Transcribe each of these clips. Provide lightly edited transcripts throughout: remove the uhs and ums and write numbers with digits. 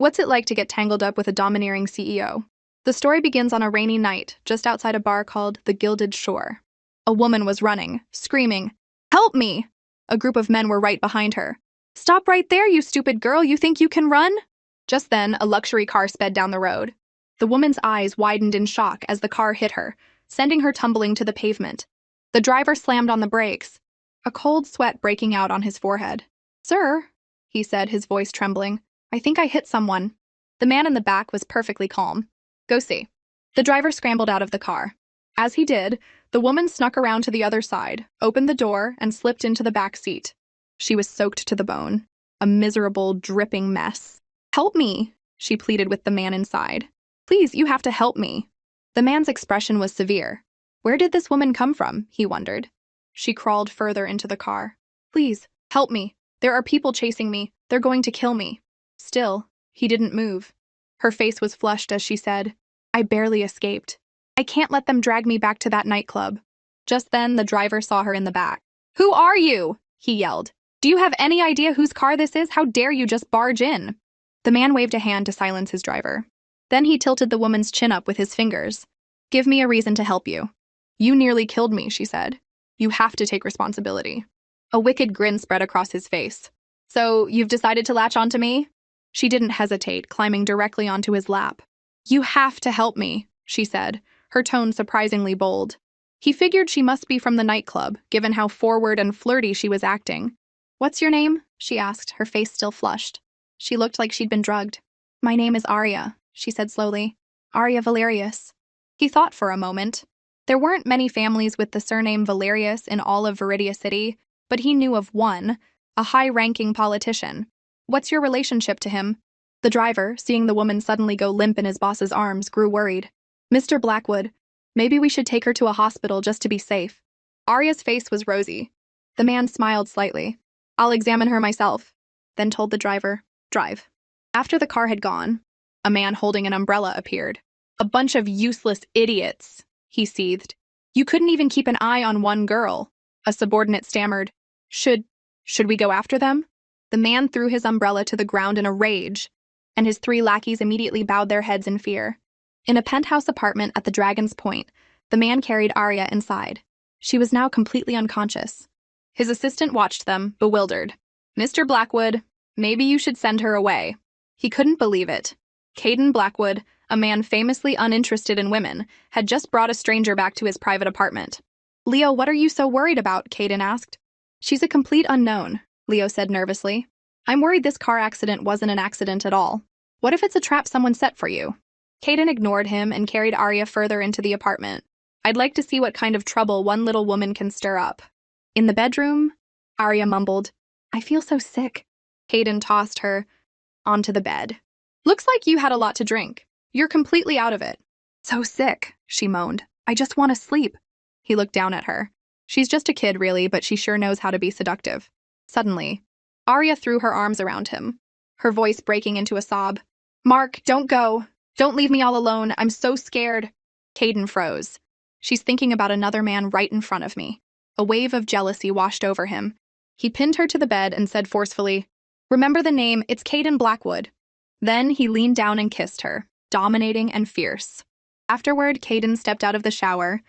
What's it like to get tangled up with a domineering CEO? The story begins on a rainy night just outside a bar called the Gilded Shore. A woman was running, screaming, "Help me!" A group of men were right behind her. "Stop right there, you stupid girl, you think you can run?" Just then, a luxury car sped down the road. The woman's eyes widened in shock as the car hit her, sending her tumbling to the pavement. The driver slammed on the brakes, a cold sweat breaking out on his forehead. "Sir," he said, his voice trembling, "I think I hit someone." The man in the back was perfectly calm. "Go see." The driver scrambled out of the car. As he did, the woman snuck around to the other side, opened the door, and slipped into the back seat. She was soaked to the bone, a miserable, dripping mess. "Help me," she pleaded with the man inside. "Please, you have to help me." The man's expression was severe. Where did this woman come from, he wondered. She crawled further into the car. "Please, help me. There are people chasing me. They're going to kill me." Still, he didn't move. Her face was flushed as she said, "I barely escaped. I can't let them drag me back to that nightclub." Just then, the driver saw her in the back. "Who are you?" he yelled. "Do you have any idea whose car this is? How dare you just barge in?" The man waved a hand to silence his driver. Then he tilted the woman's chin up with his fingers. "Give me a reason to help you." "You nearly killed me," she said. "You have to take responsibility." A wicked grin spread across his face. "So, you've decided to latch onto me?" She didn't hesitate, climbing directly onto his lap. "You have to help me," she said, her tone surprisingly bold. He figured she must be from the nightclub, given how forward and flirty she was acting. "What's your name?" she asked, her face still flushed. She looked like she'd been drugged. "My name is Arya," she said slowly. "Arya Valerius." He thought for a moment. There weren't many families with the surname Valerius in all of Viridia City, but he knew of one, a high-ranking politician. "What's your relationship to him?" The driver, seeing the woman suddenly go limp in his boss's arms, grew worried. "Mr. Blackwood, maybe we should take her to a hospital just to be safe." Arya's face was rosy. The man smiled slightly. "I'll examine her myself," then told the driver, "Drive." After the car had gone, a man holding an umbrella appeared. "A bunch of useless idiots," he seethed. "You couldn't even keep an eye on one girl." A subordinate stammered, Should we go after them?" The man threw his umbrella to the ground in a rage, and his 3 lackeys immediately bowed their heads in fear. In a penthouse apartment at the Dragon's Point, the man carried Arya inside. She was now completely unconscious. His assistant watched them, bewildered. "Mr. Blackwood, maybe you should send her away." He couldn't believe it. Caden Blackwood, a man famously uninterested in women, had just brought a stranger back to his private apartment. "Leo, what are you so worried about?" Caden asked. "She's a complete unknown," Leo said nervously. "I'm worried this car accident wasn't an accident at all. What if it's a trap someone set for you?" Caden ignored him and carried Arya further into the apartment. "I'd like to see what kind of trouble one little woman can stir up." In the bedroom, Arya mumbled, "I feel so sick." Caden tossed her onto the bed. "Looks like you had a lot to drink. You're completely out of it." "So sick," she moaned. "I just want to sleep." He looked down at her. She's just a kid, really, but she sure knows how to be seductive. Suddenly, Arya threw her arms around him, her voice breaking into a sob. "Mark, don't go. Don't leave me all alone. I'm so scared." Caden froze. "She's thinking about another man right in front of me." A wave of jealousy washed over him. He pinned her to the bed and said forcefully, "Remember the name, it's Caden Blackwood." Then he leaned down and kissed her, dominating and fierce. Afterward, Caden stepped out of the shower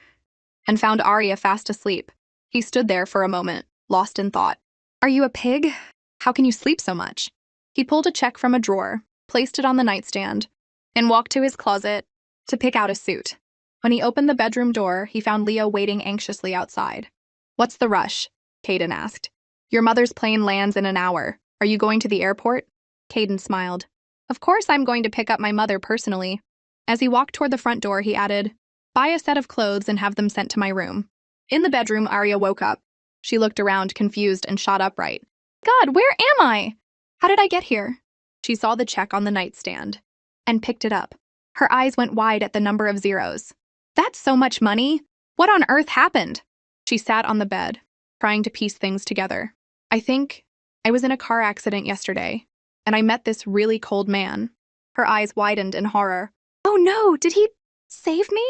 and found Arya fast asleep. He stood there for a moment, lost in thought. "Are you a pig? How can you sleep so much?" He pulled a check from a drawer, placed it on the nightstand, and walked to his closet to pick out a suit. When he opened the bedroom door, he found Leo waiting anxiously outside. "What's the rush?" Caden asked. "Your mother's plane lands in an hour. Are you going to the airport?" Caden smiled. "Of course I'm going to pick up my mother personally." As he walked toward the front door, he added, "Buy a set of clothes and have them sent to my room." In the bedroom, Arya woke up. She looked around, confused, and shot upright. "God, where am I? How did I get here?" She saw the check on the nightstand and picked it up. Her eyes went wide at the number of zeros. "That's so much money! What on earth happened?" She sat on the bed, trying to piece things together. "I think I was in a car accident yesterday, and I met this really cold man." Her eyes widened in horror. "Oh no, did he save me?"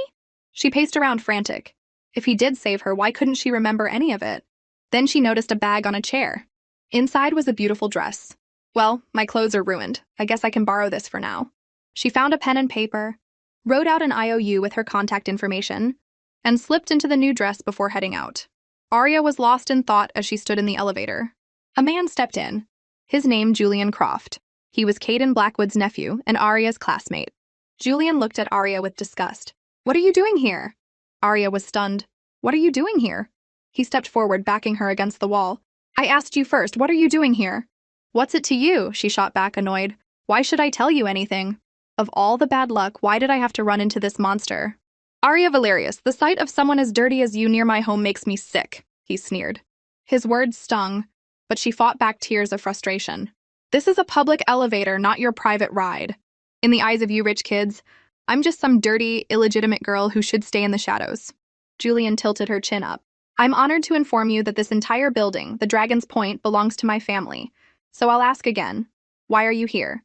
She paced around frantic. If he did save her, why couldn't she remember any of it? Then she noticed a bag on a chair. Inside was a beautiful dress. Well, my clothes are ruined. I guess I can borrow this for now. She found a pen and paper, wrote out an IOU with her contact information, and slipped into the new dress before heading out. Arya was lost in thought as she stood in the elevator. A man stepped in. His name, Julian Croft. He was Caden Blackwood's nephew and Arya's classmate. Julian looked at Arya with disgust. What are you doing here? Arya was stunned. What are you doing here? He stepped forward, backing her against the wall. I asked you first, what are you doing here? What's it to you? She shot back, annoyed. Why should I tell you anything? Of all the bad luck, why did I have to run into this monster? Arya Valerius, the sight of someone as dirty as you near my home makes me sick, he sneered. His words stung, but she fought back tears of frustration. This is a public elevator, not your private ride. In the eyes of you rich kids, I'm just some dirty, illegitimate girl who should stay in the shadows. Julian tilted her chin up. I'm honored to inform you that this entire building, the Dragon's Point, belongs to my family. So I'll ask again, why are you here?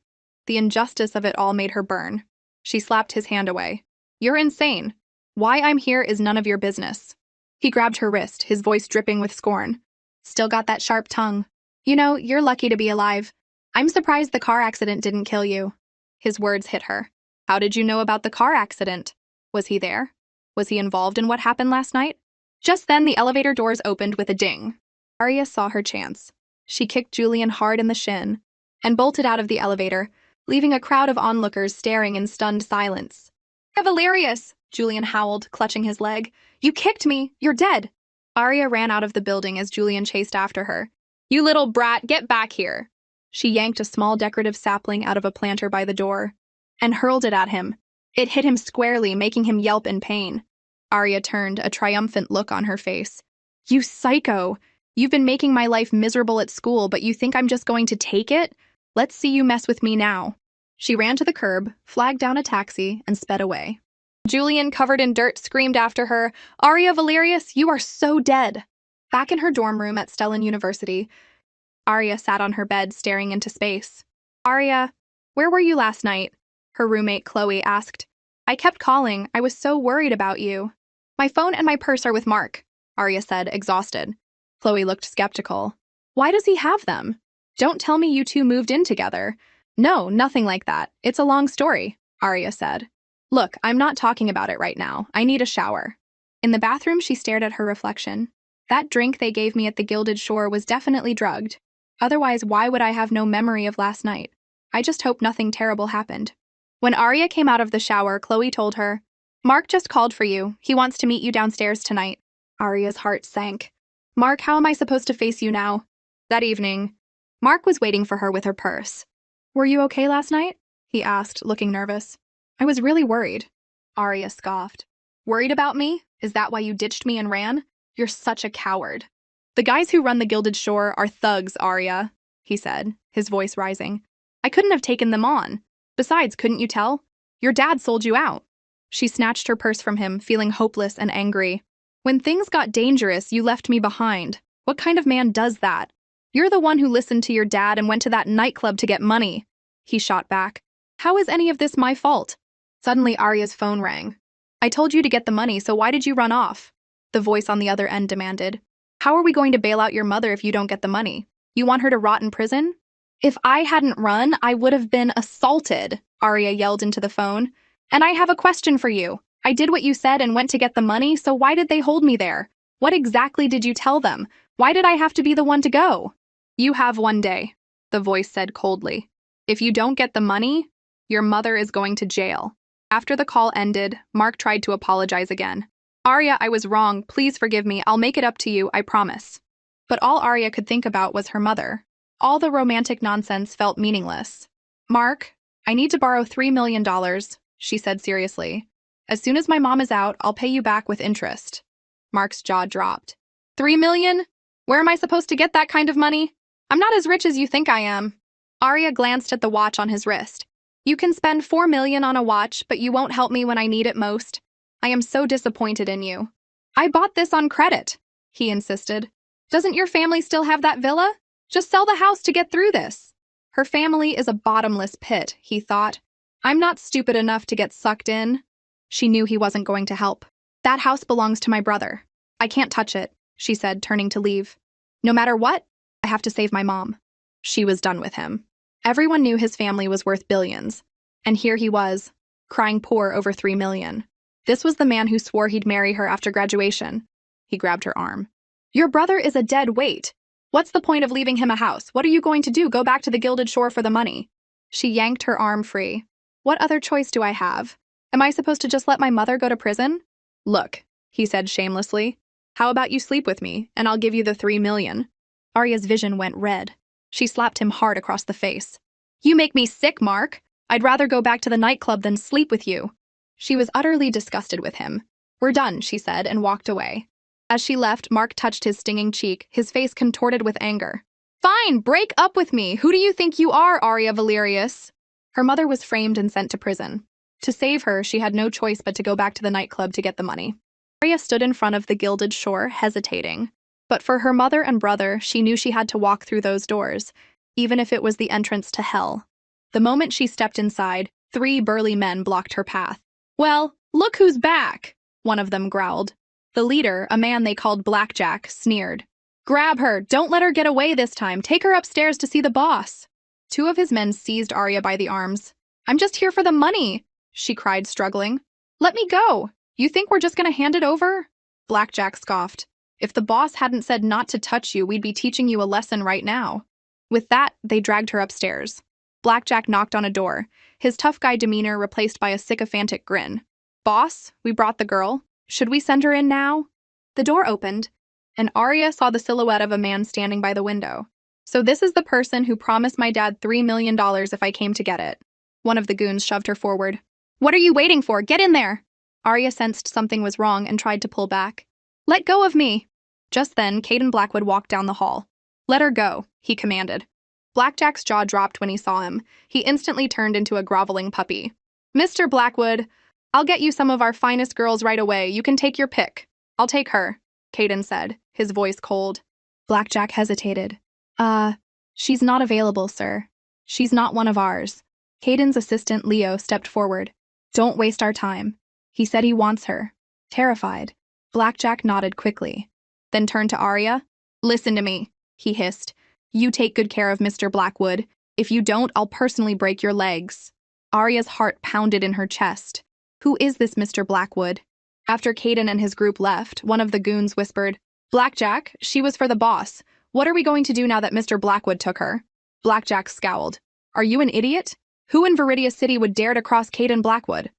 The injustice of it all made her burn. She slapped his hand away. You're insane. Why I'm here is none of your business. He grabbed her wrist, his voice dripping with scorn. Still got that sharp tongue. You know, you're lucky to be alive. I'm surprised the car accident didn't kill you. His words hit her. How did you know about the car accident? Was he there? Was he involved in what happened last night? Just then, the elevator doors opened with a ding. Arya saw her chance. She kicked Julian hard in the shin and bolted out of the elevator, leaving a crowd of onlookers staring in stunned silence. Valerius! Julian howled, clutching his leg. You kicked me! You're dead! Arya ran out of the building as Julian chased after her. You little brat, get back here! She yanked a small decorative sapling out of a planter by the door and hurled it at him. It hit him squarely, making him yelp in pain. Arya turned, a triumphant look on her face. You psycho! You've been making my life miserable at school, but you think I'm just going to take it? Let's see you mess with me now. She ran to the curb, flagged down a taxi, and sped away. Julian, covered in dirt, screamed after her, Arya Valerius, you are so dead! Back in her dorm room at Stellan University, Arya sat on her bed, staring into space. Arya, where were you last night? Her roommate Chloe asked. I kept calling. I was so worried about you. My phone and my purse are with Mark, Arya said, exhausted. Chloe looked skeptical. Why does he have them? Don't tell me you two moved in together. No, nothing like that. It's a long story, Arya said. Look, I'm not talking about it right now. I need a shower. In the bathroom, she stared at her reflection. That drink they gave me at the Gilded Shore was definitely drugged. Otherwise, why would I have no memory of last night? I just hope nothing terrible happened. When Arya came out of the shower, Chloe told her, Mark just called for you. He wants to meet you downstairs tonight. Arya's heart sank. Mark, how am I supposed to face you now? That evening, Mark was waiting for her with her purse. Were you okay last night? He asked, looking nervous. I was really worried. Arya scoffed. Worried about me? Is that why you ditched me and ran? You're such a coward. The guys who run the Gilded Shore are thugs, Arya, he said, his voice rising. I couldn't have taken them on. Besides, couldn't you tell? Your dad sold you out. She snatched her purse from him, feeling hopeless and angry. When things got dangerous, you left me behind. What kind of man does that? You're the one who listened to your dad and went to that nightclub to get money. He shot back. How is any of this my fault? Suddenly, Arya's phone rang. I told you to get the money, so why did you run off? The voice on the other end demanded. How are we going to bail out your mother if you don't get the money? You want her to rot in prison? If I hadn't run, I would have been assaulted, Arya yelled into the phone. And I have a question for you. I did what you said and went to get the money, so why did they hold me there? What exactly did you tell them? Why did I have to be the one to go? You have one day, the voice said coldly. If you don't get the money, your mother is going to jail. After the call ended, Mark tried to apologize again. Arya, I was wrong. Please forgive me. I'll make it up to you, I promise. But all Arya could think about was her mother. All the romantic nonsense felt meaningless. Mark, I need to borrow $3 million, she said seriously. As soon as my mom is out, I'll pay you back with interest. Mark's jaw dropped. $3 million? Where am I supposed to get that kind of money? I'm not as rich as you think I am. Arya glanced at the watch on his wrist. You can spend $4 million on a watch, but you won't help me when I need it most. I am so disappointed in you. I bought this on credit, he insisted. Doesn't your family still have that villa? Just sell the house to get through this. Her family is a bottomless pit, he thought. I'm not stupid enough to get sucked in. She knew he wasn't going to help. That house belongs to my brother. I can't touch it, she said, turning to leave. No matter what, I have to save my mom. She was done with him. Everyone knew his family was worth billions. And here he was, crying poor over 3 million. This was the man who swore he'd marry her after graduation. He grabbed her arm. Your brother is a dead weight. What's the point of leaving him a house? What are you going to do? Go back to the Gilded Shore for the money? She yanked her arm free. What other choice do I have? Am I supposed to just let my mother go to prison? Look, he said shamelessly. How about you sleep with me, and I'll give you the 3 million? Arya's vision went red. She slapped him hard across the face. You make me sick, Mark. I'd rather go back to the nightclub than sleep with you. She was utterly disgusted with him. We're done, she said, and walked away. As she left, Mark touched his stinging cheek, his face contorted with anger. Fine, break up with me. Who do you think you are, Arya Valerius? Her mother was framed and sent to prison. To save her, she had no choice but to go back to the nightclub to get the money. Arya stood in front of the Gilded Shore, hesitating. But for her mother and brother, she knew she had to walk through those doors, even if it was the entrance to hell. The moment she stepped inside, 3 burly men blocked her path. Well, look who's back, one of them growled. The leader, a man they called Blackjack, sneered. Grab her! Don't let her get away this time! Take her upstairs to see the boss! 2 of his men seized Arya by the arms. I'm just here for the money, she cried, struggling. Let me go! You think we're just gonna hand it over? Blackjack scoffed. If the boss hadn't said not to touch you, we'd be teaching you a lesson right now. With that, they dragged her upstairs. Blackjack knocked on a door, his tough guy demeanor replaced by a sycophantic grin. Boss, we brought the girl. Should we send her in now? The door opened, and Arya saw the silhouette of a man standing by the window. So this is the person who promised my dad $3 million if I came to get it. One of the goons shoved her forward. What are you waiting for? Get in there! Arya sensed something was wrong and tried to pull back. Let go of me! Just then, Caden Blackwood walked down the hall. Let her go, he commanded. Blackjack's jaw dropped when he saw him. He instantly turned into a groveling puppy. Mr. Blackwood, I'll get you some of our finest girls right away. You can take your pick. I'll take her, Caden said, his voice cold. Blackjack hesitated. She's not available, sir. She's not one of ours. Caden's assistant, Leo, stepped forward. Don't waste our time. He said he wants her. Terrified, Blackjack nodded quickly, then turned to Arya. Listen to me, he hissed. You take good care of Mr. Blackwood. If you don't, I'll personally break your legs. Arya's heart pounded in her chest. Who is this Mr. Blackwood? After Caden and his group left, one of the goons whispered, Blackjack, she was for the boss. What are we going to do now that Mr. Blackwood took her? Blackjack scowled. Are you an idiot? Who in Viridia City would dare to cross Caden Blackwood?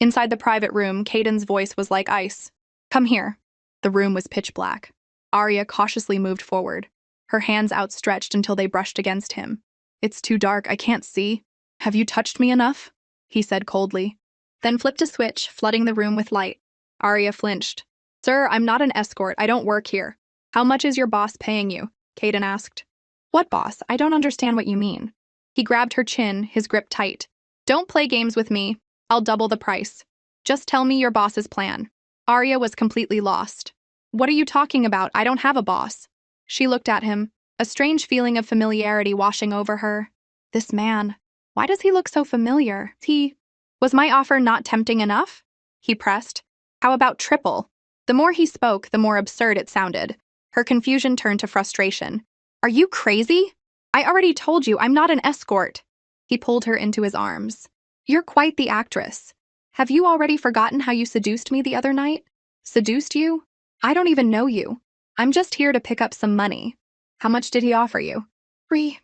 Inside the private room, Caden's voice was like ice. Come here. The room was pitch black. Arya cautiously moved forward, her hands outstretched until they brushed against him. It's too dark, I can't see. Have you touched me enough? He said coldly. Then flipped a switch, flooding the room with light. Arya flinched. Sir, I'm not an escort. I don't work here. How much is your boss paying you? Caden asked. What boss? I don't understand what you mean. He grabbed her chin, his grip tight. Don't play games with me. I'll double the price. Just tell me your boss's plan. Arya was completely lost. What are you talking about? I don't have a boss. She looked at him, a strange feeling of familiarity washing over her. This man. Why does he look so familiar? Was my offer not tempting enough? He pressed. How about triple? The more he spoke, the more absurd it sounded. Her confusion turned to frustration. Are you crazy? I already told you I'm not an escort. He pulled her into his arms. You're quite the actress. Have you already forgotten how you seduced me the other night? Seduced you? I don't even know you. I'm just here to pick up some money. How much did he offer you? 3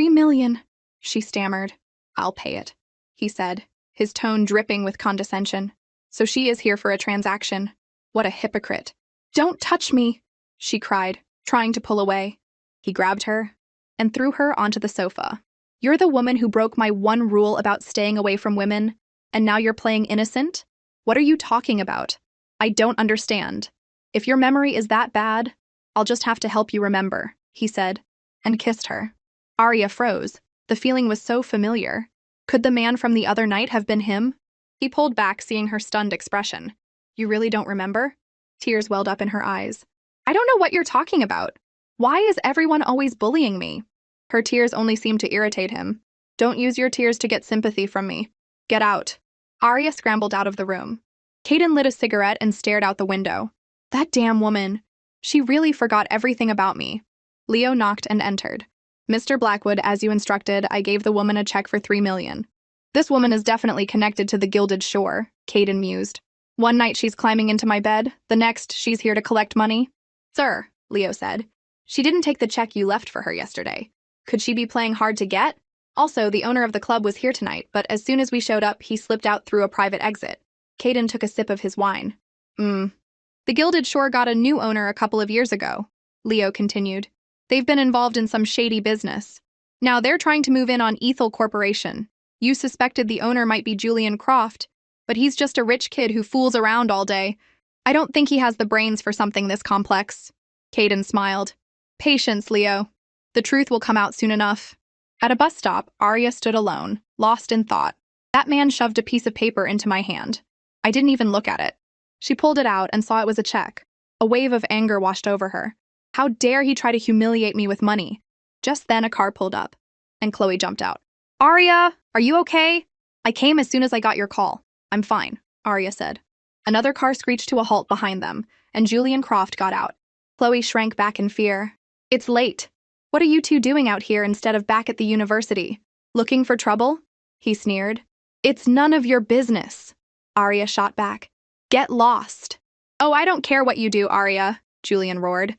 million, she stammered. I'll pay it, he said, his tone dripping with condescension. So she is here for a transaction. What a hypocrite. Don't touch me, she cried, trying to pull away. He grabbed her and threw her onto the sofa. You're the woman who broke my one rule about staying away from women, and now you're playing innocent? What are you talking about? I don't understand. If your memory is that bad, I'll just have to help you remember, he said, and kissed her. Arya froze. The feeling was so familiar. Could the man from the other night have been him? He pulled back, seeing her stunned expression. You really don't remember? Tears welled up in her eyes. I don't know what you're talking about. Why is everyone always bullying me? Her tears only seemed to irritate him. Don't use your tears to get sympathy from me. Get out. Arya scrambled out of the room. Caden lit a cigarette and stared out the window. That damn woman. She really forgot everything about me. Leo knocked and entered. Mr. Blackwood, as you instructed, I gave the woman a check for $3 million. This woman is definitely connected to the Gilded Shore, Caden mused. One night she's climbing into my bed, the next she's here to collect money. Sir, Leo said, she didn't take the check you left for her yesterday. Could she be playing hard to get? Also, the owner of the club was here tonight, but as soon as we showed up, he slipped out through a private exit. Caden took a sip of his wine. The Gilded Shore got a new owner a couple of years ago, Leo continued. They've been involved in some shady business. Now they're trying to move in on Ethel Corporation. You suspected the owner might be Julian Croft, but he's just a rich kid who fools around all day. I don't think he has the brains for something this complex. Caden smiled. Patience, Leo. The truth will come out soon enough. At a bus stop, Arya stood alone, lost in thought. That man shoved a piece of paper into my hand. I didn't even look at it. She pulled it out and saw it was a check. A wave of anger washed over her. How dare he try to humiliate me with money? Just then a car pulled up, and Chloe jumped out. Arya, are you okay? I came as soon as I got your call. I'm fine, Arya said. Another car screeched to a halt behind them, and Julian Croft got out. Chloe shrank back in fear. It's late. What are you two doing out here instead of back at the university? Looking for trouble? He sneered. It's none of your business, Arya shot back. Get lost. Oh, I don't care what you do, Arya, Julian roared.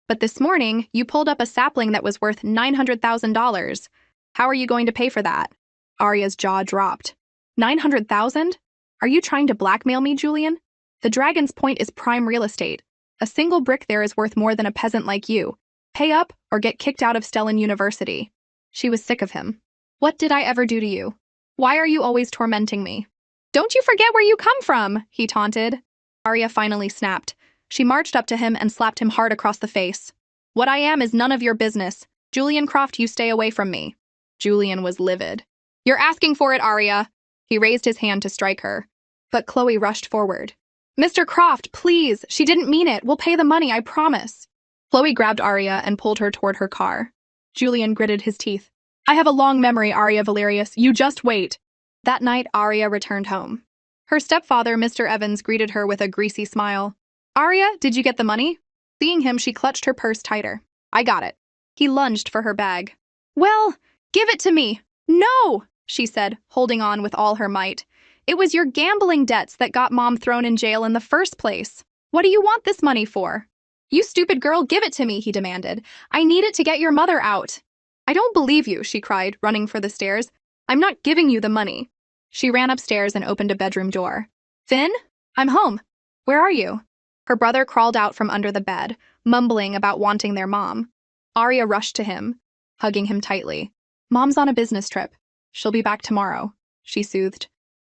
But this morning, you pulled up a sapling that was worth $900,000. How are you going to pay for that? Arya's jaw dropped. $900,000? Are you trying to blackmail me, Julian? The Dragon's Point is prime real estate. A single brick there is worth more than a peasant like you. Pay up or get kicked out of Stellan University. She was sick of him. What did I ever do to you? Why are you always tormenting me? Don't you forget where you come from, he taunted. Arya finally snapped. She marched up to him and slapped him hard across the face. What I am is none of your business. Julian Croft, you stay away from me. Julian was livid. You're asking for it, Arya. He raised his hand to strike her. But Chloe rushed forward. Mr. Croft, please, she didn't mean it. We'll pay the money, I promise. Chloe grabbed Arya and pulled her toward her car. Julian gritted his teeth. I have a long memory, Arya Valerius. You just wait. That night, Arya returned home. Her stepfather, Mr. Evans, greeted her with a greasy smile. Arya, did you get the money? Seeing him, she clutched her purse tighter. I got it. He lunged for her bag. Well, give it to me. No, she said, holding on with all her might. It was your gambling debts that got Mom thrown in jail in the first place. What do you want this money for? You stupid girl, give it to me, he demanded. I need it to get your mother out. I don't believe you, she cried, running for the stairs. I'm not giving you the money. She ran upstairs and opened a bedroom door. Finn? I'm home. Where are you? Her brother crawled out from under the bed, mumbling about wanting their mom. Arya rushed to him, hugging him tightly. Mom's on a business trip. She'll be back tomorrow, she soothed.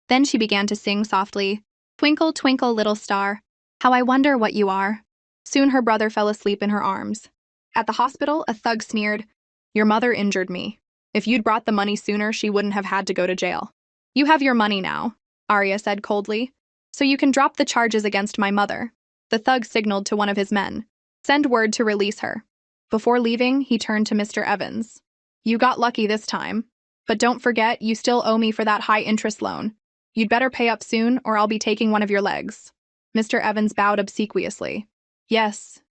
Then she began to sing softly, Twinkle, twinkle, little star, how I wonder what you are. Soon her brother fell asleep in her arms. At the hospital, a thug sneered, Your mother injured me. If you'd brought the money sooner, she wouldn't have had to go to jail. You have your money now, Arya said coldly, so you can drop the charges against my mother. The thug signaled to one of his men. Send word to release her. Before leaving, he turned to Mr. Evans. You got lucky this time. But don't forget, you still owe me for that high-interest loan. You'd better pay up soon, or I'll be taking one of your legs. Mr. Evans bowed obsequiously. Yes,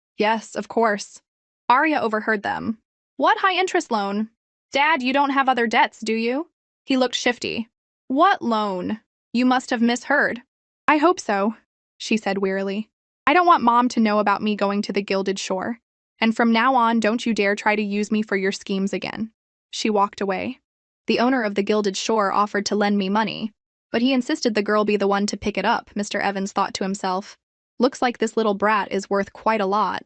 of course. Arya overheard them. What high-interest loan? Dad, you don't have other debts, do you? He looked shifty. What loan? You must have misheard. I hope so, she said wearily. I don't want Mom to know about me going to the Gilded Shore. And from now on, don't you dare try to use me for your schemes again. She walked away. The owner of the Gilded Shore offered to lend me money, but he insisted the girl be the one to pick it up, Mr. Evans thought to himself. Looks like this little brat is worth quite a lot.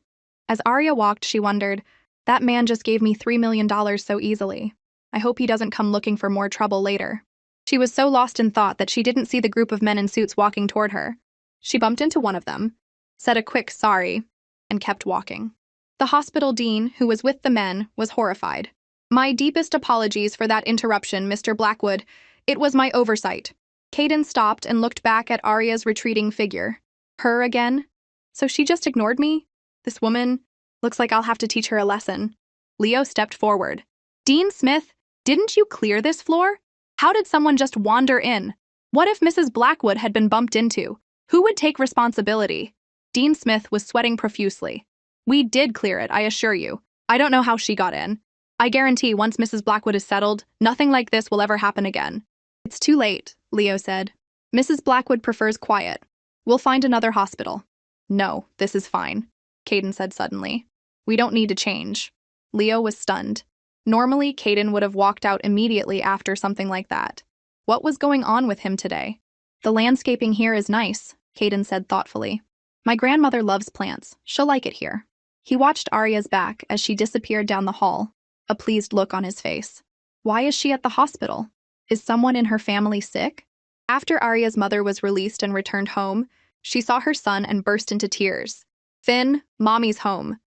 As Arya walked, she wondered, that man just gave me $3 million so easily. I hope he doesn't come looking for more trouble later. She was so lost in thought that she didn't see the group of men in suits walking toward her. She bumped into one of them, said a quick sorry, and kept walking. The hospital dean, who was with the men, was horrified. My deepest apologies for that interruption, Mr. Blackwood. It was my oversight. Caden stopped and looked back at Arya's retreating figure. Her again? So she just ignored me? This woman? Looks like I'll have to teach her a lesson. Leo stepped forward. Dean Smith, didn't you clear this floor? How did someone just wander in? What if Mrs. Blackwood had been bumped into? Who would take responsibility? Dean Smith was sweating profusely. We did clear it, I assure you. I don't know how she got in. I guarantee once Mrs. Blackwood is settled, nothing like this will ever happen again. It's too late, Leo said. Mrs. Blackwood prefers quiet. We'll find another hospital. No, this is fine, Caden said suddenly. We don't need to change. Leo was stunned. Normally, Caden would have walked out immediately after something like that. What was going on with him today? The landscaping here is nice, Caden said thoughtfully. My grandmother loves plants. She'll like it here. He watched Arya's back as she disappeared down the hall, a pleased look on his face. Why is she at the hospital? Is someone in her family sick? After Arya's mother was released and returned home, she saw her son and burst into tears. Finn, Mommy's home.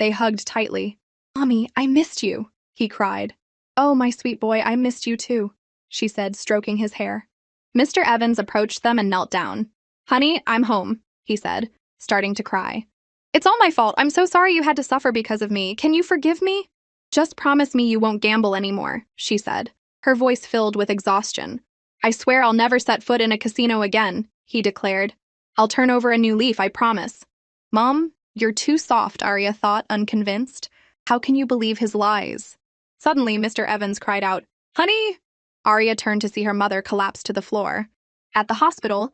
They hugged tightly. Mommy, I missed you, he cried. Oh, my sweet boy, I missed you too, she said, stroking his hair. Mr. Evans approached them and knelt down. Honey, I'm home, he said, starting to cry. It's all my fault. I'm so sorry you had to suffer because of me. Can you forgive me? Just promise me you won't gamble anymore, she said, her voice filled with exhaustion. I swear I'll never set foot in a casino again, he declared. I'll turn over a new leaf, I promise. Mom, you're too soft, Arya thought, unconvinced. How can you believe his lies? Suddenly, Mr. Evans cried out, Honey! Arya turned to see her mother collapse to the floor. At the hospital,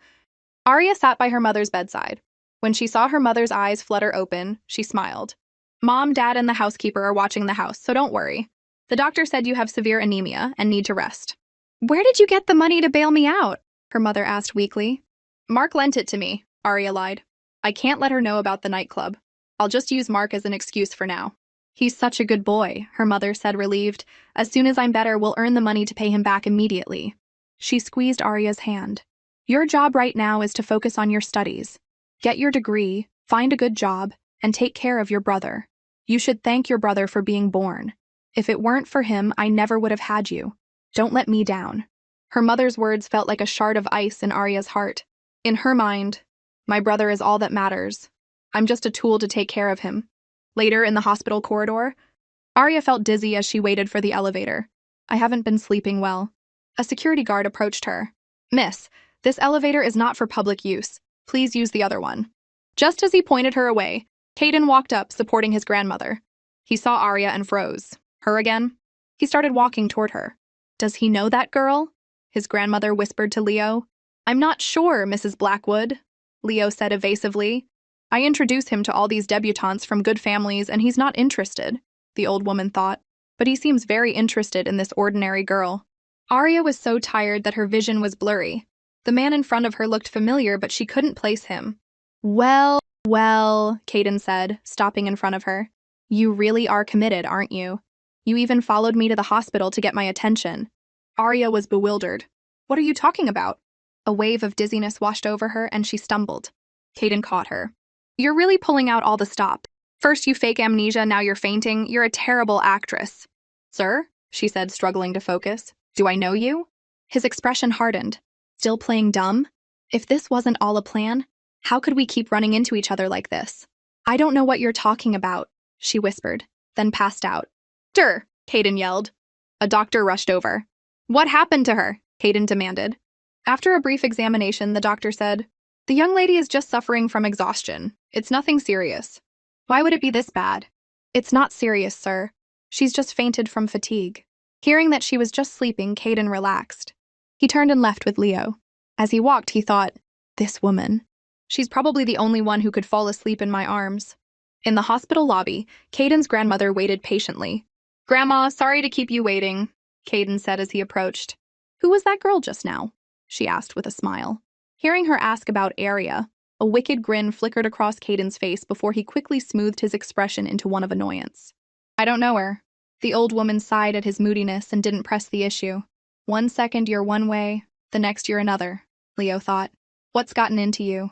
Arya sat by her mother's bedside. When she saw her mother's eyes flutter open, she smiled. Mom, Dad, and the housekeeper are watching the house, so don't worry. The doctor said you have severe anemia and need to rest. Where did you get the money to bail me out? Her mother asked weakly. Mark lent it to me, Arya lied. I can't let her know about the nightclub. I'll just use Mark as an excuse for now. He's such a good boy, her mother said, relieved. As soon as I'm better, we'll earn the money to pay him back immediately. She squeezed Arya's hand. Your job right now is to focus on your studies. Get your degree, find a good job, and take care of your brother. You should thank your brother for being born. If it weren't for him, I never would have had you. Don't let me down. Her mother's words felt like a shard of ice in Arya's heart. In her mind, my brother is all that matters. I'm just a tool to take care of him. Later, in the hospital corridor, Arya felt dizzy as she waited for the elevator. I haven't been sleeping well. A security guard approached her. Miss, this elevator is not for public use. Please use the other one. Just as he pointed her away, Caden walked up, supporting his grandmother. He saw Arya and froze. Her again? He started walking toward her. Does he know that girl? His grandmother whispered to Leo. I'm not sure, Mrs. Blackwood, Leo said evasively. I introduce him to all these debutantes from good families, and he's not interested, the old woman thought. But he seems very interested in this ordinary girl. Arya was so tired that her vision was blurry. The man in front of her looked familiar, but she couldn't place him. Well, Caden said, stopping in front of her. You really are committed, aren't you? You even followed me to the hospital to get my attention. Arya was bewildered. What are you talking about? A wave of dizziness washed over her, and she stumbled. Caden caught her. You're really pulling out all the stops. First you fake amnesia, now you're fainting. You're a terrible actress. Sir, she said, struggling to focus. Do I know you? His expression hardened. Still playing dumb? If this wasn't all a plan, how could we keep running into each other like this? I don't know what you're talking about, she whispered, then passed out. Doctor, Caden yelled. A doctor rushed over. What happened to her? Caden demanded. After a brief examination, the doctor said, The young lady is just suffering from exhaustion. It's nothing serious. Why would it be this bad? It's not serious, sir. She's just fainted from fatigue. Hearing that she was just sleeping, Caden relaxed. He turned and left with Leo. As he walked, he thought, this woman. She's probably the only one who could fall asleep in my arms. In the hospital lobby, Caden's grandmother waited patiently. Grandma, sorry to keep you waiting, Caden said as he approached. Who was that girl just now? She asked with a smile. Hearing her ask about Arya, a wicked grin flickered across Caden's face before he quickly smoothed his expression into one of annoyance. I don't know her. The old woman sighed at his moodiness and didn't press the issue. 1 second you're one way, the next you're another, Leo thought. What's gotten into you?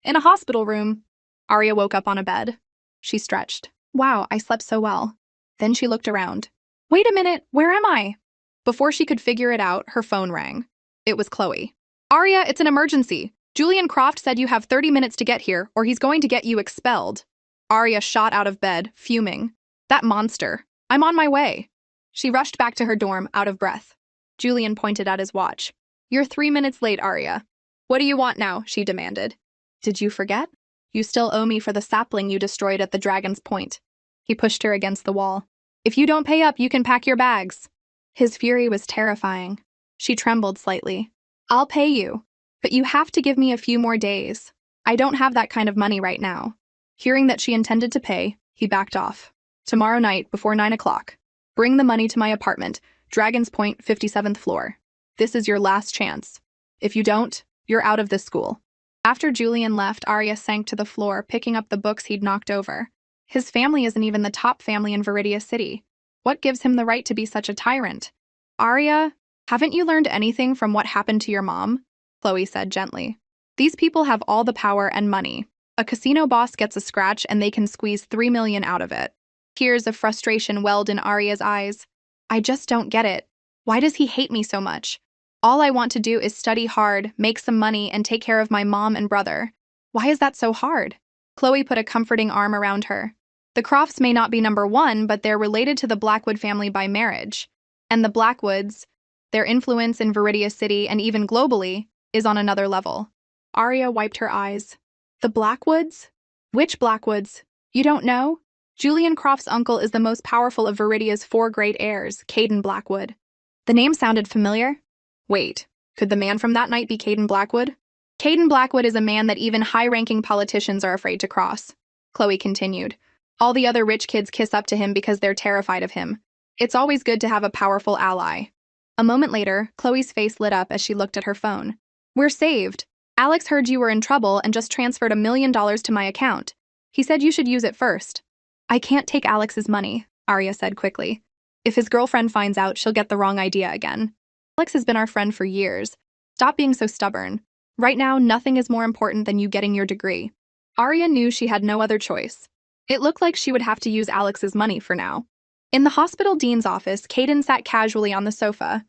In a hospital room. Arya woke up on a bed. She stretched. Wow, I slept so well. Then she looked around. Wait a minute, where am I? Before she could figure it out, her phone rang. It was Chloe. Arya, it's an emergency. Julian Croft said you have 30 minutes to get here, or he's going to get you expelled. Arya shot out of bed, fuming. That monster. I'm on my way. She rushed back to her dorm, out of breath. Julian pointed at his watch. You're 3 minutes late, Arya. What do you want now? She demanded. Did you forget? You still owe me for the sapling you destroyed at the Dragon's Point. He pushed her against the wall. If you don't pay up, you can pack your bags. His fury was terrifying. She trembled slightly. I'll pay you, but you have to give me a few more days. I don't have that kind of money right now. Hearing that she intended to pay, he backed off. Tomorrow night, before 9 o'clock. Bring the money to my apartment, Dragon's Point, 57th floor. This is your last chance. If you don't, you're out of this school. After Julian left, Arya sank to the floor, picking up the books he'd knocked over. His family isn't even the top family in Viridia City. What gives him the right to be such a tyrant? Arya, haven't you learned anything from what happened to your mom? Chloe said gently. These people have all the power and money. A casino boss gets a scratch and they can squeeze 3 million out of it. Tears of frustration welled in Arya's eyes. I just don't get it. Why does he hate me so much? All I want to do is study hard, make some money, and take care of my mom and brother. Why is that so hard? Chloe put a comforting arm around her. The Crofts may not be number one, but they're related to the Blackwood family by marriage. And the Blackwoods, their influence in Viridia City and even globally, is on another level. Arya wiped her eyes. The Blackwoods? Which Blackwoods? You don't know? Julian Croft's uncle is the most powerful of Viridia's 4 great heirs, Caden Blackwood. The name sounded familiar. Wait, could the man from that night be Caden Blackwood? Caden Blackwood is a man that even high-ranking politicians are afraid to cross, Chloe continued. All the other rich kids kiss up to him because they're terrified of him. It's always good to have a powerful ally. A moment later, Chloe's face lit up as she looked at her phone. We're saved. Alex heard you were in trouble and just transferred $1 million to my account. He said you should use it first. I can't take Alex's money, Arya said quickly. If his girlfriend finds out, she'll get the wrong idea again. Alex has been our friend for years. Stop being so stubborn. Right now, nothing is more important than you getting your degree. Arya knew she had no other choice. It looked like she would have to use Alex's money for now. In the hospital dean's office, Caden sat casually on the sofa.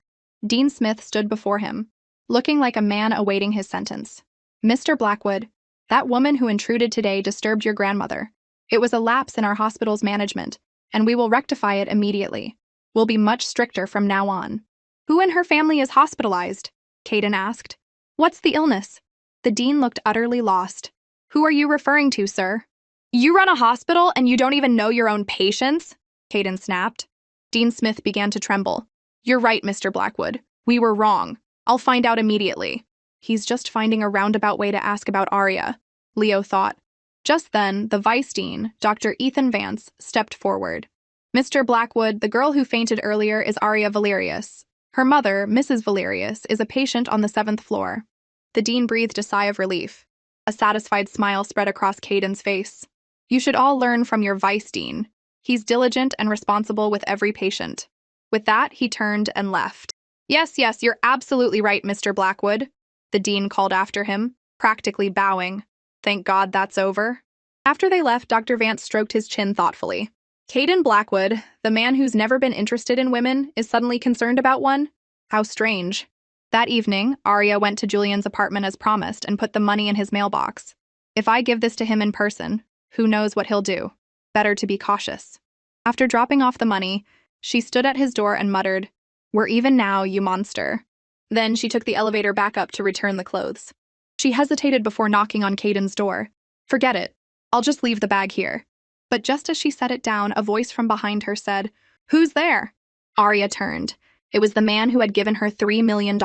Dean Smith stood before him, looking like a man awaiting his sentence. Mr. Blackwood, that woman who intruded today disturbed your grandmother. It was a lapse in our hospital's management, and we will rectify it immediately. We'll be much stricter from now on. Who in her family is hospitalized? Caden asked. What's the illness? The dean looked utterly lost. Who are you referring to, sir? You run a hospital and you don't even know your own patients? Caden snapped. Dean Smith began to tremble. You're right, Mr. Blackwood. We were wrong. I'll find out immediately. He's just finding a roundabout way to ask about Arya, Leo thought. Just then, the vice dean, Dr. Ethan Vance, stepped forward. Mr. Blackwood, the girl who fainted earlier is Arya Valerius. Her mother, Mrs. Valerius, is a patient on the 7th floor. The dean breathed a sigh of relief. A satisfied smile spread across Caden's face. You should all learn from your vice dean. He's diligent and responsible with every patient. With that, he turned and left. Yes, you're absolutely right, Mr. Blackwood, the dean called after him, practically bowing. Thank God that's over. After they left, Dr. Vance stroked his chin thoughtfully. Caden Blackwood, the man who's never been interested in women, is suddenly concerned about one? How strange. That evening, Arya went to Julian's apartment as promised and put the money in his mailbox. If I give this to him in person, who knows what he'll do? Better to be cautious. After dropping off the money, she stood at his door and muttered, We're even now, you monster. Then she took the elevator back up to return the clothes. She hesitated before knocking on Caden's door. Forget it. I'll just leave the bag here. But just as she set it down, a voice from behind her said, Who's there? Arya turned. It was the man who had given her $3 million.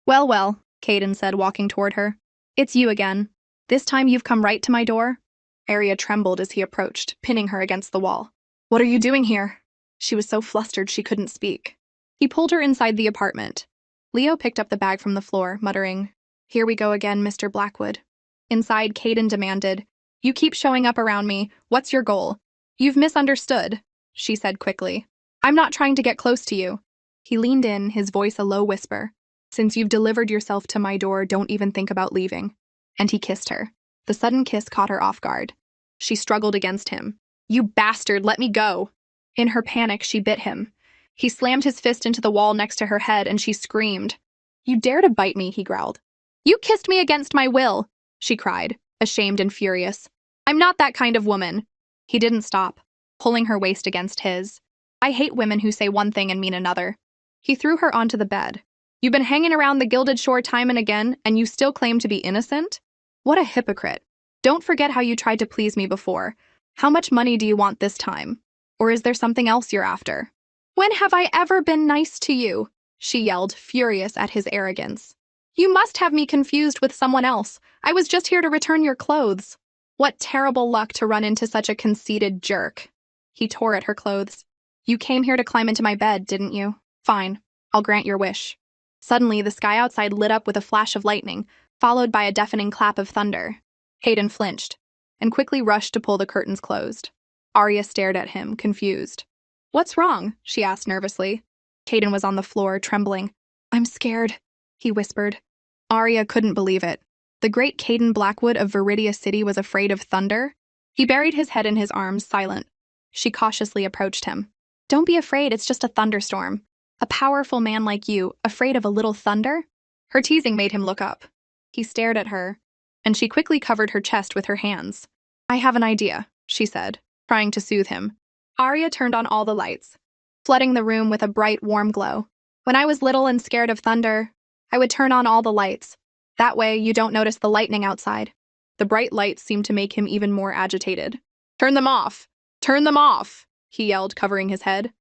Well, Caden said, walking toward her. It's you again. This time you've come right to my door? Arya trembled as he approached, pinning her against the wall. What are you doing here? She was so flustered she couldn't speak. He pulled her inside the apartment. Leo picked up the bag from the floor, muttering, Here we go again, Mr. Blackwood. Inside, Caden demanded, You keep showing up around me. What's your goal? You've misunderstood, she said quickly. I'm not trying to get close to you. He leaned in, his voice a low whisper. Since you've delivered yourself to my door, don't even think about leaving. And he kissed her. The sudden kiss caught her off guard. She struggled against him. You bastard, let me go. In her panic, she bit him. He slammed his fist into the wall next to her head and she screamed. You dare to bite me, he growled. You kissed me against my will, she cried, ashamed and furious. I'm not that kind of woman. He didn't stop, pulling her waist against his. I hate women who say one thing and mean another. He threw her onto the bed. You've been hanging around the Gilded Shore time and again, and you still claim to be innocent? What a hypocrite. Don't forget how you tried to please me before. How much money do you want this time? Or is there something else you're after? When have I ever been nice to you? She yelled, furious at his arrogance. You must have me confused with someone else. I was just here to return your clothes. What terrible luck to run into such a conceited jerk. He tore at her clothes. You came here to climb into my bed, didn't you? Fine. I'll grant your wish. Suddenly, the sky outside lit up with a flash of lightning, followed by a deafening clap of thunder. Hayden flinched and quickly rushed to pull the curtains closed. Arya stared at him, confused. What's wrong? She asked nervously. Hayden was on the floor, trembling. I'm scared, he whispered. Arya couldn't believe it. The great Caden Blackwood of Viridia City was afraid of thunder? He buried his head in his arms, silent. She cautiously approached him. Don't be afraid, it's just a thunderstorm. A powerful man like you, afraid of a little thunder? Her teasing made him look up. He stared at her, and she quickly covered her chest with her hands. I have an idea, she said, trying to soothe him. Arya turned on all the lights, flooding the room with a bright, warm glow. When I was little and scared of thunder, I would turn on all the lights. That way, you don't notice the lightning outside. The bright lights seemed to make him even more agitated. Turn them off! Turn them off! He yelled, covering his head.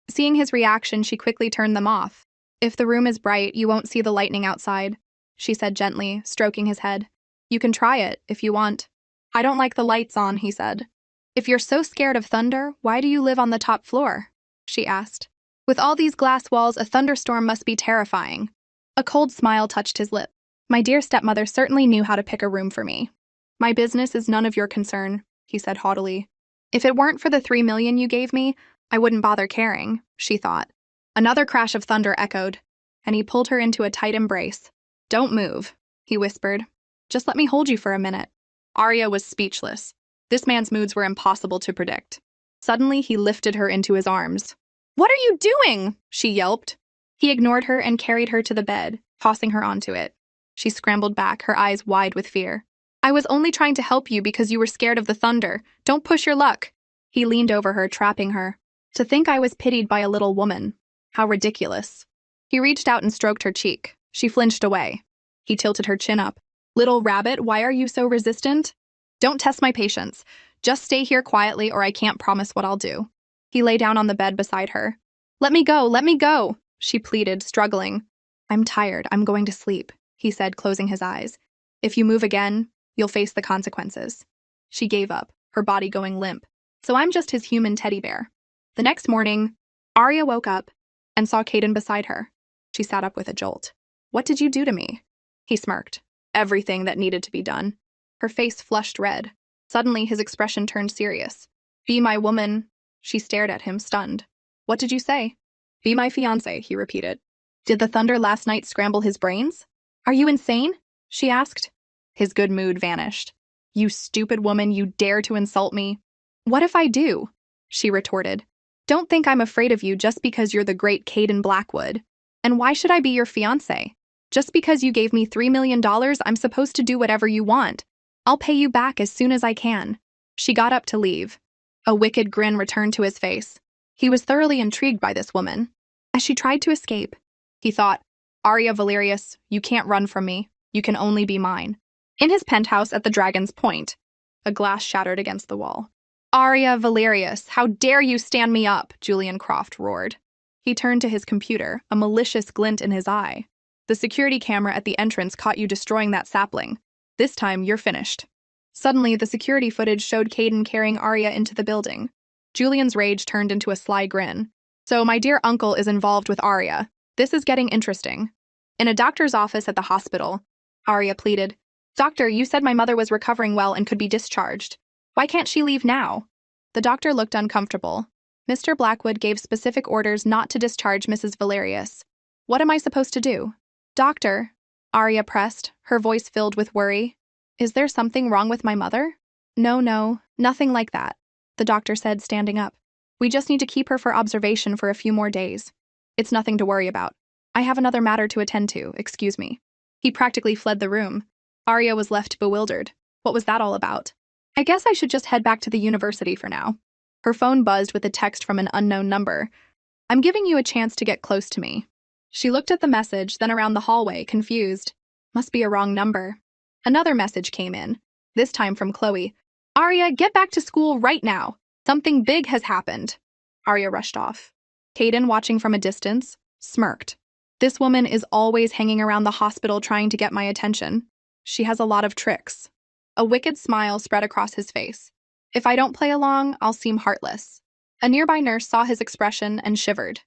Seeing his reaction, she quickly turned them off. If the room is bright, you won't see the lightning outside, she said gently, stroking his head. You can try it, if you want. I don't like the lights on, he said. If you're so scared of thunder, why do you live on the top floor? She asked. With all these glass walls, a thunderstorm must be terrifying. A cold smile touched his lip. My dear stepmother certainly knew how to pick a room for me. My business is none of your concern, he said haughtily. If it weren't for the $3 million you gave me, I wouldn't bother caring, she thought. Another crash of thunder echoed, and he pulled her into a tight embrace. Don't move, he whispered. Just let me hold you for a minute. Arya was speechless. This man's moods were impossible to predict. Suddenly, he lifted her into his arms. What are you doing? She yelped. He ignored her and carried her to the bed, tossing her onto it. She scrambled back, her eyes wide with fear. I was only trying to help you because you were scared of the thunder. Don't push your luck. He leaned over her, trapping her. To think I was pitied by a little woman. How ridiculous. He reached out and stroked her cheek. She flinched away. He tilted her chin up. Little rabbit, why are you so resistant? Don't test my patience. Just stay here quietly or I can't promise what I'll do. He lay down on the bed beside her. Let me go, she pleaded, struggling. I'm tired, I'm going to sleep, he said, closing his eyes. If you move again, you'll face the consequences. She gave up, her body going limp. So I'm just his human teddy bear. The next morning, Arya woke up and saw Caden beside her. She sat up with a jolt. What did you do to me? He smirked. Everything that needed to be done. Her face flushed red. Suddenly, his expression turned serious. Be my woman. She stared at him, stunned. What did you say? Be my fiancé, he repeated. Did the thunder last night scramble his brains? Are you insane? She asked. His good mood vanished. You stupid woman, you dare to insult me. What if I do? She retorted. Don't think I'm afraid of you just because you're the great Caden Blackwood. And why should I be your fiancé? Just because you gave me $3 million, I'm supposed to do whatever you want. I'll pay you back as soon as I can. She got up to leave. A wicked grin returned to his face. He was thoroughly intrigued by this woman. As she tried to escape, he thought, Arya Valerius, you can't run from me. You can only be mine. In his penthouse at the Dragon's Point, a glass shattered against the wall. Arya Valerius, how dare you stand me up, Julian Croft roared. He turned to his computer, a malicious glint in his eye. The security camera at the entrance caught you destroying that sapling. This time, you're finished. Suddenly, the security footage showed Caden carrying Arya into the building. Julian's rage turned into a sly grin. So my dear uncle is involved with Arya. This is getting interesting. In a doctor's office at the hospital, Arya pleaded, Doctor, you said my mother was recovering well and could be discharged. Why can't she leave now? The doctor looked uncomfortable. Mr. Blackwood gave specific orders not to discharge Mrs. Valerius. What am I supposed to do? Doctor, Arya pressed, her voice filled with worry. Is there something wrong with my mother? No, nothing like that, the doctor said, standing up. We just need to keep her for observation for a few more days. It's nothing to worry about. I have another matter to attend to, excuse me. He practically fled the room. Arya was left bewildered. What was that all about? I guess I should just head back to the university for now. Her phone buzzed with a text from an unknown number. I'm giving you a chance to get close to me. She looked at the message, then around the hallway, confused. Must be a wrong number. Another message came in, this time from Chloe. Arya, get back to school right now. Something big has happened. Arya rushed off. Caden, watching from a distance, smirked. This woman is always hanging around the hospital trying to get my attention. She has a lot of tricks. A wicked smile spread across his face. If I don't play along, I'll seem heartless. A nearby nurse saw his expression and shivered.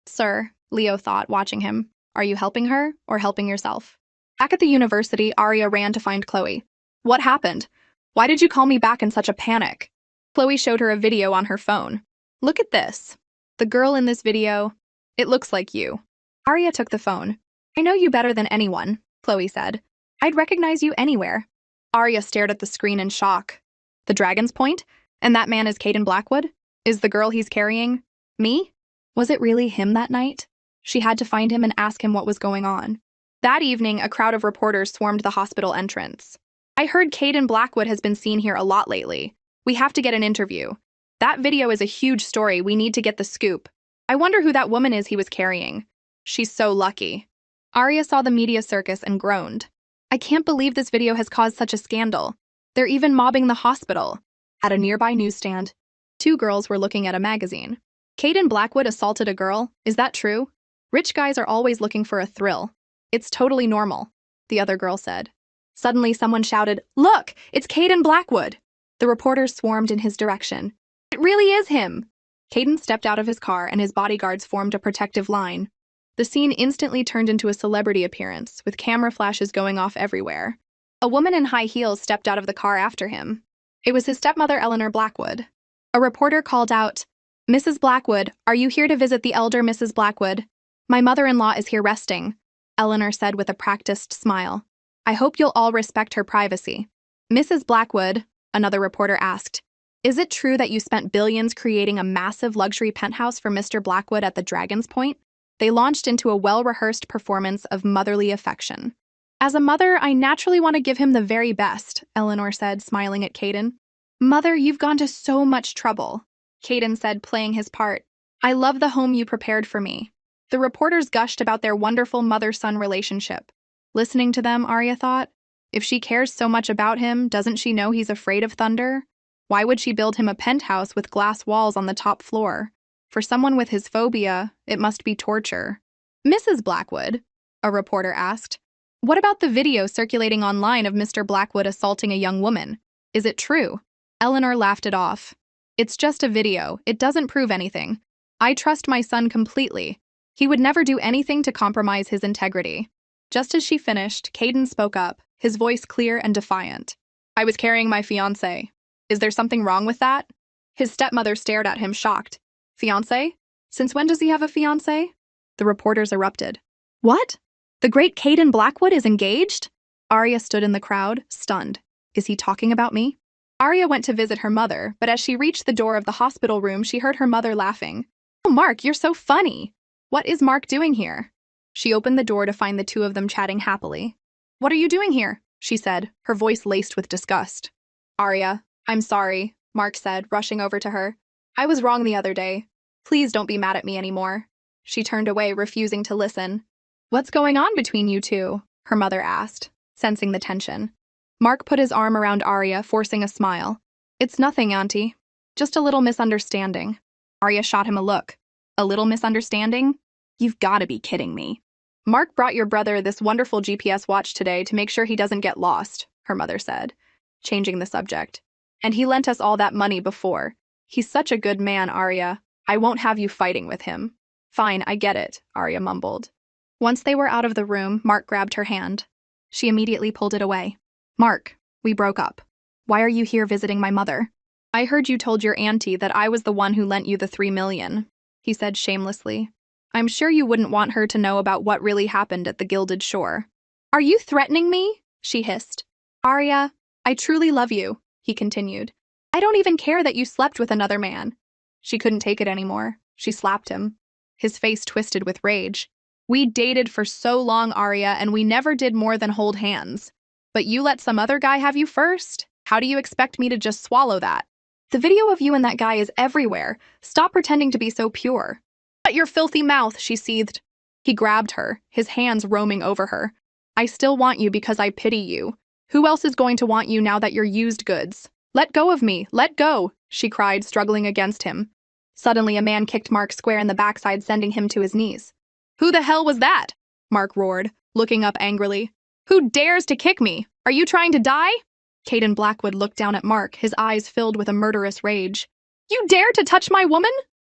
Sir, Leo thought, watching him, are you helping her or helping yourself? Back at the university, Arya ran to find Chloe. What happened? Why did you call me back in such a panic? Chloe showed her a video on her phone. Look at this. The girl in this video, it looks like you. Arya took the phone. I know you better than anyone, Chloe said. I'd recognize you anywhere. Arya stared at the screen in shock. The Dragon's Point? And that man is Caden Blackwood? Is the girl he's carrying me? Was it really him that night? She had to find him and ask him what was going on. That evening, a crowd of reporters swarmed the hospital entrance. I heard Caden Blackwood has been seen here a lot lately. We have to get an interview. That video is a huge story. We need to get the scoop. I wonder who that woman is he was carrying. She's so lucky. Arya saw the media circus and groaned. I can't believe this video has caused such a scandal. They're even mobbing the hospital. At a nearby newsstand, two girls were looking at a magazine. Caden Blackwood assaulted a girl. Is that true? Rich guys are always looking for a thrill. It's totally normal, the other girl said. Suddenly, someone shouted, Look, it's Caden Blackwood. The reporters swarmed in his direction. It really is him. Caden stepped out of his car and his bodyguards formed a protective line. The scene instantly turned into a celebrity appearance, with camera flashes going off everywhere. A woman in high heels stepped out of the car after him. It was his stepmother, Eleanor Blackwood. A reporter called out, Mrs. Blackwood, are you here to visit the elder Mrs. Blackwood? My mother-in-law is here resting, Eleanor said with a practiced smile. I hope you'll all respect her privacy. Mrs. Blackwood, another reporter asked, is it true that you spent billions creating a massive luxury penthouse for Mr. Blackwood at the Dragon's Point? They launched into a well-rehearsed performance of motherly affection. As a mother, I naturally want to give him the very best, Eleanor said, smiling at Caden. Mother, you've gone to so much trouble, Caden said, playing his part. I love the home you prepared for me. The reporters gushed about their wonderful mother-son relationship. Listening to them, Arya thought, if she cares so much about him, doesn't she know he's afraid of thunder? Why would she build him a penthouse with glass walls on the top floor? For someone with his phobia, it must be torture. Mrs. Blackwood, a reporter asked, what about the video circulating online of Mr. Blackwood assaulting a young woman? Is it true? Eleanor laughed it off. It's just a video. It doesn't prove anything. I trust my son completely. He would never do anything to compromise his integrity. Just as she finished, Caden spoke up, his voice clear and defiant. I was carrying my fiancé. Is there something wrong with that? His stepmother stared at him, shocked. Fiancé? Since when does he have a fiancé? The reporters erupted. What? The great Caden Blackwood is engaged? Arya stood in the crowd, stunned. Is he talking about me? Arya went to visit her mother, but as she reached the door of the hospital room, she heard her mother laughing. Oh, Mark, you're so funny. What is Mark doing here? She opened the door to find the two of them chatting happily. What are you doing here? She said, her voice laced with disgust. Arya, I'm sorry, Mark said, rushing over to her. I was wrong the other day. Please don't be mad at me anymore. She turned away, refusing to listen. What's going on between you two? Her mother asked, sensing the tension. Mark put his arm around Arya, forcing a smile. It's nothing, Auntie. Just a little misunderstanding. Arya shot him a look. A little misunderstanding? You've got to be kidding me. Mark brought your brother this wonderful GPS watch today to make sure he doesn't get lost, her mother said, changing the subject. And he lent us all that money before. He's such a good man, Arya. I won't have you fighting with him. Fine, I get it, Arya mumbled. Once they were out of the room, Mark grabbed her hand. She immediately pulled it away. Mark, we broke up. Why are you here visiting my mother? I heard you told your auntie that I was the one who lent you the $3 million, he said shamelessly. I'm sure you wouldn't want her to know about what really happened at the Gilded Shore. Are you threatening me? She hissed. Arya, I truly love you, he continued. I don't even care that you slept with another man. She couldn't take it anymore. She slapped him. His face twisted with rage. We dated for so long, Arya, and we never did more than hold hands. But you let some other guy have you first? How do you expect me to just swallow that? The video of you and that guy is everywhere. Stop pretending to be so pure. Shut your filthy mouth, she seethed. He grabbed her, his hands roaming over her. I still want you because I pity you. Who else is going to want you now that you're used goods? Let go of me, let go, she cried, struggling against him. Suddenly, a man kicked Mark square in the backside, sending him to his knees. "Who the hell was that?" Mark roared, looking up angrily. "Who dares to kick me? Are you trying to die?" Caden Blackwood looked down at Mark, his eyes filled with a murderous rage. "You dare to touch my woman?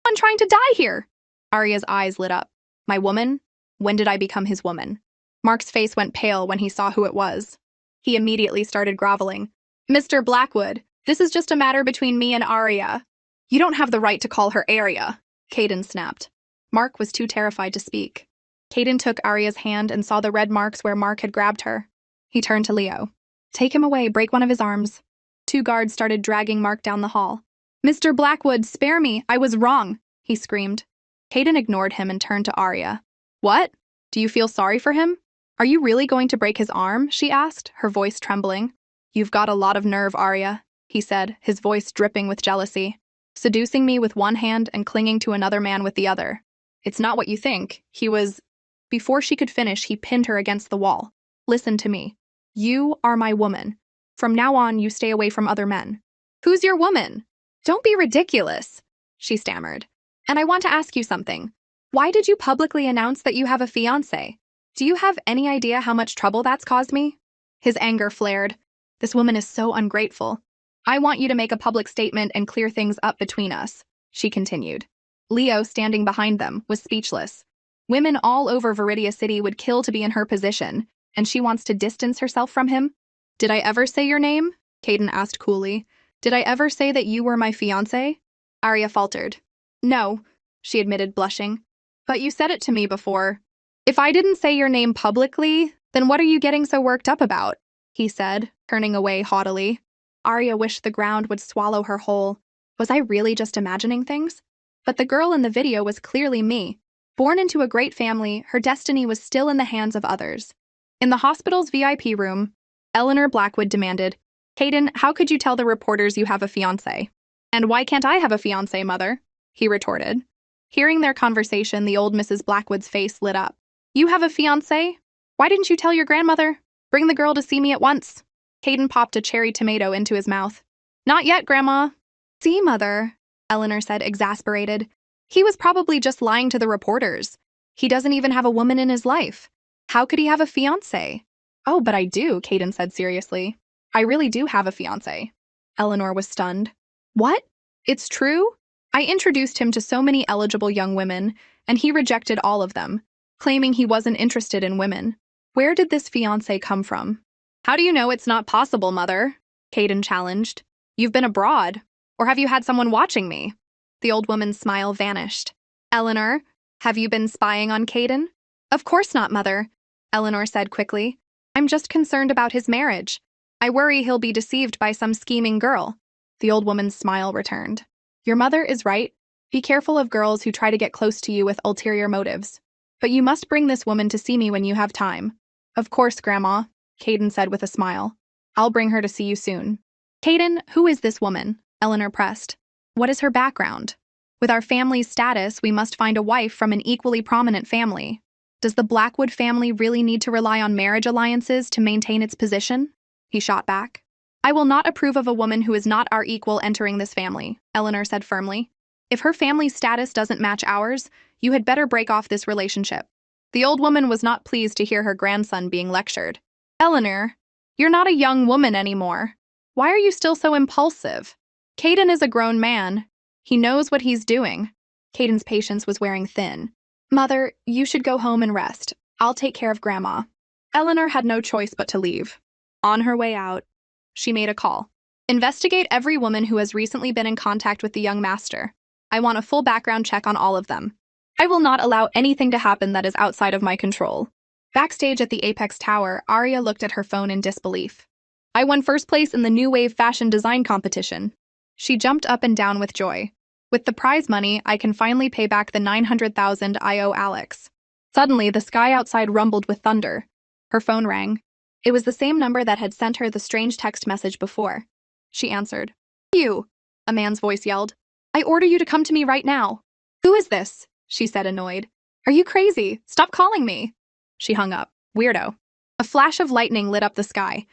I'm trying to die here." Arya's eyes lit up. "My woman? When did I become his woman?" Mark's face went pale when he saw who it was. He immediately started groveling. "Mr. Blackwood, this is just a matter between me and Arya." "You don't have the right to call her Arya," Caden snapped. Mark was too terrified to speak. Caden took Arya's hand and saw the red marks where Mark had grabbed her. He turned to Leo. "Take him away, break one of his arms." Two guards started dragging Mark down the hall. "Mr. Blackwood, spare me, I was wrong," he screamed. Caden ignored him and turned to Arya. "What? Do you feel sorry for him? Are you really going to break his arm?" she asked, her voice trembling. "You've got a lot of nerve, Arya," he said, his voice dripping with jealousy. "Seducing me with one hand and clinging to another man with the other. It's not what you think. He was—" Before she could finish, he pinned her against the wall. "Listen to me. You are my woman. From now on, you stay away from other men." "Who's your woman?" "Don't be ridiculous," she stammered. "And I want to ask you something. Why did you publicly announce that you have a fiancé? Do you have any idea how much trouble that's caused me?" His anger flared. "This woman is so ungrateful. I want you to make a public statement and clear things up between us," she continued. Leo, standing behind them, was speechless. Women all over Viridia City would kill to be in her position, and she wants to distance herself from him? "Did I ever say your name?" Caden asked coolly. "Did I ever say that you were my fiancé?" Arya faltered. "No," she admitted, blushing. "But you said it to me before." "If I didn't say your name publicly, then what are you getting so worked up about?" he said, turning away haughtily. Arya wished the ground would swallow her whole. Was I really just imagining things? But the girl in the video was clearly me. Born into a great family, her destiny was still in the hands of others. In the hospital's VIP room, Eleanor Blackwood demanded, "Caden, how could you tell the reporters you have a fiancé?" "And why can't I have a fiancé, Mother?" he retorted. Hearing their conversation, the old Mrs. Blackwood's face lit up. "You have a fiancé? Why didn't you tell your grandmother? Bring the girl to see me at once." Caden popped a cherry tomato into his mouth. "Not yet, Grandma." "See, Mother," Eleanor said, exasperated. "He was probably just lying to the reporters. He doesn't even have a woman in his life. How could he have a fiancé?" "Oh, but I do," Caden said seriously. "I really do have a fiancé." Eleanor was stunned. "What? It's true?" "I introduced him to so many eligible young women, and he rejected all of them, claiming he wasn't interested in women. Where did this fiancé come from?" "How do you know it's not possible, Mother?" Caden challenged. "You've been abroad. Or have you had someone watching me?" The old woman's smile vanished. "Eleanor, have you been spying on Caden?" "Of course not, Mother," Eleanor said quickly. "I'm just concerned about his marriage. I worry he'll be deceived by some scheming girl." The old woman's smile returned. "Your mother is right. Be careful of girls who try to get close to you with ulterior motives. But you must bring this woman to see me when you have time." "Of course, Grandma," Caden said with a smile. "I'll bring her to see you soon." "Caden, who is this woman?" Eleanor pressed. "What is her background? With our family's status, we must find a wife from an equally prominent family. Does the Blackwood family really need to rely on marriage alliances to maintain its position?" He shot back. "I will not approve of a woman who is not our equal entering this family," Eleanor said firmly. "If her family's status doesn't match ours, you had better break off this relationship." The old woman was not pleased to hear her grandson being lectured. "Eleanor, you're not a young woman anymore. Why are you still so impulsive? Caden is a grown man. He knows what he's doing." Caden's patience was wearing thin. "Mother, you should go home and rest. I'll take care of Grandma." Eleanor had no choice but to leave. On her way out, she made a call. "Investigate every woman who has recently been in contact with the young master. I want a full background check on all of them. I will not allow anything to happen that is outside of my control." Backstage at the Apex Tower, Arya looked at her phone in disbelief. "I won first place in the New Wave fashion design competition." She jumped up and down with joy. "With the prize money, I can finally pay back the 900,000 I owe Alex." Suddenly, the sky outside rumbled with thunder. Her phone rang. It was the same number that had sent her the strange text message before. She answered. "You," a man's voice yelled. "I order you to come to me right now." "Who is this?" she said, annoyed. "Are you crazy? Stop calling me." She hung up. Weirdo. A flash of lightning lit up the sky.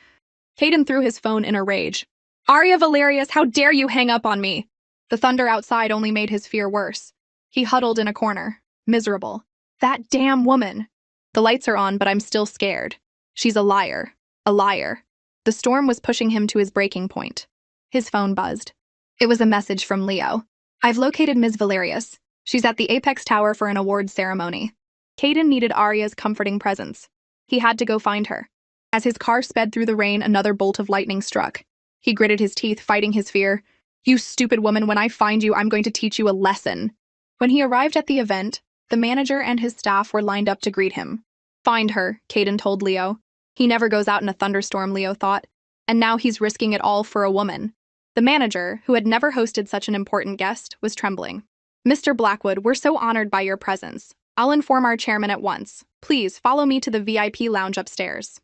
Caden threw his phone in a rage. "Arya Valerius, how dare you hang up on me?" The thunder outside only made his fear worse. He huddled in a corner, miserable. That damn woman! The lights are on, but I'm still scared. She's a liar. A liar. The storm was pushing him to his breaking point. His phone buzzed. It was a message from Leo. I've located Ms. Valerius. She's at the Apex Tower for an awards ceremony. Caden needed Arya's comforting presence. He had to go find her. As his car sped through the rain, another bolt of lightning struck. He gritted his teeth, fighting his fear. You stupid woman, when I find you, I'm going to teach you a lesson. When he arrived at the event, the manager and his staff were lined up to greet him. Find her, Caden told Leo. He never goes out in a thunderstorm, Leo thought. And now he's risking it all for a woman. The manager, who had never hosted such an important guest, was trembling. Mr. Blackwood, we're so honored by your presence. I'll inform our chairman at once. Please follow me to the VIP lounge upstairs.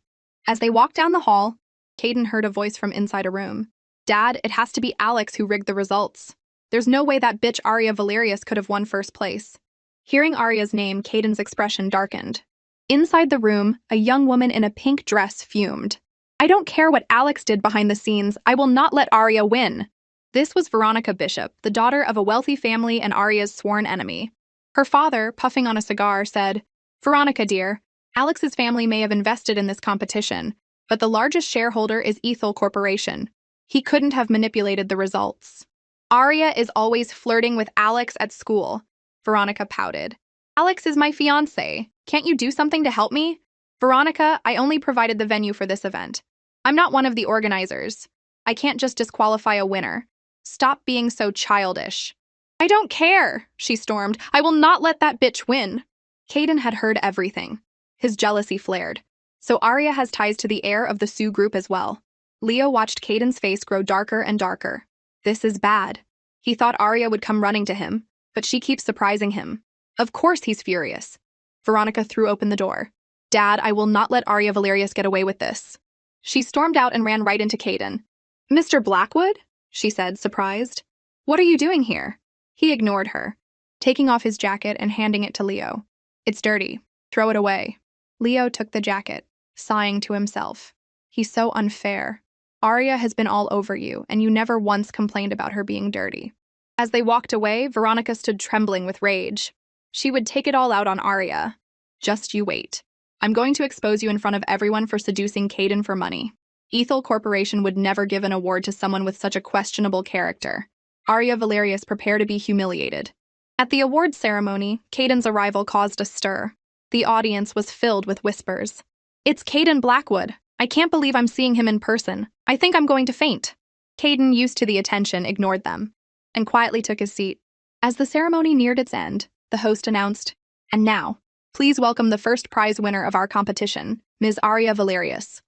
As they walked down the hall, Caden heard a voice from inside a room. Dad, it has to be Alex who rigged the results. There's no way that bitch Arya Valerius could have won first place. Hearing Arya's name, Caden's expression darkened. Inside the room, a young woman in a pink dress fumed. I don't care what Alex did behind the scenes. I will not let Arya win. This was Veronica Bishop, the daughter of a wealthy family and Arya's sworn enemy. Her father, puffing on a cigar, said, Veronica, dear, Alex's family may have invested in this competition, but the largest shareholder is Ethel Corporation. He couldn't have manipulated the results. Arya is always flirting with Alex at school. Veronica pouted. Alex is my fiancé. Can't you do something to help me? Veronica, I only provided the venue for this event. I'm not one of the organizers. I can't just disqualify a winner. Stop being so childish. I don't care, she stormed. I will not let that bitch win. Caden had heard everything. His jealousy flared. So Arya has ties to the heir of the Sioux group as well. Leo watched Caden's face grow darker and darker. This is bad. He thought Arya would come running to him, but she keeps surprising him. Of course he's furious. Veronica threw open the door. Dad, I will not let Arya Valerius get away with this. She stormed out and ran right into Caden. Mr. Blackwood? She said, surprised. What are you doing here? He ignored her, taking off his jacket and handing it to Leo. It's dirty. Throw it away. Leo took the jacket, sighing to himself. He's so unfair. Arya has been all over you, and you never once complained about her being dirty. As they walked away, Veronica stood trembling with rage. She would take it all out on Arya. Just you wait. I'm going to expose you in front of everyone for seducing Caden for money. Ethel Corporation would never give an award to someone with such a questionable character. Arya Valerius, prepare to be humiliated. At the awards ceremony, Caden's arrival caused a stir. The audience was filled with whispers. It's Caden Blackwood. I can't believe I'm seeing him in person. I think I'm going to faint. Caden, used to the attention, ignored them and quietly took his seat. As the ceremony neared its end, the host announced, and now, please welcome the first prize winner of our competition, Ms. Arya Valerius.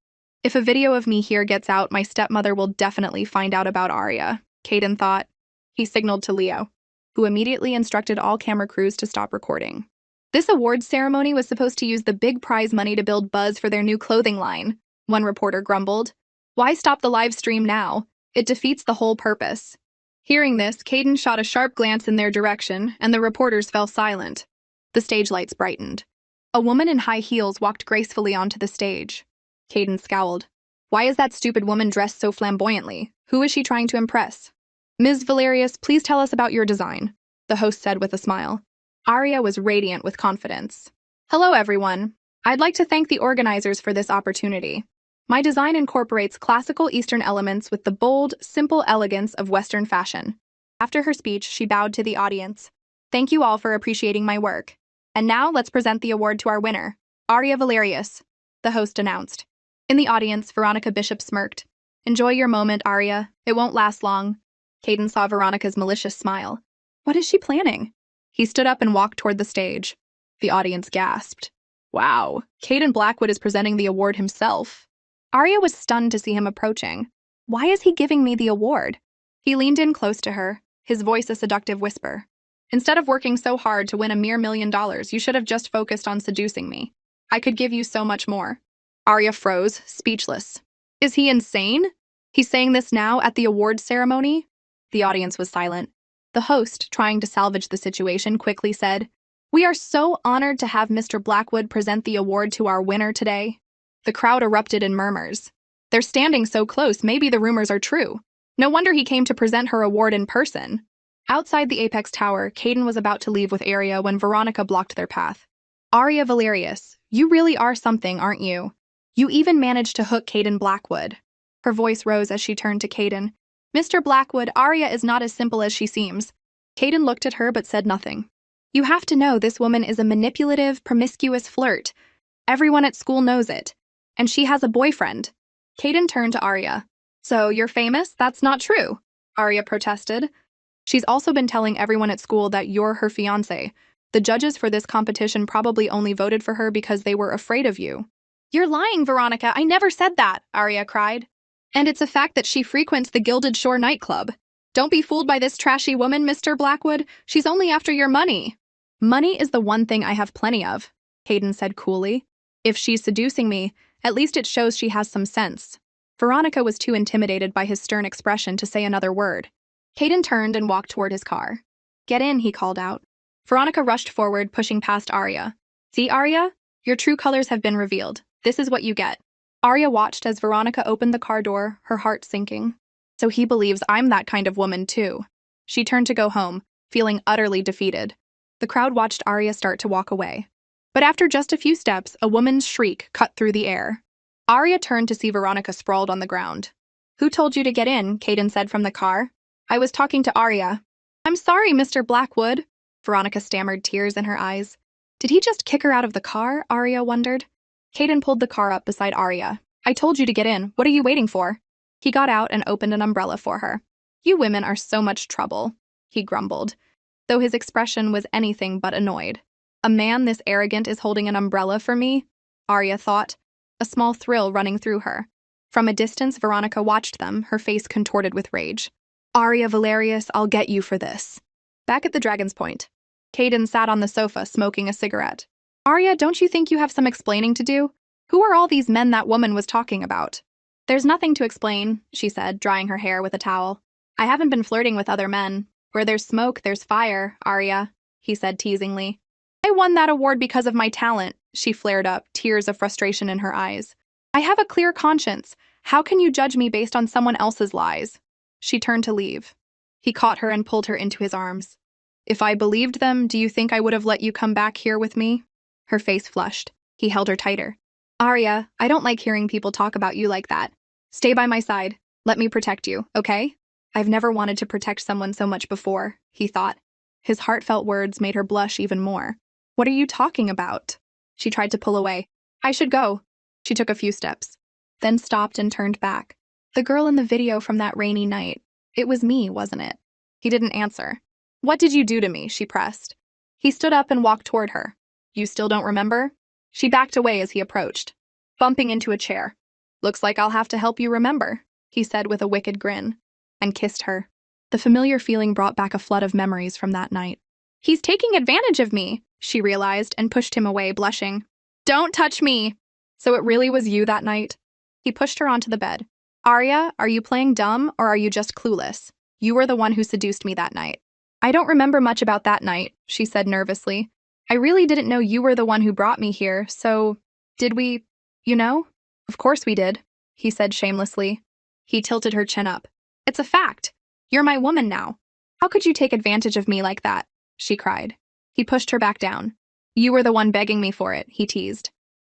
If a video of me here gets out, my stepmother will definitely find out about Arya, Caden thought. He signaled to Leo, who immediately instructed all camera crews to stop recording. This awards ceremony was supposed to use the big prize money to build buzz for their new clothing line, one reporter grumbled. Why stop the live stream now? It defeats the whole purpose. Hearing this, Caden shot a sharp glance in their direction, and the reporters fell silent. The stage lights brightened. A woman in high heels walked gracefully onto the stage. Caden scowled. Why is that stupid woman dressed so flamboyantly? Who is she trying to impress? Ms. Valerius, please tell us about your design, the host said with a smile. Arya was radiant with confidence. Hello, everyone. I'd like to thank the organizers for this opportunity. My design incorporates classical Eastern elements with the bold, simple elegance of Western fashion. After her speech, she bowed to the audience. Thank you all for appreciating my work. And now let's present the award to our winner, Arya Valerius, the host announced. In the audience, Veronica Bishop smirked. Enjoy your moment, Arya. It won't last long. Caden saw Veronica's malicious smile. What is she planning? He stood up and walked toward the stage. The audience gasped. Wow, Caden Blackwood is presenting the award himself. Arya was stunned to see him approaching. Why is he giving me the award? He leaned in close to her, his voice a seductive whisper. Instead of working so hard to win a mere $1 million, you should have just focused on seducing me. I could give you so much more. Arya froze, speechless. Is he insane? He's saying this now at the awards ceremony? The audience was silent. The host, trying to salvage the situation, quickly said, We are so honored to have Mr. Blackwood present the award to our winner today. The crowd erupted in murmurs. They're standing so close, maybe the rumors are true. No wonder he came to present her award in person. Outside the Apex Tower, Caden was about to leave with Arya when Veronica blocked their path. Arya Valerius, you really are something, aren't you? You even managed to hook Caden Blackwood. Her voice rose as she turned to Caden. Mr. Blackwood, Arya is not as simple as she seems. Caden looked at her but said nothing. You have to know this woman is a manipulative, promiscuous flirt. Everyone at school knows it. And she has a boyfriend. Caden turned to Arya. So, you're famous? That's not true, Arya protested. She's also been telling everyone at school that you're her fiancé. The judges for this competition probably only voted for her because they were afraid of you. You're lying, Veronica. I never said that, Arya cried. And it's a fact that she frequents the Gilded Shore nightclub. Don't be fooled by this trashy woman, Mr. Blackwood. She's only after your money. Money is the one thing I have plenty of, Caden said coolly. If she's seducing me, at least it shows she has some sense. Veronica was too intimidated by his stern expression to say another word. Caden turned and walked toward his car. Get in, he called out. Veronica rushed forward, pushing past Arya. See, Arya? Your true colors have been revealed. This is what you get. Arya watched as Veronica opened the car door, her heart sinking. So he believes I'm that kind of woman, too. She turned to go home, feeling utterly defeated. The crowd watched Arya start to walk away. But after just a few steps, a woman's shriek cut through the air. Arya turned to see Veronica sprawled on the ground. Who told you to get in? Caden said from the car. I was talking to Arya. I'm sorry, Mr. Blackwood. Veronica stammered, tears in her eyes. Did he just kick her out of the car? Arya wondered. Caden pulled the car up beside Arya. I told you to get in. What are you waiting for? He got out and opened an umbrella for her. You women are so much trouble, he grumbled, though his expression was anything but annoyed. A man this arrogant is holding an umbrella for me? Arya thought, a small thrill running through her. From a distance, Veronica watched them, her face contorted with rage. Arya Valerius, I'll get you for this. Back at the Dragon's Point, Caden sat on the sofa smoking a cigarette. Arya, don't you think you have some explaining to do? Who are all these men that woman was talking about? There's nothing to explain, she said, drying her hair with a towel. I haven't been flirting with other men. Where there's smoke, there's fire, Arya, he said teasingly. I won that award because of my talent, she flared up, tears of frustration in her eyes. I have a clear conscience. How can you judge me based on someone else's lies? She turned to leave. He caught her and pulled her into his arms. If I believed them, do you think I would have let you come back here with me? Her face flushed. He held her tighter. Arya, I don't like hearing people talk about you like that. Stay by my side. Let me protect you, okay? I've never wanted to protect someone so much before, he thought. His heartfelt words made her blush even more. What are you talking about? She tried to pull away. I should go. She took a few steps, then stopped and turned back. The girl in the video from that rainy night. It was me, wasn't it? He didn't answer. What did you do to me? She pressed. He stood up and walked toward her. You still don't remember? She backed away as he approached, bumping into a chair. Looks like I'll have to help you remember, he said with a wicked grin, and kissed her. The familiar feeling brought back a flood of memories from that night. He's taking advantage of me, she realized, and pushed him away, blushing. Don't touch me! So it really was you that night? He pushed her onto the bed. Arya, are you playing dumb or are you just clueless? You were the one who seduced me that night. I don't remember much about that night, she said nervously. I really didn't know you were the one who brought me here, so did we, you know? Of course we did, he said shamelessly. He tilted her chin up. It's a fact. You're my woman now. How could you take advantage of me like that? She cried. He pushed her back down. You were the one begging me for it, he teased.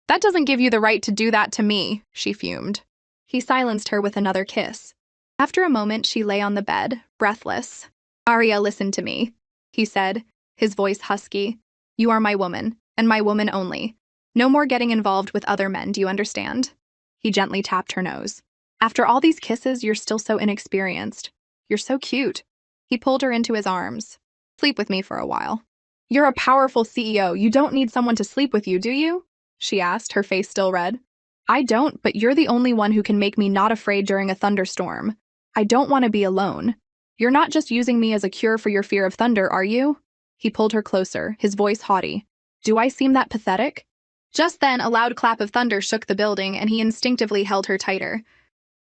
That doesn't give you the right to do that to me, she fumed. He silenced her with another kiss. After a moment, she lay on the bed, breathless. Arya, listen to me, he said, his voice husky. You are my woman, and my woman only. No more getting involved with other men, do you understand? He gently tapped her nose. After all these kisses, you're still so inexperienced. You're so cute. He pulled her into his arms. Sleep with me for a while. You're a powerful CEO. You don't need someone to sleep with you, do you? She asked, her face still red. I don't, but you're the only one who can make me not afraid during a thunderstorm. I don't want to be alone. You're not just using me as a cure for your fear of thunder, are you? He pulled her closer, his voice haughty. Do I seem that pathetic? Just then, a loud clap of thunder shook the building, and he instinctively held her tighter.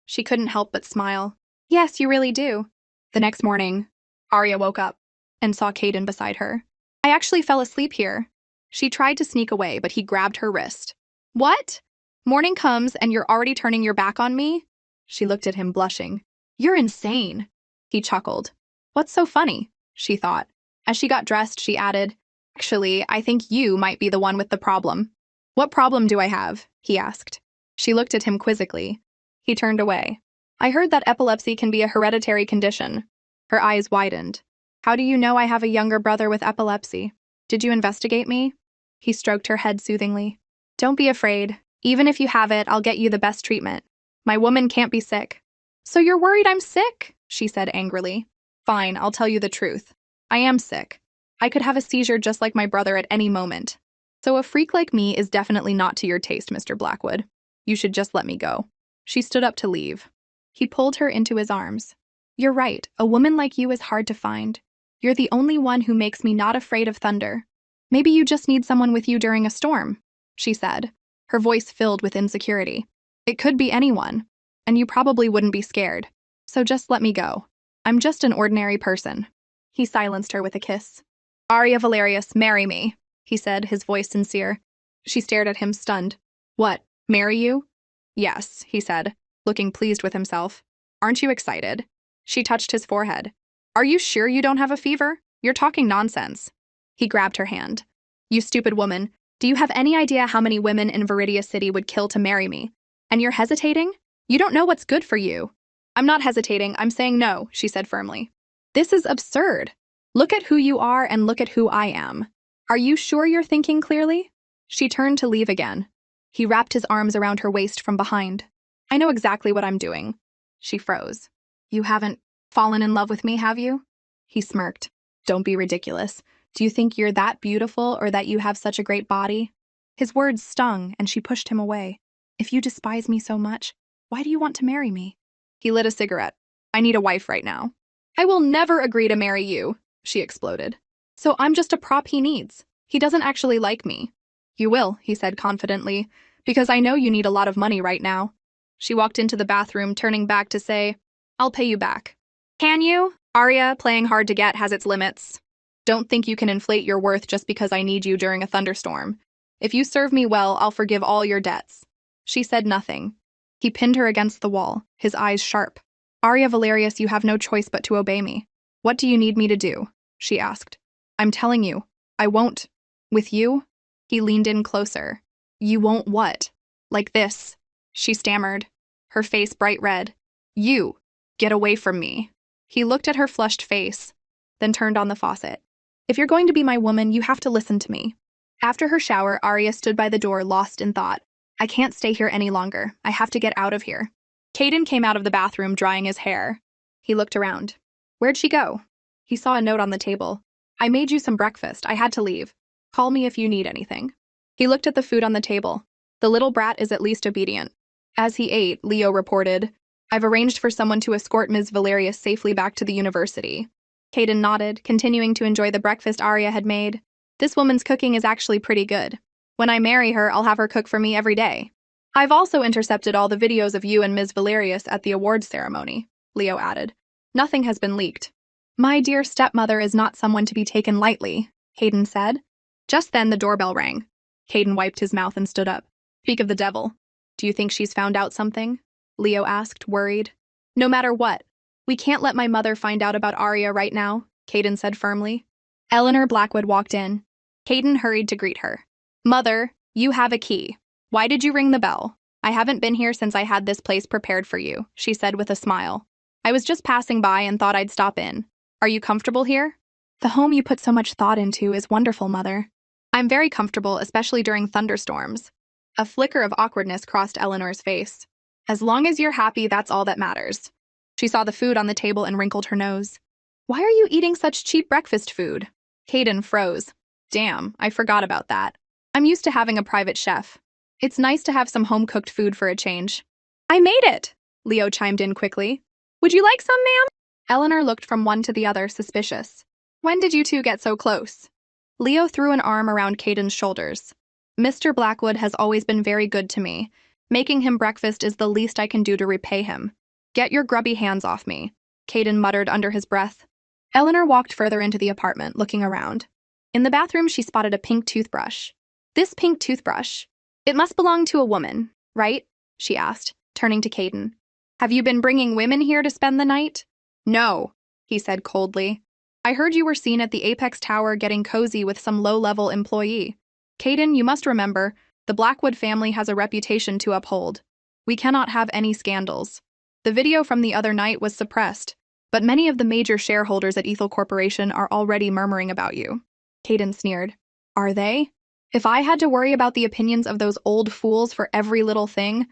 She couldn't help but smile. Yes, you really do. The next morning, Arya woke up and saw Caden beside her. I actually fell asleep here. She tried to sneak away, but he grabbed her wrist. What? Morning comes and you're already turning your back on me? She looked at him, blushing. You're insane. He chuckled. What's so funny? she thought. As she got dressed, she added, "Actually, I think you might be the one with the problem." "What problem do I have?" he asked. She looked at him quizzically. He turned away. "I heard that epilepsy can be a hereditary condition." Her eyes widened. "How do you know I have a younger brother with epilepsy? Did you investigate me?" He stroked her head soothingly. "Don't be afraid. Even if you have it, I'll get you the best treatment. My woman can't be sick." "So you're worried I'm sick?" she said angrily. "Fine, I'll tell you the truth. I am sick. I could have a seizure just like my brother at any moment. So a freak like me is definitely not to your taste, Mr. Blackwood. You should just let me go." She stood up to leave. He pulled her into his arms. "You're right, a woman like you is hard to find. You're the only one who makes me not afraid of thunder. Maybe you just need someone with you during a storm," she said, her voice filled with insecurity. "It could be anyone, and you probably wouldn't be scared. So just let me go. I'm just an ordinary person." He silenced her with a kiss. "Aria Valerius, marry me," he said, his voice sincere. She stared at him, stunned. "What, marry you?" "Yes," he said, looking pleased with himself. "Aren't you excited?" She touched his forehead. "Are you sure you don't have a fever? You're talking nonsense." He grabbed her hand. "You stupid woman, do you have any idea how many women in Viridia City would kill to marry me? And you're hesitating? You don't know what's good for you." "I'm not hesitating, I'm saying no," she said firmly. "This is absurd. Look at who you are and look at who I am. Are you sure you're thinking clearly?" She turned to leave again. He wrapped his arms around her waist from behind. "I know exactly what I'm doing." She froze. "You haven't fallen in love with me, have you?" He smirked. "Don't be ridiculous. Do you think you're that beautiful or that you have such a great body?" His words stung, and she pushed him away. "If you despise me so much, why do you want to marry me?" He lit a cigarette. "I need a wife right now." "I will never agree to marry you," she exploded. "So I'm just a prop he needs. He doesn't actually like me." "You will," he said confidently, "because I know you need a lot of money right now." She walked into the bathroom, turning back to say, "I'll pay you back." "Can you? Aria, playing hard to get has its limits. Don't think you can inflate your worth just because I need you during a thunderstorm. If you serve me well, I'll forgive all your debts." She said nothing. He pinned her against the wall, his eyes sharp. "Aria Valerius, you have no choice but to obey me." "What do you need me to do?" she asked. "I'm telling you, I won't." "With you?" He leaned in closer. "You won't what?" "Like this," she stammered, her face bright red. "You, get away from me." He looked at her flushed face, then turned on the faucet. "If you're going to be my woman, you have to listen to me." After her shower, Aria stood by the door, lost in thought. "I can't stay here any longer. I have to get out of here." Caden came out of the bathroom, drying his hair. He looked around. "Where'd she go?" He saw a note on the table. "I made you some breakfast. I had to leave. Call me if you need anything." He looked at the food on the table. The little brat is at least obedient. As he ate, Leo reported, "I've arranged for someone to escort Ms. Valerius safely back to the university." Caden nodded, continuing to enjoy the breakfast Aria had made. "This woman's cooking is actually pretty good. When I marry her, I'll have her cook for me every day." "I've also intercepted all the videos of you and Ms. Valerius at the awards ceremony," Leo added. "Nothing has been leaked." "My dear stepmother is not someone to be taken lightly," Caden said. Just then the doorbell rang. Caden wiped his mouth and stood up. "Speak of the devil. Do you think she's found out something?" Leo asked, worried. "No matter what. We can't let my mother find out about Aria right now," Caden said firmly. Eleanor Blackwood walked in. Caden hurried to greet her. "Mother, you have a key. Why did you ring the bell?" "I haven't been here since I had this place prepared for you," she said with a smile. "I was just passing by and thought I'd stop in. Are you comfortable here?" "The home you put so much thought into is wonderful, Mother." "I'm very comfortable, especially during thunderstorms." A flicker of awkwardness crossed Eleanor's face. "As long as you're happy, that's all that matters." She saw the food on the table and wrinkled her nose. "Why are you eating such cheap breakfast food?" Caden froze. "Damn, I forgot about that. I'm used to having a private chef. It's nice to have some home-cooked food for a change." "I made it!" Leo chimed in quickly. "Would you like some, ma'am?" Eleanor looked from one to the other, suspicious. "When did you two get so close?" Leo threw an arm around Caden's shoulders. "Mr. Blackwood has always been very good to me. Making him breakfast is the least I can do to repay him." "Get your grubby hands off me," Caden muttered under his breath. Eleanor walked further into the apartment, looking around. In the bathroom, she spotted a pink toothbrush. "This pink toothbrush. It must belong to a woman, right?" she asked, turning to Caden. "Have you been bringing women here to spend the night?" "No," he said coldly. I heard you were seen at the Apex Tower getting cozy with some low-level employee. Caden, you must remember, the Blackwood family has a reputation to uphold. We cannot have any scandals. The video from the other night was suppressed, but many of the major shareholders at Ethel Corporation are already murmuring about you. Caden sneered. Are they? If I had to worry about the opinions of those old fools for every little thing,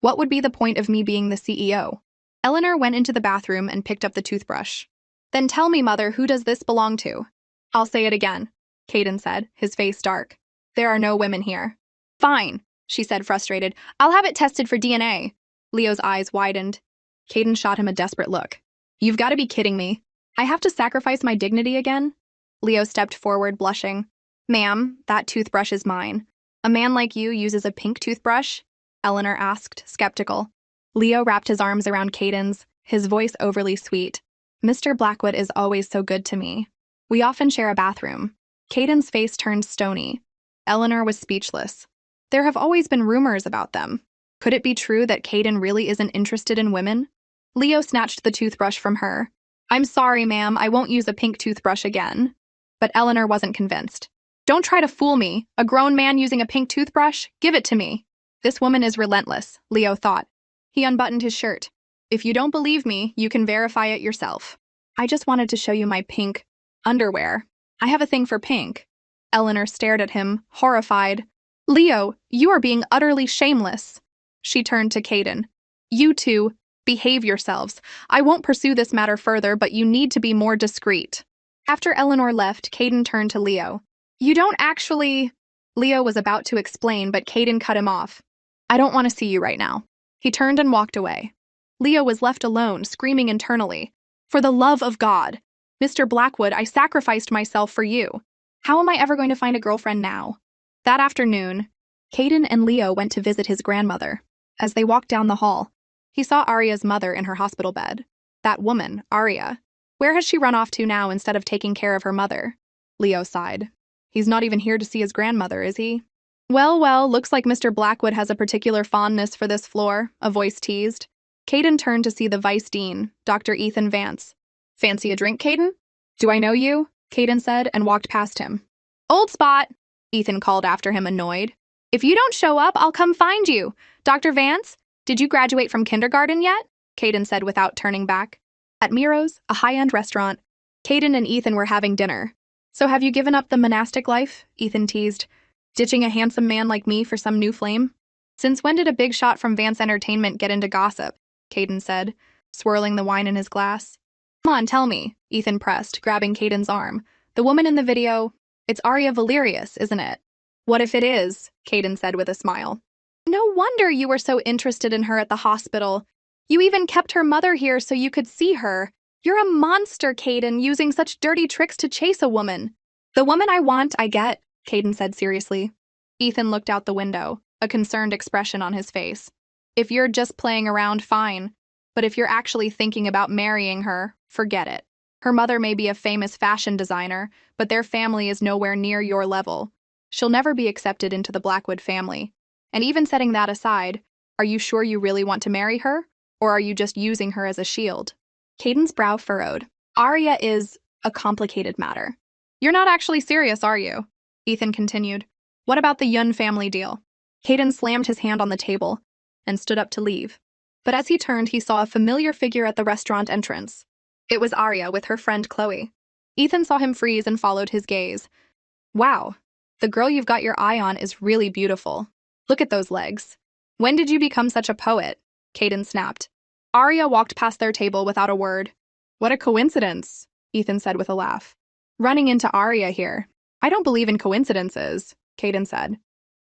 what would be the point of me being the CEO? Eleanor went into the bathroom and picked up the toothbrush. Then tell me, Mother, who does this belong to? I'll say it again, Caden said, his face dark. There are no women here. Fine, she said, frustrated. I'll have it tested for DNA. Leo's eyes widened. Caden shot him a desperate look. You've got to be kidding me. I have to sacrifice my dignity again? Leo stepped forward, blushing. Ma'am, that toothbrush is mine. A man like you uses a pink toothbrush? Eleanor asked, skeptical. Leo wrapped his arms around Caden's, his voice overly sweet. Mr. Blackwood is always so good to me. We often share a bathroom. Caden's face turned stony. Eleanor was speechless. There have always been rumors about them. Could it be true that Caden really isn't interested in women? Leo snatched the toothbrush from her. I'm sorry, ma'am, I won't use a pink toothbrush again. But Eleanor wasn't convinced. Don't try to fool me. A grown man using a pink toothbrush? Give it to me. This woman is relentless, Leo thought. He unbuttoned his shirt. If you don't believe me, you can verify it yourself. I just wanted to show you my pink underwear. I have a thing for pink. Eleanor stared at him, horrified. Leo, you are being utterly shameless. She turned to Caden. You two, behave yourselves. I won't pursue this matter further, but you need to be more discreet. After Eleanor left, Caden turned to Leo. You don't actually… Leo was about to explain, but Caden cut him off. I don't want to see you right now. He turned and walked away. Leo was left alone, screaming internally. For the love of God! Mr. Blackwood, I sacrificed myself for you. How am I ever going to find a girlfriend now? That afternoon, Caden and Leo went to visit his grandmother. As they walked down the hall, he saw Arya's mother in her hospital bed. That woman, Arya. Where has she run off to now instead of taking care of her mother? Leo sighed. He's not even here to see his grandmother, is he? Well, looks like Mr. Blackwood has a particular fondness for this floor, a voice teased. Caden turned to see the vice dean, Dr. Ethan Vance. Fancy a drink, Caden? Do I know you? Caden said and walked past him. Old spot, Ethan called after him, annoyed. If you don't show up, I'll come find you. Dr. Vance, did you graduate from kindergarten yet? Caden said without turning back. At Miro's, a high-end restaurant, Caden and Ethan were having dinner. So have you given up the monastic life? Ethan teased. Ditching a handsome man like me for some new flame? Since when did a big shot from Vance Entertainment get into gossip? Caden said, swirling the wine in his glass. Come on, tell me, Ethan pressed, grabbing Caden's arm. The woman in the video, it's Arya Valerius, isn't it? What if it is? Caden said with a smile. No wonder you were so interested in her at the hospital. You even kept her mother here so you could see her. You're a monster, Caden, using such dirty tricks to chase a woman. The woman I want, I get, Caden said seriously. Ethan looked out the window, a concerned expression on his face. If you're just playing around, fine. But if you're actually thinking about marrying her, forget it. Her mother may be a famous fashion designer, but their family is nowhere near your level. She'll never be accepted into the Blackwood family. And even setting that aside, are you sure you really want to marry her? Or are you just using her as a shield? Caden's brow furrowed. Arya is a complicated matter. You're not actually serious, are you? Ethan continued. What about the Yun family deal? Caden slammed his hand on the table and stood up to leave. But as he turned, he saw a familiar figure at the restaurant entrance. It was Arya with her friend Chloe. Ethan saw him freeze and followed his gaze. Wow, the girl you've got your eye on is really beautiful. Look at those legs. When did you become such a poet? Caden snapped. Arya walked past their table without a word. What a coincidence, Ethan said with a laugh. Running into Arya here. I don't believe in coincidences, Caden said.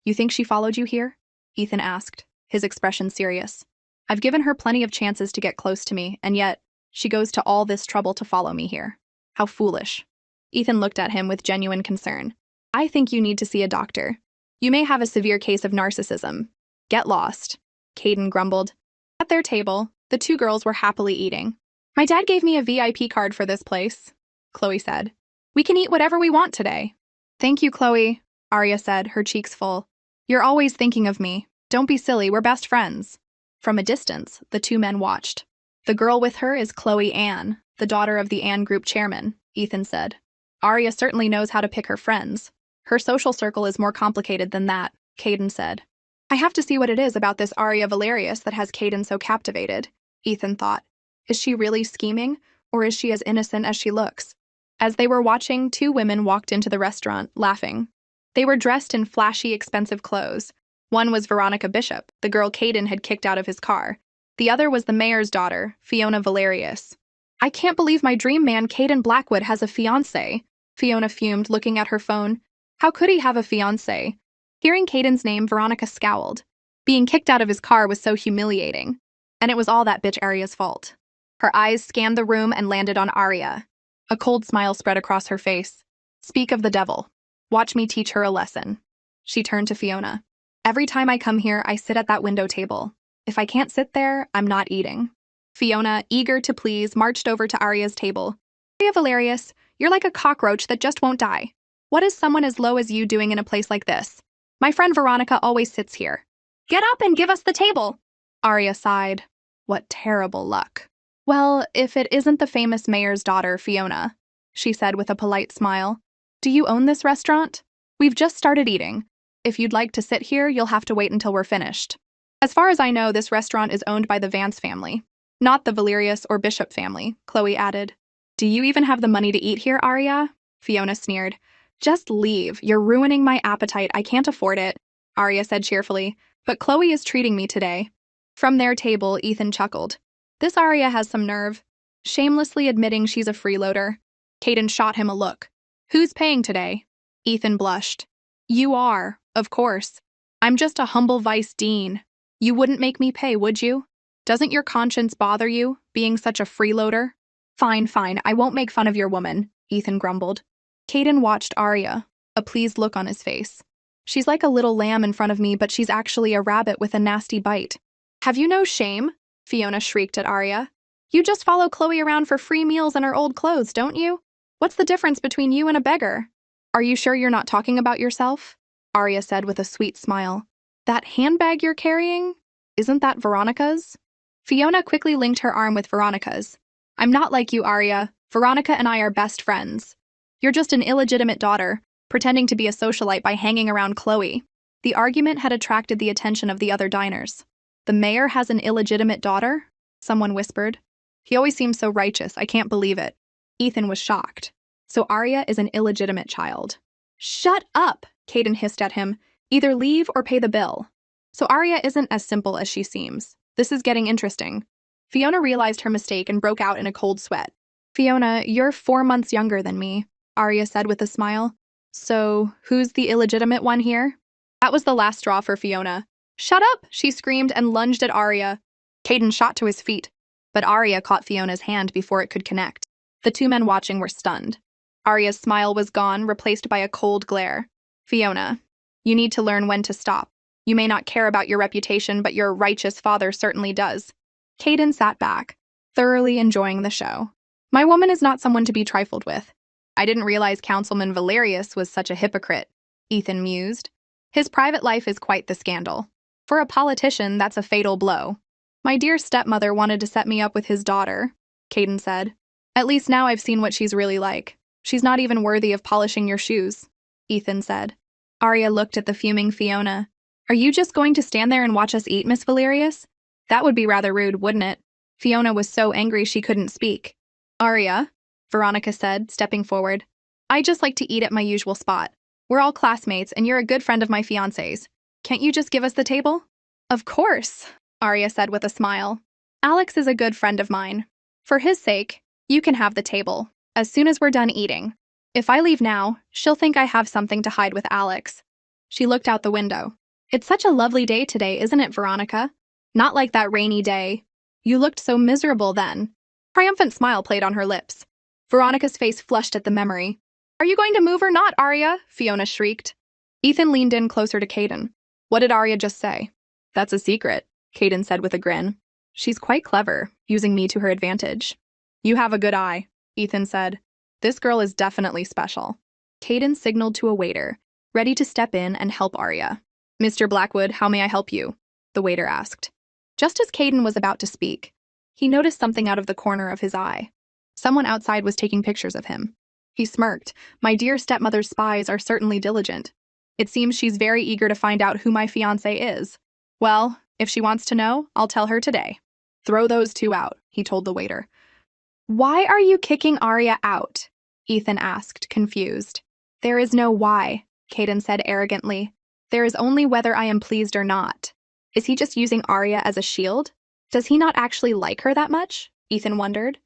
You think she followed you here? Ethan asked, his expression serious. I've given her plenty of chances to get close to me, and yet she goes to all this trouble to follow me here. How foolish. Ethan looked at him with genuine concern. I think you need to see a doctor. You may have a severe case of narcissism. Get lost, Caden grumbled. At their table, the two girls were happily eating. My dad gave me a VIP card for this place, Chloe said. We can eat whatever we want today. Thank you, Chloe, Arya said, her cheeks full. You're always thinking of me. Don't be silly, we're best friends. From a distance, the two men watched. The girl with her is Chloe Ann, the daughter of the Anne Group chairman, Ethan said. Arya certainly knows how to pick her friends. Her social circle is more complicated than that, Caden said. I have to see what it is about this Arya Valerius that has Caden so captivated, Ethan thought. Is she really scheming, or is she as innocent as she looks? As they were watching, two women walked into the restaurant, laughing. They were dressed in flashy, expensive clothes. One was Veronica Bishop, the girl Caden had kicked out of his car. The other was the mayor's daughter, Fiona Valerius. I can't believe my dream man, Caden Blackwood, has a fiancé, Fiona fumed, looking at her phone. How could he have a fiancé? Hearing Caden's name, Veronica scowled. Being kicked out of his car was so humiliating. And it was all that bitch Arya's fault. Her eyes scanned the room and landed on Arya. A cold smile spread across her face. Speak of the devil. Watch me teach her a lesson. She turned to Fiona. Every time I come here, I sit at that window table. If I can't sit there, I'm not eating. Fiona, eager to please, marched over to Arya's table. Arya Valerius, you're like a cockroach that just won't die. What is someone as low as you doing in a place like this? My friend Veronica always sits here. Get up and give us the table. Arya sighed. What terrible luck. Well, if it isn't the famous mayor's daughter, Fiona, she said with a polite smile. Do you own this restaurant? We've just started eating. If you'd like to sit here, you'll have to wait until we're finished. As far as I know, this restaurant is owned by the Vance family, not the Valerius or Bishop family, Chloe added. Do you even have the money to eat here, Arya? Fiona sneered. Just leave. You're ruining my appetite. I can't afford it, Arya said cheerfully. But Chloe is treating me today. From their table, Ethan chuckled. This Arya has some nerve. Shamelessly admitting she's a freeloader. Caden shot him a look. Who's paying today? Ethan blushed. You are, of course. I'm just a humble vice dean. You wouldn't make me pay, would you? Doesn't your conscience bother you, being such a freeloader? Fine, I won't make fun of your woman, Ethan grumbled. Caden watched Arya, a pleased look on his face. She's like a little lamb in front of me, but she's actually a rabbit with a nasty bite. Have you no shame? Fiona shrieked at Arya. You just follow Chloe around for free meals and her old clothes, don't you? What's the difference between you and a beggar? Are you sure you're not talking about yourself? Arya said with a sweet smile. That handbag you're carrying? Isn't that Veronica's? Fiona quickly linked her arm with Veronica's. I'm not like you, Arya. Veronica and I are best friends. You're just an illegitimate daughter, pretending to be a socialite by hanging around Chloe. The argument had attracted the attention of the other diners. The mayor has an illegitimate daughter? Someone whispered. He always seems so righteous, I can't believe it. Ethan was shocked. So Arya is an illegitimate child. Shut up, Caden hissed at him. Either leave or pay the bill. So Arya isn't as simple as she seems. This is getting interesting. Fiona realized her mistake and broke out in a cold sweat. Fiona, you're 4 months younger than me, Arya said with a smile. So, who's the illegitimate one here? That was the last straw for Fiona. Shut up, she screamed and lunged at Arya. Caden shot to his feet, but Arya caught Fiona's hand before it could connect. The two men watching were stunned. Arya's smile was gone, replaced by a cold glare. Fiona, you need to learn when to stop. You may not care about your reputation, but your righteous father certainly does. Caden sat back, thoroughly enjoying the show. My woman is not someone to be trifled with. I didn't realize Councilman Valerius was such a hypocrite, Ethan mused. His private life is quite the scandal. For a politician, that's a fatal blow. My dear stepmother wanted to set me up with his daughter, Caden said. At least now I've seen what she's really like. She's not even worthy of polishing your shoes, Ethan said. Arya looked at the fuming Fiona. Are you just going to stand there and watch us eat, Miss Valerius? That would be rather rude, wouldn't it? Fiona was so angry she couldn't speak. Arya, Veronica said, stepping forward. I just like to eat at my usual spot. We're all classmates, and you're a good friend of my fiancé's. Can't you just give us the table? Of course, Arya said with a smile. Alex is a good friend of mine. For his sake, you can have the table, as soon as we're done eating. If I leave now, she'll think I have something to hide with Alex. She looked out the window. It's such a lovely day today, isn't it, Veronica? Not like that rainy day. You looked so miserable then. Triumphant smile played on her lips. Veronica's face flushed at the memory. Are you going to move or not, Arya? Fiona shrieked. Ethan leaned in closer to Caden. What did Arya just say? That's a secret, Caden said with a grin. She's quite clever, using me to her advantage. You have a good eye, Ethan said. This girl is definitely special. Caden signaled to a waiter, ready to step in and help Arya. Mr. Blackwood, how may I help you? The waiter asked. Just as Caden was about to speak, he noticed something out of the corner of his eye. Someone outside was taking pictures of him. He smirked. My dear stepmother's spies are certainly diligent. It seems she's very eager to find out who my fiancé is. Well, if she wants to know, I'll tell her today. Throw those two out, he told the waiter. Why are you kicking Arya out? Ethan asked, confused. There is no why, Caden said arrogantly. There is only whether I am pleased or not. Is he just using Arya as a shield? Does he not actually like her that much? Ethan wondered.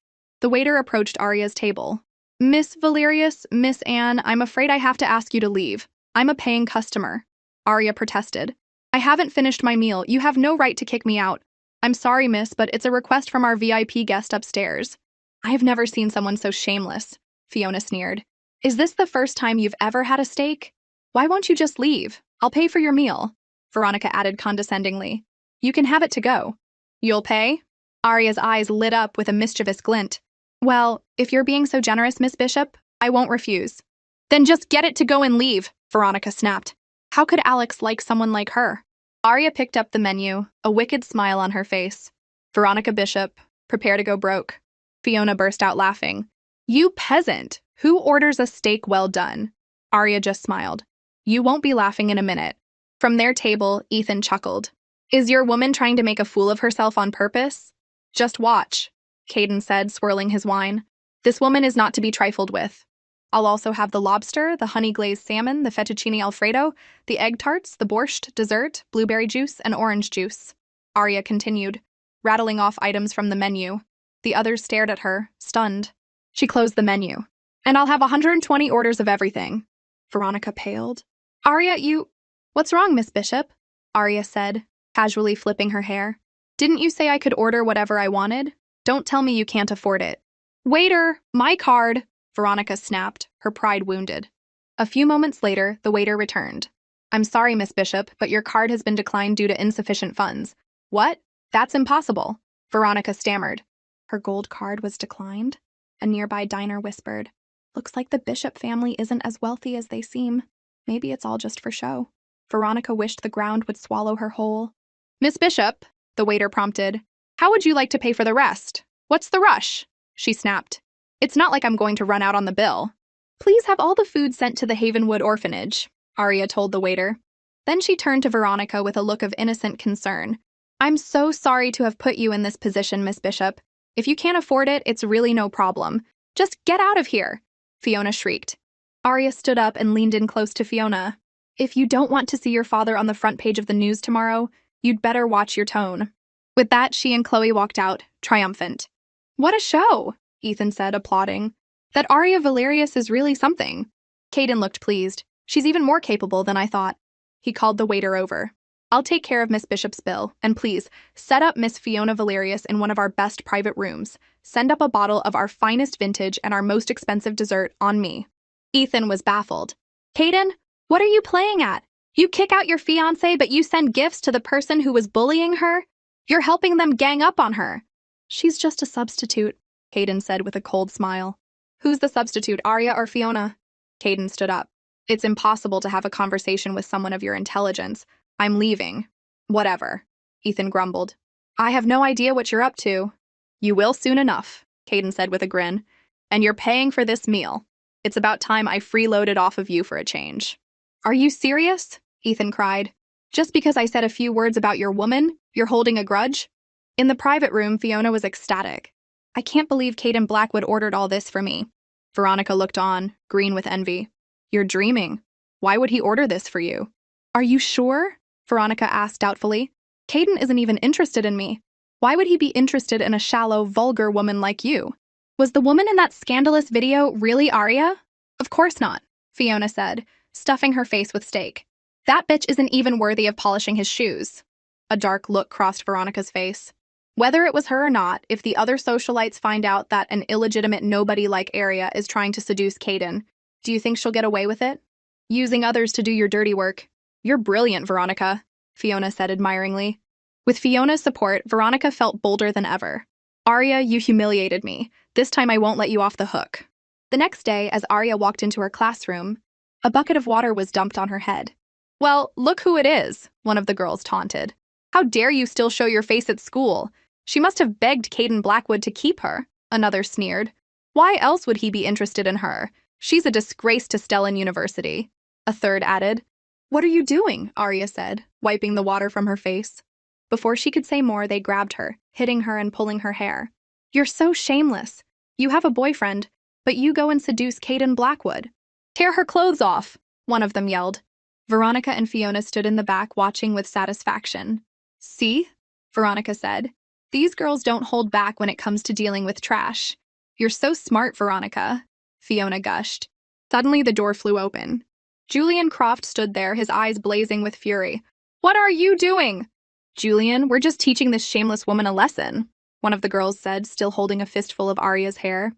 The waiter approached Arya's table. Miss Valerius, Miss Anne, I'm afraid I have to ask you to leave. I'm a paying customer. Arya protested. I haven't finished my meal. You have no right to kick me out. I'm sorry, miss, but it's a request from our VIP guest upstairs. I have never seen someone so shameless, Fiona sneered. Is this the first time you've ever had a steak? Why won't you just leave? I'll pay for your meal, Veronica added condescendingly. You can have it to go. You'll pay? Arya's eyes lit up with a mischievous glint. Well, if you're being so generous, Miss Bishop, I won't refuse. Then just get it to go and leave, Veronica snapped. How could Alex like someone like her? Arya picked up the menu, a wicked smile on her face. Veronica Bishop, prepare to go broke. Fiona burst out laughing. You peasant! Who orders a steak well done? Arya just smiled. You won't be laughing in a minute. From their table, Ethan chuckled. Is your woman trying to make a fool of herself on purpose? Just watch, Caden said, swirling his wine. This woman is not to be trifled with. I'll also have the lobster, the honey-glazed salmon, the fettuccine alfredo, the egg tarts, the borscht, dessert, blueberry juice, and orange juice. Arya continued, rattling off items from the menu. The others stared at her, stunned. She closed the menu. And I'll have 120 orders of everything. Veronica paled. Arya, you... What's wrong, Miss Bishop? Arya said, casually flipping her hair. Didn't you say I could order whatever I wanted? Don't tell me you can't afford it. Waiter, my card, Veronica snapped, her pride wounded. A few moments later, the waiter returned. I'm sorry, Miss Bishop, but your card has been declined due to insufficient funds. What? That's impossible, Veronica stammered. Her gold card was declined? A nearby diner whispered. Looks like the Bishop family isn't as wealthy as they seem. Maybe it's all just for show. Veronica wished the ground would swallow her whole. Miss Bishop, the waiter prompted. How would you like to pay for the rest? What's the rush? She snapped. It's not like I'm going to run out on the bill. Please have all the food sent to the Havenwood orphanage, Arya told the waiter. Then she turned to Veronica with a look of innocent concern. I'm so sorry to have put you in this position, Miss Bishop. If you can't afford it, it's really no problem. Just get out of here, Fiona shrieked. Arya stood up and leaned in close to Fiona. If you don't want to see your father on the front page of the news tomorrow, you'd better watch your tone. With that, she and Chloe walked out, triumphant. What a show, Ethan said, applauding. That Arya Valerius is really something. Caden looked pleased. She's even more capable than I thought. He called the waiter over. I'll take care of Miss Bishop's bill, and please, set up Miss Fiona Valerius in one of our best private rooms. Send up a bottle of our finest vintage and our most expensive dessert on me. Ethan was baffled. Caden, what are you playing at? You kick out your fiancé, but you send gifts to the person who was bullying her? You're helping them gang up on her. She's just a substitute, Caden said with a cold smile. Who's the substitute, Arya or Fiona? Caden stood up. It's impossible to have a conversation with someone of your intelligence. I'm leaving. Whatever, Ethan grumbled. I have no idea what you're up to. You will soon enough, Caden said with a grin. And you're paying for this meal. It's about time I freeloaded off of you for a change. Are you serious? Ethan cried. Just because I said a few words about your woman, you're holding a grudge? In the private room, Fiona was ecstatic. I can't believe Caden Blackwood ordered all this for me. Veronica looked on, green with envy. You're dreaming. Why would he order this for you? Are you sure? Veronica asked doubtfully. Caden isn't even interested in me. Why would he be interested in a shallow, vulgar woman like you? Was the woman in that scandalous video really Arya? Of course not, Fiona said, stuffing her face with steak. That bitch isn't even worthy of polishing his shoes. A dark look crossed Veronica's face. Whether it was her or not, if the other socialites find out that an illegitimate nobody like Arya is trying to seduce Caden, do you think she'll get away with it? Using others to do your dirty work. You're brilliant, Veronica, Fiona said admiringly. With Fiona's support, Veronica felt bolder than ever. Arya, you humiliated me. This time I won't let you off the hook. The next day, as Arya walked into her classroom, a bucket of water was dumped on her head. Well, look who it is, one of the girls taunted. How dare you still show your face at school? She must have begged Caden Blackwood to keep her, another sneered. Why else would he be interested in her? She's a disgrace to Stellan University. A third added. What are you doing? Arya said, wiping the water from her face. Before she could say more, they grabbed her, hitting her and pulling her hair. You're so shameless. You have a boyfriend, but you go and seduce Caden Blackwood. Tear her clothes off, one of them yelled. Veronica and Fiona stood in the back watching with satisfaction. See? Veronica said. These girls don't hold back when it comes to dealing with trash. You're so smart, Veronica, Fiona gushed. Suddenly the door flew open. Julian Croft stood there, his eyes blazing with fury. What are you doing? Julian, we're just teaching this shameless woman a lesson, one of the girls said, still holding a fistful of Arya's hair.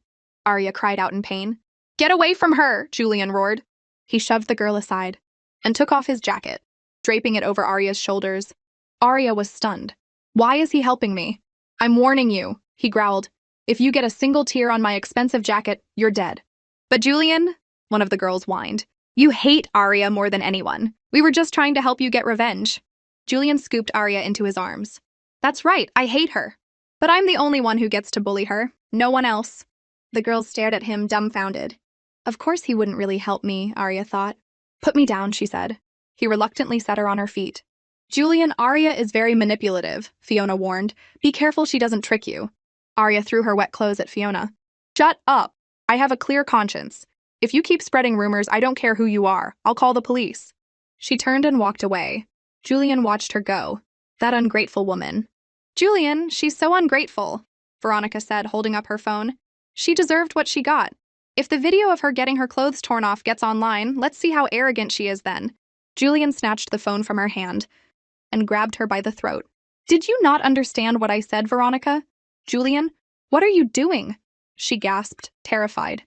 Arya cried out in pain. Get away from her, Julian roared. He shoved the girl aside and took off his jacket, draping it over Arya's shoulders. Arya was stunned. Why is he helping me? I'm warning you, he growled. If you get a single tear on my expensive jacket, you're dead. But Julian, one of the girls whined, you hate Arya more than anyone. We were just trying to help you get revenge. Julian scooped Arya into his arms. That's right, I hate her. But I'm the only one who gets to bully her, no one else. The girls stared at him, dumbfounded. Of course he wouldn't really help me, Arya thought. Put me down, she said. He reluctantly set her on her feet. Julian, Arya is very manipulative, Fiona warned. Be careful she doesn't trick you. Arya threw her wet clothes at Fiona. Shut up. I have a clear conscience. If you keep spreading rumors, I don't care who you are. I'll call the police. She turned and walked away. Julian watched her go. That ungrateful woman. Julian, she's so ungrateful, Veronica said, holding up her phone. She deserved what she got. If the video of her getting her clothes torn off gets online, let's see how arrogant she is then. Julian snatched the phone from her hand and grabbed her by the throat. Did you not understand what I said, Veronica? Julian, what are you doing? She gasped, terrified.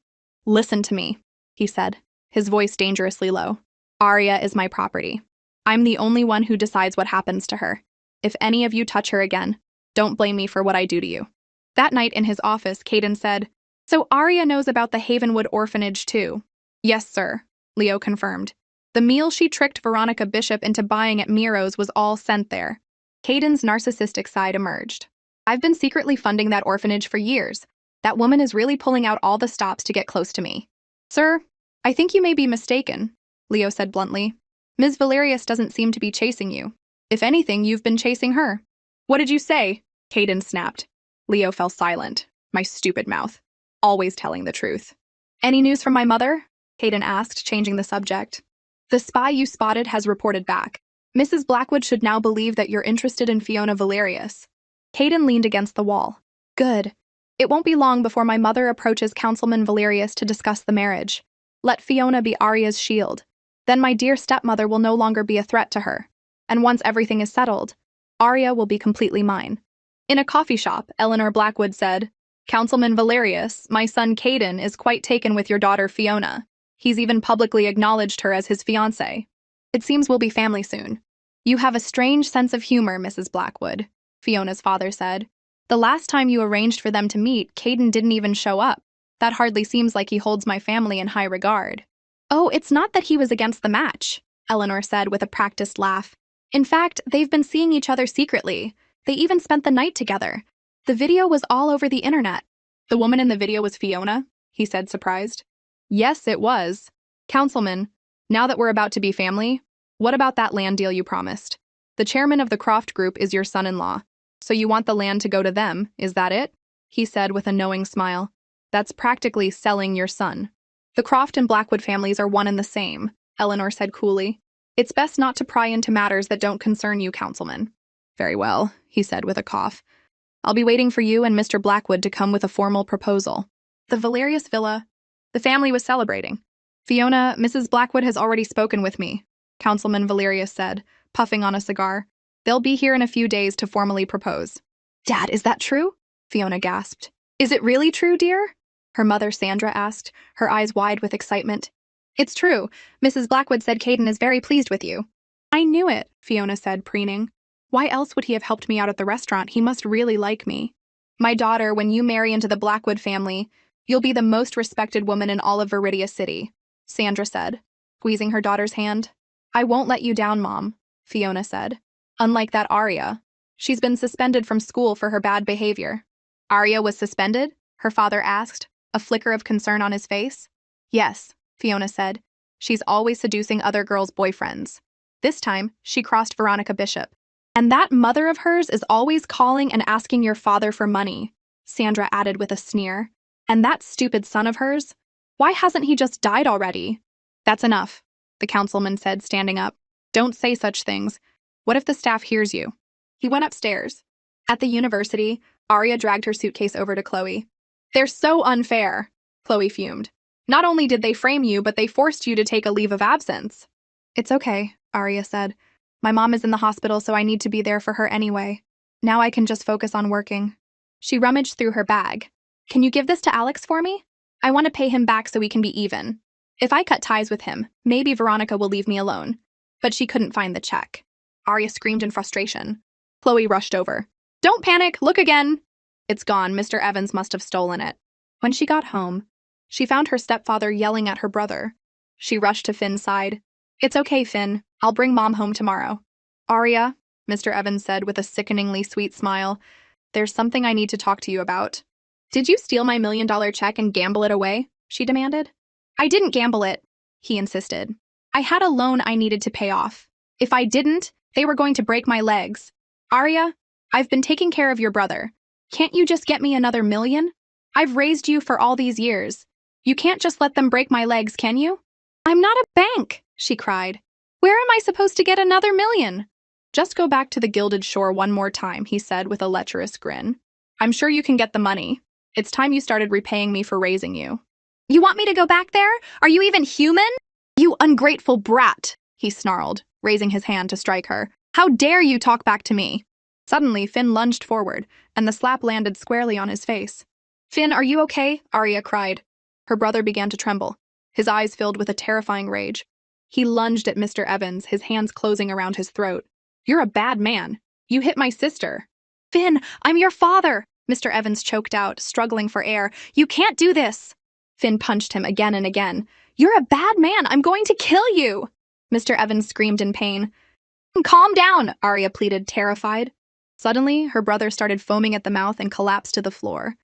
Listen to me, he said, his voice dangerously low. Arya is my property. I'm the only one who decides what happens to her. If any of you touch her again, don't blame me for what I do to you. That night in his office, Caden said, So Arya knows about the Havenwood orphanage too? Yes, sir, Leo confirmed. The meal she tricked Veronica Bishop into buying at Miro's was all sent there. Caden's narcissistic side emerged. I've been secretly funding that orphanage for years. That woman is really pulling out all the stops to get close to me. Sir, I think you may be mistaken, Leo said bluntly. Ms. Valerius doesn't seem to be chasing you. If anything, you've been chasing her. What did you say? Caden snapped. Leo fell silent. My stupid mouth. Always telling the truth. Any news from my mother? Caden asked, changing the subject. The spy you spotted has reported back. Mrs. Blackwood should now believe that you're interested in Fiona Valerius. Caden leaned against the wall. Good. It won't be long before my mother approaches Councilman Valerius to discuss the marriage. Let Fiona be Arya's shield. Then my dear stepmother will no longer be a threat to her. And once everything is settled, Arya will be completely mine. In a coffee shop, Eleanor Blackwood said, Councilman Valerius, my son Caden is quite taken with your daughter Fiona. He's even publicly acknowledged her as his fiancée. It seems we'll be family soon. You have a strange sense of humor, Mrs. Blackwood, Fiona's father said. The last time you arranged for them to meet, Caden didn't even show up. That hardly seems like he holds my family in high regard. Oh, it's not that he was against the match, Eleanor said with a practiced laugh. In fact, they've been seeing each other secretly. They even spent the night together. The video was all over the internet. The woman in the video was Fiona? He said, surprised. Yes, it was. Councilman, now that we're about to be family, what about that land deal you promised? The chairman of the Croft Group is your son-in-law. So you want the land to go to them, is that it? He said with a knowing smile. That's practically selling your son. The Croft and Blackwood families are one and the same, Eleanor said coolly. It's best not to pry into matters that don't concern you, Councilman. Very well, he said with a cough. I'll be waiting for you and Mr. Blackwood to come with a formal proposal. The Valerius Villa. The family was celebrating. Fiona, Mrs. Blackwood has already spoken with me, Councilman Valerius said, puffing on a cigar. They'll be here in a few days to formally propose. Dad, is that true? Fiona gasped. Is it really true, dear? Her mother, Sandra, asked, her eyes wide with excitement. It's true. Mrs. Blackwood said Caden is very pleased with you. I knew it, Fiona said, preening. Why else would he have helped me out at the restaurant? He must really like me. My daughter, when you marry into the Blackwood family, you'll be the most respected woman in all of Viridia City, Sandra said, squeezing her daughter's hand. I won't let you down, Mom, Fiona said. Unlike that Arya. She's been suspended from school for her bad behavior. Arya was suspended? Her father asked, a flicker of concern on his face. Yes, Fiona said. She's always seducing other girls' boyfriends. This time, she crossed Veronica Bishop. And that mother of hers is always calling and asking your father for money, Sandra added with a sneer. And that stupid son of hers? Why hasn't he just died already? That's enough, the councilman said, standing up. Don't say such things. What if the staff hears you? He went upstairs. At the university, Arya dragged her suitcase over to Chloe. They're so unfair, Chloe fumed. Not only did they frame you, but they forced you to take a leave of absence. It's okay, Arya said. My mom is in the hospital, so I need to be there for her anyway. Now I can just focus on working. She rummaged through her bag. Can you give this to Alex for me? I want to pay him back so we can be even. If I cut ties with him, maybe Veronica will leave me alone. But she couldn't find the check. Arya screamed in frustration. Chloe rushed over. Don't panic, look again. It's gone, Mr. Evans must have stolen it. When she got home, she found her stepfather yelling at her brother. She rushed to Finn's side. It's okay, Finn. I'll bring Mom home tomorrow. Arya, Mr. Evans said with a sickeningly sweet smile, there's something I need to talk to you about. Did you steal my $1 million check and gamble it away? She demanded. I didn't gamble it, he insisted. I had a loan I needed to pay off. If I didn't, they were going to break my legs. Arya, I've been taking care of your brother. Can't you just get me another $1 million? I've raised you for all these years. You can't just let them break my legs, can you? I'm not a bank, she cried. Where am I supposed to get another $1 million? Just go back to the Gilded Shore one more time, he said with a lecherous grin. I'm sure you can get the money. It's time you started repaying me for raising you. You want me to go back there? Are you even human? You ungrateful brat, he snarled, raising his hand to strike her. How dare you talk back to me? Suddenly, Finn lunged forward, and the slap landed squarely on his face. Finn, are you okay? Arya cried. Her brother began to tremble, his eyes filled with a terrifying rage. He lunged at Mr. Evans, his hands closing around his throat. You're a bad man. You hit my sister. Finn, I'm your father, Mr. Evans choked out, struggling for air. You can't do this. Finn punched him again and again. You're a bad man. I'm going to kill you. Mr. Evans screamed in pain. Calm down, Arya pleaded, terrified. Suddenly, her brother started foaming at the mouth and collapsed to the floor,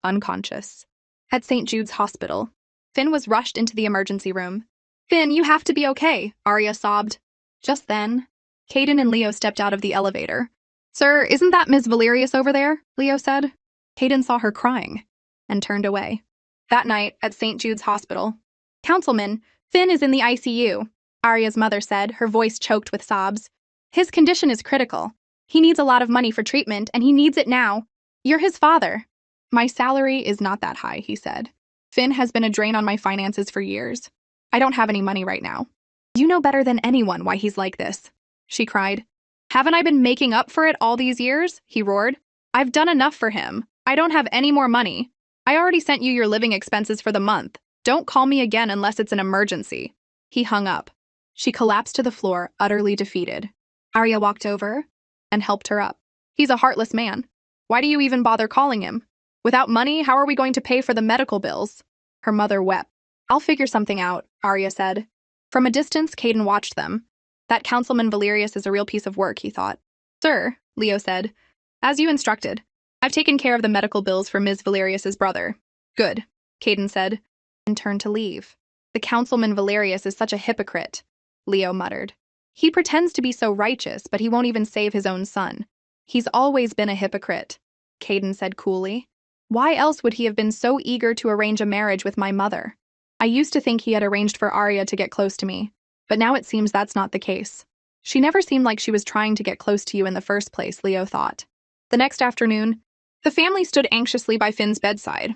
unconscious. At St. Jude's Hospital, Finn was rushed into the emergency room. Finn, you have to be okay, Arya sobbed. Just then, Caden and Leo stepped out of the elevator. Sir, isn't that Ms. Valerius over there? Leo said. Caden saw her crying and turned away. That night, at St. Jude's Hospital, Councilman, Finn is in the ICU, Arya's mother said, her voice choked with sobs. His condition is critical. He needs a lot of money for treatment, and he needs it now. You're his father. My salary is not that high, he said. Finn has been a drain on my finances for years. I don't have any money right now. You know better than anyone why he's like this, she cried. Haven't I been making up for it all these years? He roared. I've done enough for him. I don't have any more money. I already sent you your living expenses for the month. Don't call me again unless it's an emergency. He hung up. She collapsed to the floor, utterly defeated. Arya walked over and helped her up. He's a heartless man. Why do you even bother calling him? Without money, how are we going to pay for the medical bills? Her mother wept. I'll figure something out, Arya said. From a distance, Caden watched them. That Councilman Valerius is a real piece of work, he thought. Sir, Leo said, as you instructed. I've taken care of the medical bills for Ms. Valerius's brother. Good, Caden said, and turned to leave. The Councilman Valerius is such a hypocrite, Leo muttered. He pretends to be so righteous, but he won't even save his own son. He's always been a hypocrite, Caden said coolly. Why else would he have been so eager to arrange a marriage with my mother? I used to think he had arranged for Arya to get close to me, but now it seems that's not the case. She never seemed like she was trying to get close to you in the first place, Leo thought. The next afternoon, the family stood anxiously by Finn's bedside.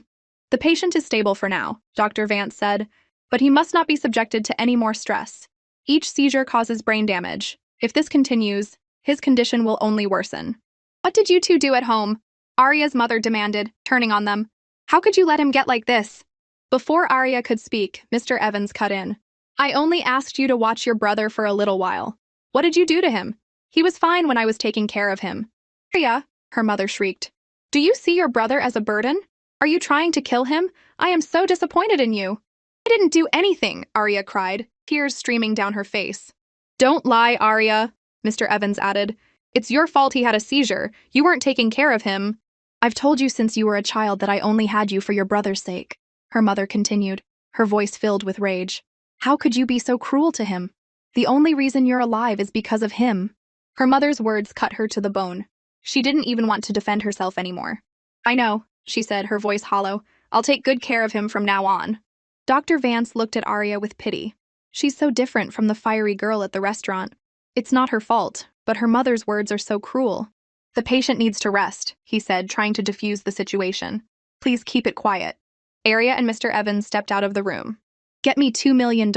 The patient is stable for now, Dr. Vance said, but he must not be subjected to any more stress. Each seizure causes brain damage. If this continues, his condition will only worsen. What did you two do at home? Arya's mother demanded, turning on them. How could you let him get like this? Before Arya could speak, Mr. Evans cut in. I only asked you to watch your brother for a little while. What did you do to him? He was fine when I was taking care of him. Arya, her mother shrieked. Do you see your brother as a burden? Are you trying to kill him? I am so disappointed in you. I didn't do anything, Arya cried, tears streaming down her face. Don't lie, Arya, Mr. Evans added. It's your fault he had a seizure. You weren't taking care of him. I've told you since you were a child that I only had you for your brother's sake. her mother continued, her voice filled with rage. How could you be so cruel to him? The only reason you're alive is because of him. Her mother's words cut her to the bone. She didn't even want to defend herself anymore. I know, she said, her voice hollow. I'll take good care of him from now on. Dr. Vance looked at Arya with pity. She's so different from the fiery girl at the restaurant. It's not her fault, but her mother's words are so cruel. The patient needs to rest, he said, trying to defuse the situation. Please keep it quiet. Arya and Mr. Evans stepped out of the room. Get me $2 million,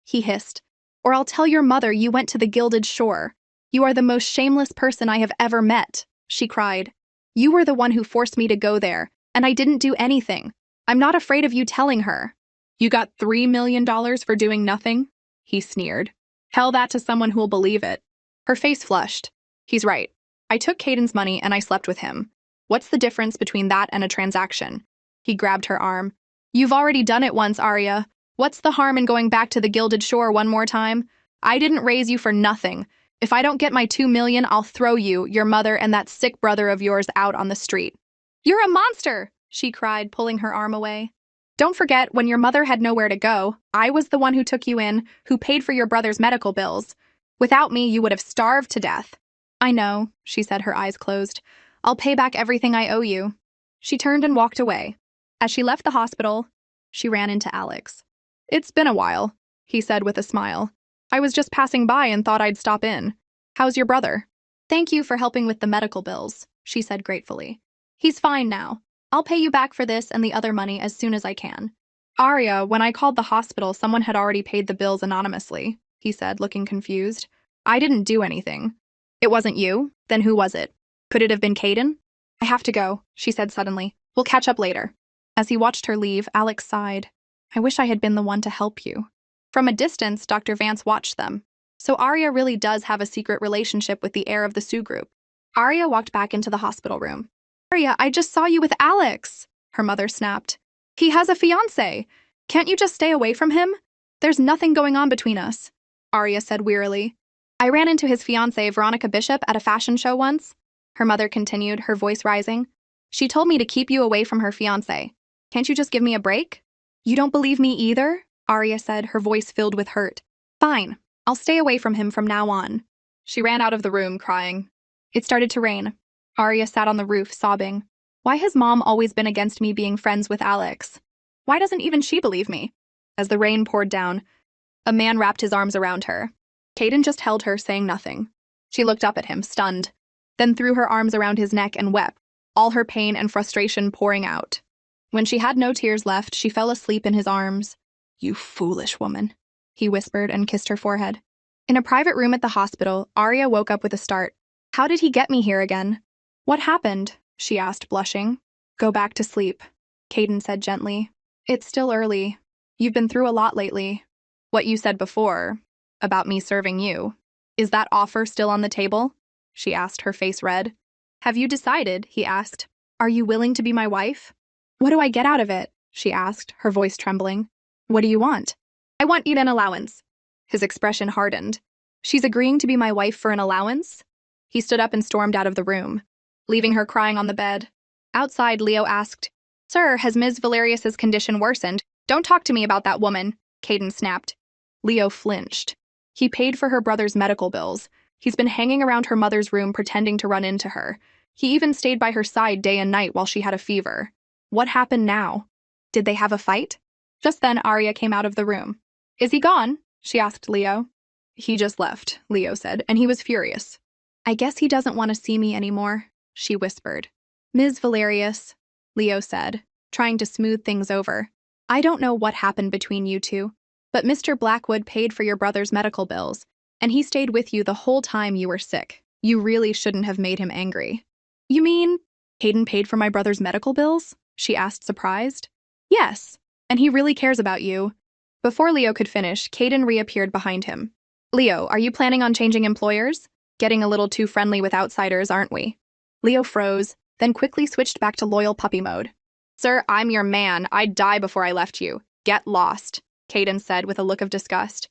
he hissed, or I'll tell your mother you went to the Gilded Shore. You are the most shameless person I have ever met, she cried. You were the one who forced me to go there, and I didn't do anything. I'm not afraid of you telling her. You got $3 million for doing nothing? He sneered. Tell that to someone who'll believe it. Her face flushed. He's right. I took Caden's money and I slept with him. What's the difference between that and a transaction? He grabbed her arm. You've already done it once, Arya. What's the harm in going back to the Gilded Shore one more time? I didn't raise you for nothing. If I don't get my $2 million, I'll throw you, your mother, and that sick brother of yours out on the street. You're a monster, she cried, pulling her arm away. Don't forget, when your mother had nowhere to go, I was the one who took you in, who paid for your brother's medical bills. Without me, you would have starved to death. I know, she said, her eyes closed. I'll pay back everything I owe you. She turned and walked away. As she left the hospital, she ran into Alex. It's been a while, he said with a smile. I was just passing by and thought I'd stop in. How's your brother? Thank you for helping with the medical bills, she said gratefully. He's fine now. I'll pay you back for this and the other money as soon as I can. Arya, when I called the hospital, someone had already paid the bills anonymously, he said, looking confused. I didn't do anything. It wasn't you? Then who was it? Could it have been Caden? I have to go, she said suddenly. We'll catch up later. As he watched her leave, Alex sighed. I wish I had been the one to help you. From a distance, Dr. Vance watched them. So Arya really does have a secret relationship with the heir of the Sioux group. Arya walked back into the hospital room. Arya, I just saw you with Alex, her mother snapped. He has a fiancé. Can't you just stay away from him? There's nothing going on between us, Arya said wearily. I ran into his fiancée, Veronica Bishop, at a fashion show once, her mother continued, her voice rising. She told me to keep you away from her fiancé. Can't you just give me a break? You don't believe me either? Arya said, her voice filled with hurt. Fine. I'll stay away from him from now on. She ran out of the room, crying. It started to rain. Arya sat on the roof, sobbing. Why has Mom always been against me being friends with Alex? Why doesn't even she believe me? As the rain poured down, a man wrapped his arms around her. Caden just held her, saying nothing. She looked up at him, stunned, then threw her arms around his neck and wept, all her pain and frustration pouring out. When she had no tears left, she fell asleep in his arms. You foolish woman, he whispered and kissed her forehead. In a private room at the hospital, Arya woke up with a start. How did he get me here again? What happened? She asked, blushing. Go back to sleep, Caden said gently. It's still early. You've been through a lot lately. What you said before, about me serving you, is that offer still on the table? She asked, her face red. Have you decided? He asked. Are you willing to be my wife? What do I get out of it? She asked, her voice trembling. What do you want? I want you an allowance. His expression hardened. She's agreeing to be my wife for an allowance? He stood up and stormed out of the room, leaving her crying on the bed. Outside, Leo asked, Sir, has Ms. Valerius's condition worsened? Don't talk to me about that woman, Caden snapped. Leo flinched. He paid for her brother's medical bills. He's been hanging around her mother's room pretending to run into her. He even stayed by her side day and night while she had a fever. What happened now? Did they have a fight? Just then, Arya came out of the room. Is he gone? She asked Leo. He just left, Leo said, and he was furious. I guess he doesn't want to see me anymore, she whispered. Ms. Valerius, Leo said, trying to smooth things over. I don't know what happened between you two, but Mr. Blackwood paid for your brother's medical bills, and he stayed with you the whole time you were sick. You really shouldn't have made him angry. You mean Caden paid for my brother's medical bills? She asked, surprised. Yes, and he really cares about you. Before Leo could finish, Caden reappeared behind him. Leo, are you planning on changing employers? Getting a little too friendly with outsiders, aren't we? Leo froze, then quickly switched back to loyal puppy mode. Sir, I'm your man. I'd die before I left you. Get lost, Caden said with a look of disgust.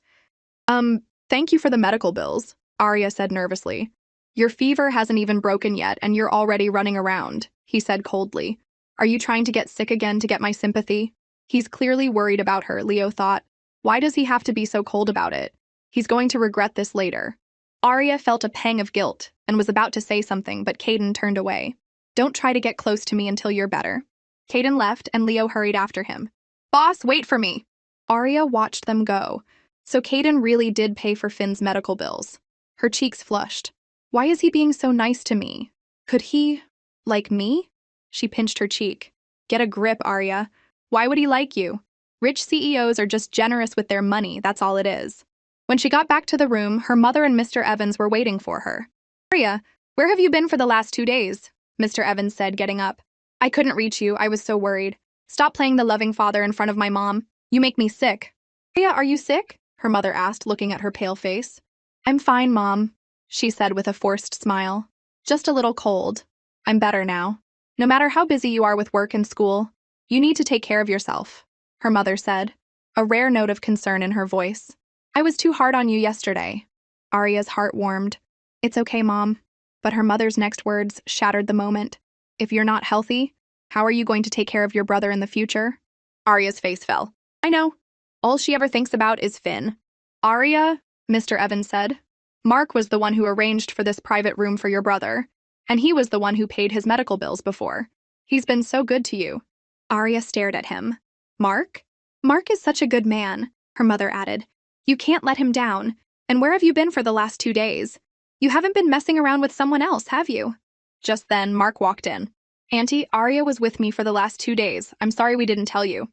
Thank you for the medical bills, Arya said nervously. Your fever hasn't even broken yet, and you're already running around, he said coldly. Are you trying to get sick again to get my sympathy? He's clearly worried about her, Leo thought. Why does he have to be so cold about it? He's going to regret this later. Arya felt a pang of guilt and was about to say something, but Caden turned away. Don't try to get close to me until you're better. Caden left, and Leo hurried after him. Boss, wait for me! Arya watched them go. So Caden really did pay for Finn's medical bills. Her cheeks flushed. Why is he being so nice to me? Could he, like me? She pinched her cheek. Get a grip, Arya. Why would he like you? Rich CEOs are just generous with their money, that's all it is. When she got back to the room, her mother and Mr. Evans were waiting for her. Arya, where have you been for the last 2 days? Mr. Evans said, getting up. I couldn't reach you, I was so worried. Stop playing the loving father in front of my mom. You make me sick. Arya, are you sick? Her mother asked, looking at her pale face. I'm fine, Mom, she said with a forced smile. Just a little cold. I'm better now. No matter how busy you are with work and school, you need to take care of yourself, her mother said, a rare note of concern in her voice. I was too hard on you yesterday. Arya's heart warmed. It's okay, Mom. But her mother's next words shattered the moment. If you're not healthy, how are you going to take care of your brother in the future? Arya's face fell. I know. All she ever thinks about is Finn. Arya, Mr. Evans said. Mark was the one who arranged for this private room for your brother, and he was the one who paid his medical bills before. He's been so good to you. Arya stared at him. Mark? Mark is such a good man, her mother added. You can't let him down. And where have you been for the last 2 days? You haven't been messing around with someone else, have you? Just then, Mark walked in. Auntie, Arya was with me for the last 2 days. I'm sorry we didn't tell you.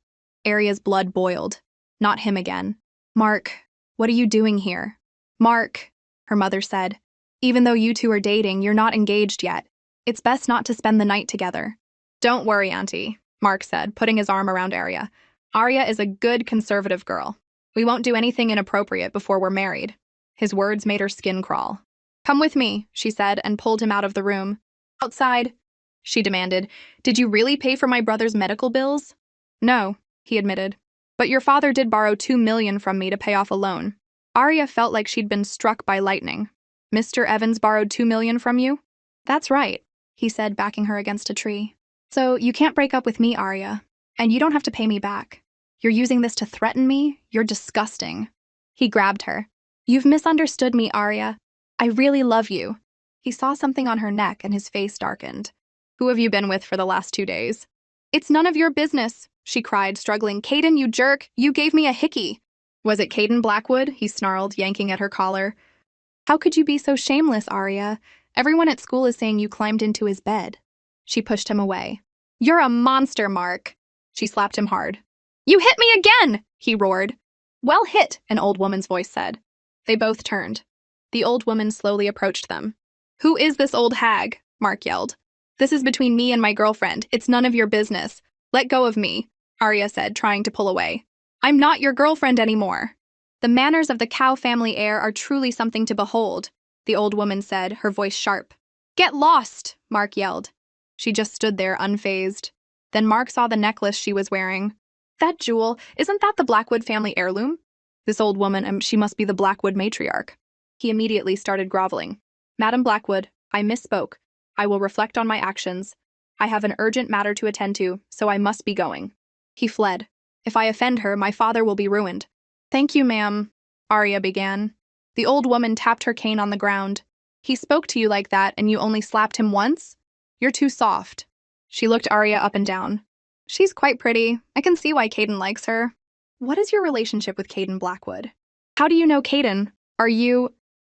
Arya's blood boiled. Not him again. Mark, what are you doing here? Mark, her mother said. Even though you two are dating, you're not engaged yet. It's best not to spend the night together. Don't worry, Auntie, Mark said, putting his arm around Arya. Arya is a good conservative girl. We won't do anything inappropriate before we're married. His words made her skin crawl. Come with me, she said, and pulled him out of the room. Outside, she demanded. Did you really pay for my brother's medical bills? No, he admitted. But your father did borrow $2 million from me to pay off a loan. Arya felt like she'd been struck by lightning. Mr. Evans borrowed $2 million from you? That's right, he said, backing her against a tree. So you can't break up with me, Arya. And you don't have to pay me back. You're using this to threaten me? You're disgusting. He grabbed her. You've misunderstood me, Arya. I really love you. He saw something on her neck and his face darkened. Who have you been with for the last 2 days? It's none of your business, she cried, struggling. Caden, you jerk, you gave me a hickey. Was it Caden Blackwood? He snarled, yanking at her collar. How could you be so shameless, Arya? Everyone at school is saying you climbed into his bed. She pushed him away. You're a monster, Mark. She slapped him hard. You hit me again, he roared. Well hit, an old woman's voice said. They both turned. The old woman slowly approached them. Who is this old hag? Mark yelled. This is between me and my girlfriend. It's none of your business. Let go of me, Arya said, trying to pull away. I'm not your girlfriend anymore. The manners of the Cow family heir are truly something to behold, the old woman said, her voice sharp. Get lost, Mark yelled. She just stood there, unfazed. Then Mark saw the necklace she was wearing. That jewel, isn't that the Blackwood family heirloom? This old woman, she must be the Blackwood matriarch. He immediately started groveling. Madam Blackwood, I misspoke. I will reflect on my actions. I have an urgent matter to attend to, so I must be going. He fled. If I offend her, my father will be ruined. Thank you, ma'am, Arya began. The old woman tapped her cane on the ground. He spoke to you like that, and you only slapped him once? You're too soft. She looked Arya up and down. She's quite pretty. I can see why Caden likes her. What is your relationship with Caden Blackwood? How do you know Caden?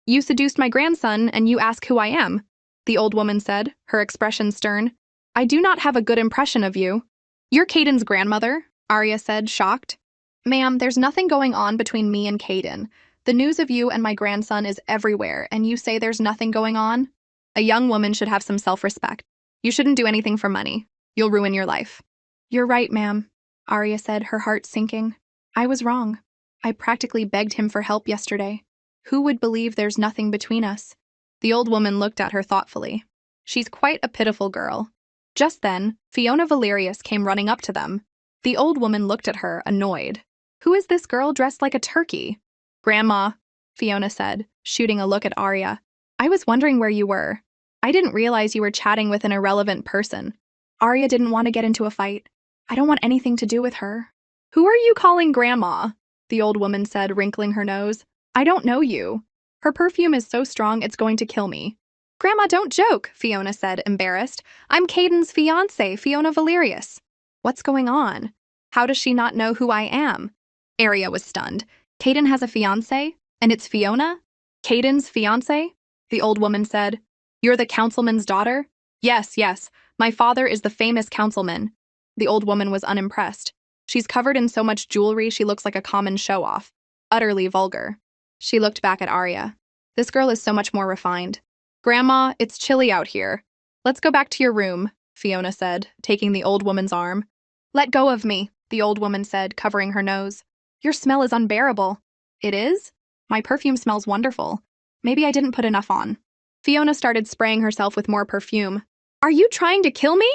You seduced my grandson, and you ask who I am, the old woman said, her expression stern. I do not have a good impression of you. You're Caden's grandmother, Arya said, shocked. Ma'am, there's nothing going on between me and Caden. The news of you and my grandson is everywhere, and you say there's nothing going on? A young woman should have some self-respect. You shouldn't do anything for money. You'll ruin your life. You're right, ma'am, Arya said, her heart sinking. I was wrong. I practically begged him for help yesterday. Who would believe there's nothing between us? The old woman looked at her thoughtfully. She's quite a pitiful girl. Just then, Fiona Valerius came running up to them. The old woman looked at her, annoyed. Who is this girl dressed like a turkey? Grandma, Fiona said, shooting a look at Arya. I was wondering where you were. I didn't realize you were chatting with an irrelevant person. Arya didn't want to get into a fight. I don't want anything to do with her. Who are you calling Grandma? The old woman said, wrinkling her nose. I don't know you. Her perfume is so strong it's going to kill me. Grandma, don't joke, Fiona said, embarrassed. I'm Caden's fiancée, Fiona Valerius. What's going on? How does she not know who I am? Aria was stunned. Caden has a fiancée? And it's Fiona? Caden's fiancée? The old woman said. You're the councilman's daughter? Yes, yes. My father is the famous councilman. The old woman was unimpressed. She's covered in so much jewelry she looks like a common show-off. Utterly vulgar. She looked back at Aria. This girl is so much more refined. Grandma, it's chilly out here. Let's go back to your room, Fiona said, taking the old woman's arm. Let go of me, the old woman said, covering her nose. Your smell is unbearable. It is? My perfume smells wonderful. Maybe I didn't put enough on. Fiona started spraying herself with more perfume. Are you trying to kill me?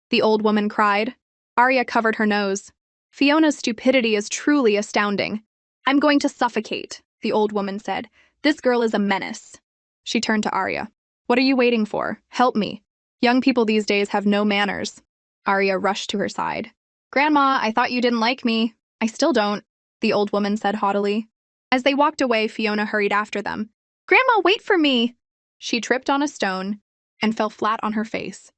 The old woman cried. Aria covered her nose. Fiona's stupidity is truly astounding. I'm going to suffocate, the old woman said. This girl is a menace. She turned to Aria. What are you waiting for? Help me. Young people these days have no manners. Aria rushed to her side. Grandma, I thought you didn't like me. I still don't, the old woman said haughtily. As they walked away, Fiona hurried after them. Grandma, wait for me! She tripped on a stone and fell flat on her face.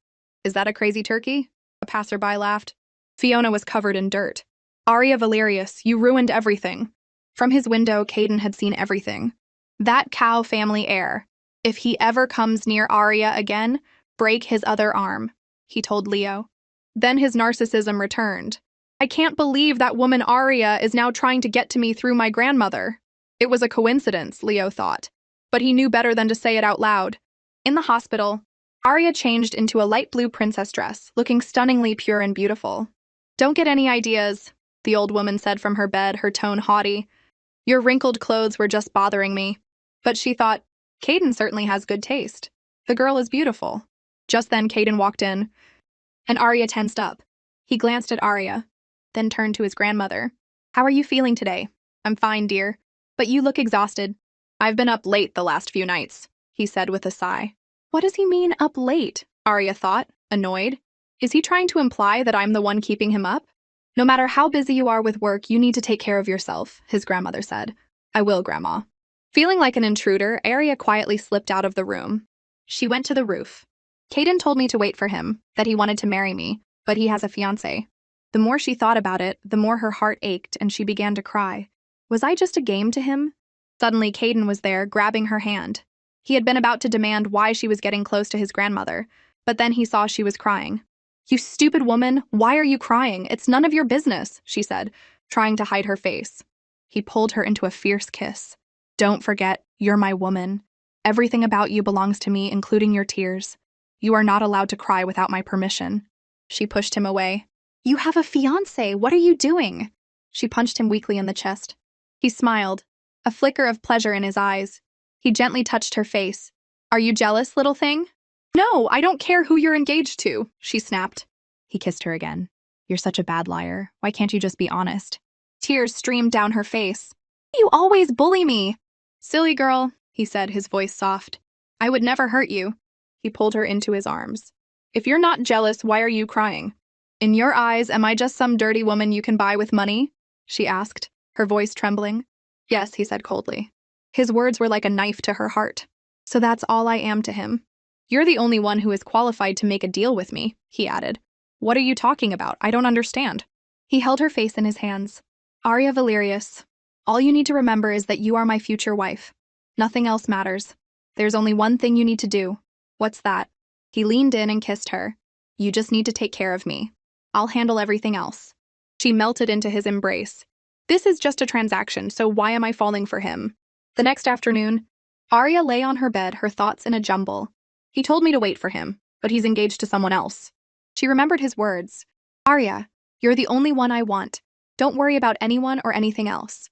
Is that a crazy turkey? A passerby laughed. Fiona was covered in dirt. Aria Valerius, you ruined everything. From his window, Caden had seen everything. That cow family heir. If he ever comes near Aria again, break his other arm, he told Leo. Then his narcissism returned. I can't believe that woman Aria is now trying to get to me through my grandmother. It was a coincidence, Leo thought. But he knew better than to say it out loud. In the hospital, Aria changed into a light blue princess dress, looking stunningly pure and beautiful. Don't get any ideas, the old woman said from her bed, her tone haughty. Your wrinkled clothes were just bothering me. But she thought, Caden certainly has good taste. The girl is beautiful. Just then, Caden walked in, and Aria tensed up. He glanced at Aria, then turned to his grandmother. How are you feeling today? I'm fine, dear. But you look exhausted. I've been up late the last few nights, he said with a sigh. What does he mean, up late? Aria thought, annoyed. Is he trying to imply that I'm the one keeping him up? No matter how busy you are with work, you need to take care of yourself, his grandmother said. I will, Grandma. Feeling like an intruder, Aria quietly slipped out of the room. She went to the roof. Caden told me to wait for him, that he wanted to marry me, but he has a fiancé. The more she thought about it, the more her heart ached and she began to cry. Was I just a game to him? Suddenly, Caden was there, grabbing her hand. He had been about to demand why she was getting close to his grandmother, but then he saw she was crying. You stupid woman, why are you crying? It's none of your business, she said, trying to hide her face. He pulled her into a fierce kiss. Don't forget, you're my woman. Everything about you belongs to me, including your tears. You are not allowed to cry without my permission. She pushed him away. You have a fiancé. What are you doing? She punched him weakly in the chest. He smiled, a flicker of pleasure in his eyes. He gently touched her face. Are you jealous, little thing? No, I don't care who you're engaged to, she snapped. He kissed her again. You're such a bad liar. Why can't you just be honest? Tears streamed down her face. You always bully me. Silly girl, he said, his voice soft. I would never hurt you. He pulled her into his arms. If you're not jealous, why are you crying? In your eyes, am I just some dirty woman you can buy with money? She asked, her voice trembling. Yes, he said coldly. His words were like a knife to her heart. So that's all I am to him. You're the only one who is qualified to make a deal with me, he added. What are you talking about? I don't understand. He held her face in his hands. Aria Valerius, all you need to remember is that you are my future wife. Nothing else matters. There's only one thing you need to do. What's that? He leaned in and kissed her. You just need to take care of me. I'll handle everything else. She melted into his embrace. This is just a transaction, so why am I falling for him? The next afternoon, Aria lay on her bed, her thoughts in a jumble. He told me to wait for him, but he's engaged to someone else. She remembered his words. Aria, you're the only one I want. Don't worry about anyone or anything else.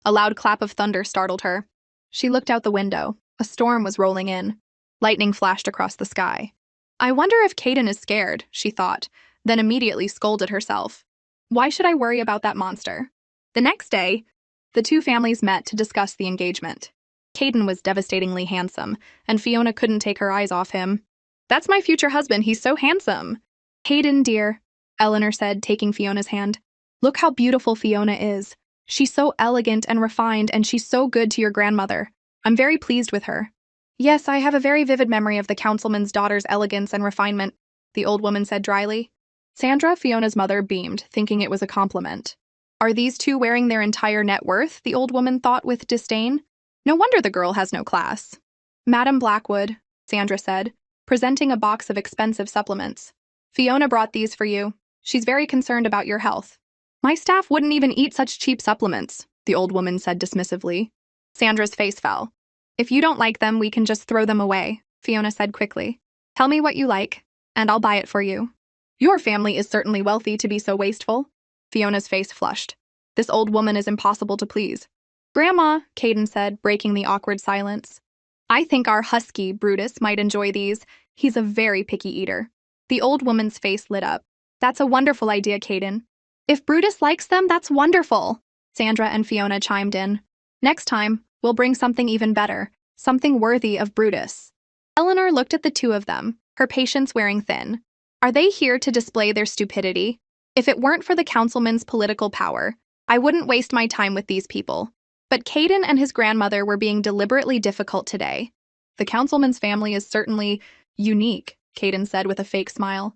A loud clap of thunder startled her. She looked out the window. A storm was rolling in. Lightning flashed across the sky. I wonder if Caden is scared, she thought, then immediately scolded herself. Why should I worry about that monster? The next day, the two families met to discuss the engagement. Caden was devastatingly handsome, and Fiona couldn't take her eyes off him. That's my future husband, he's so handsome. Caden, dear, Eleanor said, taking Fiona's hand. Look how beautiful Fiona is. She's so elegant and refined, and she's so good to your grandmother. I'm very pleased with her. Yes, I have a very vivid memory of the councilman's daughter's elegance and refinement, the old woman said dryly. Sandra, Fiona's mother, beamed, thinking it was a compliment. Are these two wearing their entire net worth? The old woman thought with disdain. No wonder the girl has no class. Madam Blackwood, Sandra said, presenting a box of expensive supplements. Fiona brought these for you. She's very concerned about your health. My staff wouldn't even eat such cheap supplements, the old woman said dismissively. Sandra's face fell. If you don't like them, we can just throw them away, Fiona said quickly. Tell me what you like, and I'll buy it for you. Your family is certainly wealthy to be so wasteful. Fiona's face flushed. This old woman is impossible to please. Grandma, Caden said, breaking the awkward silence. I think our husky, Brutus, might enjoy these. He's a very picky eater. The old woman's face lit up. That's a wonderful idea, Caden. If Brutus likes them, that's wonderful. Sandra and Fiona chimed in. Next time, we'll bring something even better, something worthy of Brutus. Eleanor looked at the two of them, her patience wearing thin. Are they here to display their stupidity? If it weren't for the councilman's political power, I wouldn't waste my time with these people. But Caden and his grandmother were being deliberately difficult today. The councilman's family is certainly unique, Caden said with a fake smile.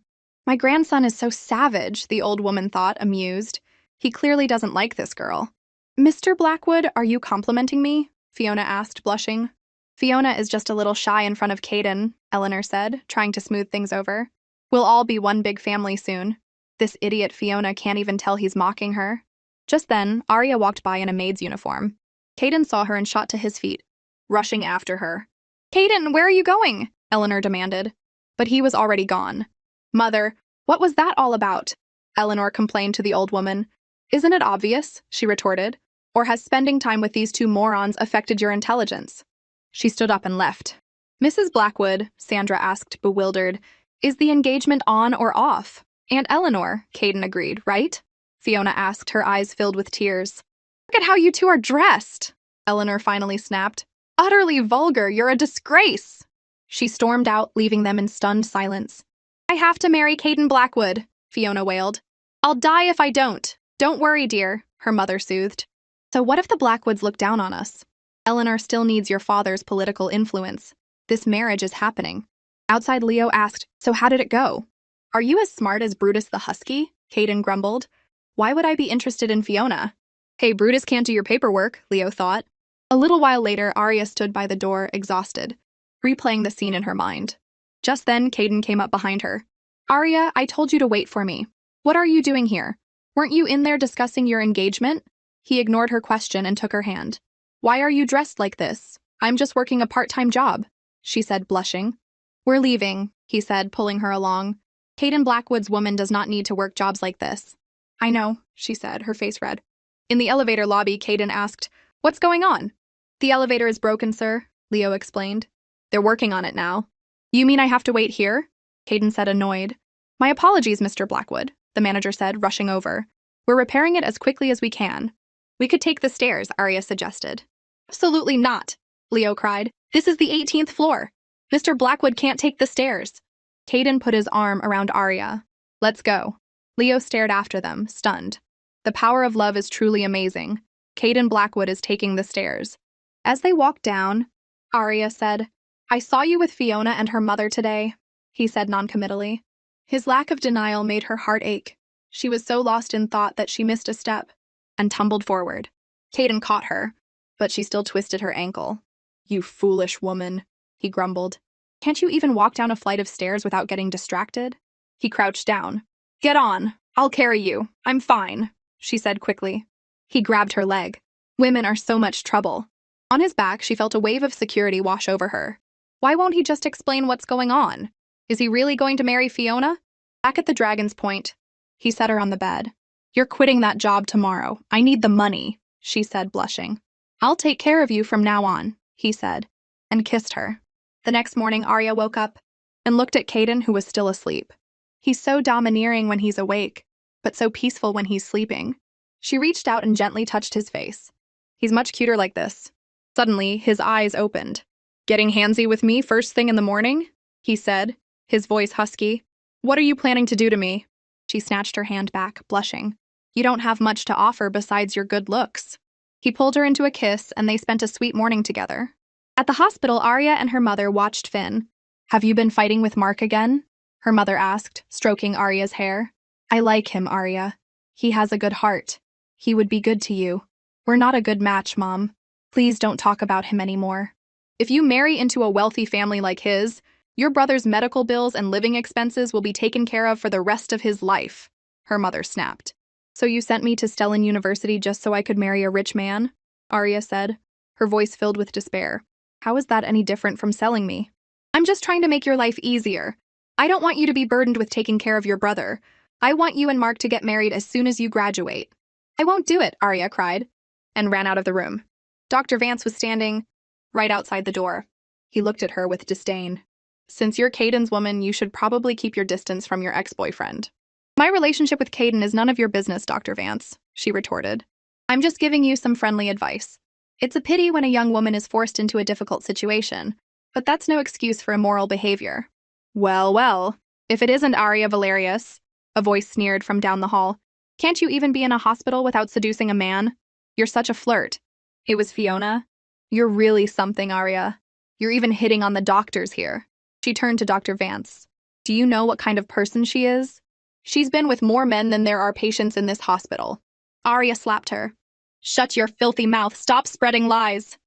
My grandson is so savage, the old woman thought, amused. He clearly doesn't like this girl. Mr. Blackwood, are you complimenting me? Fiona asked, blushing. Fiona is just a little shy in front of Caden, Eleanor said, trying to smooth things over. We'll all be one big family soon. This idiot Fiona can't even tell he's mocking her. Just then, Arya walked by in a maid's uniform. Caden saw her and shot to his feet, rushing after her. Caden, where are you going? Eleanor demanded. But he was already gone. Mother, what was that all about? Eleanor complained to the old woman. Isn't it obvious? She retorted. Or has spending time with these two morons affected your intelligence? She stood up and left. Mrs. Blackwood, Sandra asked, bewildered, is the engagement on or off? Aunt Eleanor, Caden agreed, right? Fiona asked, her eyes filled with tears. Look at how you two are dressed, Eleanor finally snapped. Utterly vulgar, you're a disgrace. She stormed out, leaving them in stunned silence. I have to marry Caden Blackwood, Fiona wailed. I'll die if I don't. Don't worry, dear, her mother soothed. So what if the Blackwoods look down on us? Eleanor still needs your father's political influence. This marriage is happening. Outside, Leo asked, so how did it go? Are you as smart as Brutus the Husky? Caden grumbled. Why would I be interested in Fiona? Hey, Brutus can't do your paperwork, Leo thought. A little while later, Arya stood by the door, exhausted, replaying the scene in her mind. Just then, Caden came up behind her. Arya, I told you to wait for me. What are you doing here? Weren't you in there discussing your engagement? He ignored her question and took her hand. Why are you dressed like this? I'm just working a part-time job, she said, blushing. We're leaving, he said, pulling her along. Caden Blackwood's woman does not need to work jobs like this. I know, she said, her face red. In the elevator lobby, Caden asked, what's going on? The elevator is broken, sir, Leo explained. They're working on it now. You mean I have to wait here? Caden said, annoyed. My apologies, Mr. Blackwood, the manager said, rushing over. We're repairing it as quickly as we can. We could take the stairs, Arya suggested. Absolutely not, Leo cried. This is the 18th floor. Mr. Blackwood can't take the stairs. Caden put his arm around Arya. Let's go. Leo stared after them, stunned. The power of love is truly amazing. Caden Blackwood is taking the stairs. As they walked down, Arya said, I saw you with Fiona and her mother today, he said noncommittally. His lack of denial made her heart ache. She was so lost in thought that she missed a step and tumbled forward. Caden caught her, but she still twisted her ankle. You foolish woman, he grumbled. Can't you even walk down a flight of stairs without getting distracted? He crouched down. Get on. I'll carry you. I'm fine, she said quickly. He grabbed her leg. Women are so much trouble. On his back, she felt a wave of security wash over her. Why won't he just explain what's going on? Is he really going to marry Fiona? Back at the Dragon's Point, he set her on the bed. You're quitting that job tomorrow. I need the money, she said, blushing. I'll take care of you from now on, he said, and kissed her. The next morning, Arya woke up and looked at Caden, who was still asleep. He's so domineering when he's awake, but so peaceful when he's sleeping. She reached out and gently touched his face. He's much cuter like this. Suddenly, his eyes opened. Getting handsy with me first thing in the morning? He said, his voice husky. What are you planning to do to me? She snatched her hand back, blushing. You don't have much to offer besides your good looks. He pulled her into a kiss, and they spent a sweet morning together. At the hospital, Arya and her mother watched Finn. Have you been fighting with Mark again? Her mother asked, stroking Arya's hair. I like him, Arya. He has a good heart. He would be good to you. We're not a good match, Mom. Please don't talk about him anymore. If you marry into a wealthy family like his, your brother's medical bills and living expenses will be taken care of for the rest of his life, her mother snapped. So you sent me to Stellan University just so I could marry a rich man? Arya said, her voice filled with despair. How is that any different from selling me? I'm just trying to make your life easier. I don't want you to be burdened with taking care of your brother. I want you and Mark to get married as soon as you graduate. I won't do it, Arya cried, and ran out of the room. Dr. Vance was standing right outside the door. He looked at her with disdain. Since you're Caden's woman, you should probably keep your distance from your ex-boyfriend. My relationship with Caden is none of your business, Dr. Vance, she retorted. I'm just giving you some friendly advice. It's a pity when a young woman is forced into a difficult situation, but that's no excuse for immoral behavior. Well, well, if it isn't Arya Valerius, a voice sneered from down the hall. Can't you even be in a hospital without seducing a man? You're such a flirt. It was Fiona. You're really something, Arya. You're even hitting on the doctors here. She turned to Dr. Vance. Do you know what kind of person she is? She's been with more men than there are patients in this hospital. Arya slapped her. Shut your filthy mouth. Stop spreading lies.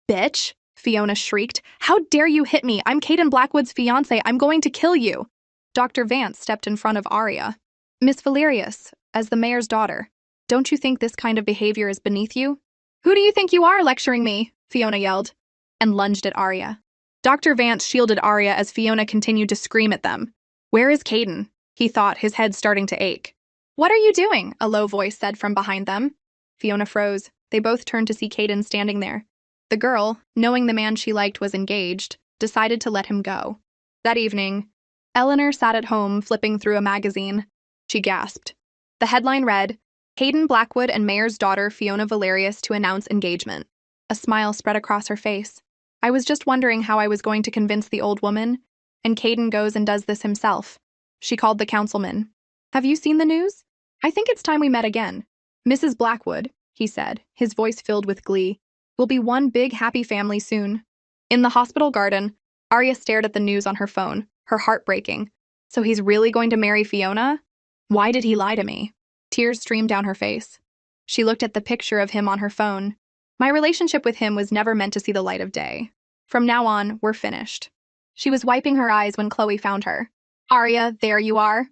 Bitch, Fiona shrieked. How dare you hit me? I'm Caden Blackwood's fiancé. I'm going to kill you. Dr. Vance stepped in front of Arya. Miss Valerius, as the mayor's daughter, don't you think this kind of behavior is beneath you? Who do you think you are lecturing me? Fiona yelled, and lunged at Arya. Dr. Vance shielded Arya as Fiona continued to scream at them. Where is Caden? He thought, his head starting to ache. What are you doing? A low voice said from behind them. Fiona froze. They both turned to see Caden standing there. The girl, knowing the man she liked was engaged, decided to let him go. That evening, Eleanor sat at home flipping through a magazine. She gasped. The headline read, Caden Blackwood and Mayor's daughter Fiona Valerius to announce engagement. A smile spread across her face. I was just wondering how I was going to convince the old woman, and Caden goes and does this himself. She called the councilman. Have you seen the news? I think it's time we met again. Mrs. Blackwood, he said, his voice filled with glee, will be one big happy family soon. In the hospital garden, Arya stared at the news on her phone, her heart breaking. So he's really going to marry Fiona? Why did he lie to me? Tears streamed down her face. She looked at the picture of him on her phone. My relationship with him was never meant to see the light of day. From now on, we're finished. She was wiping her eyes when Chloe found her. Arya, there you are.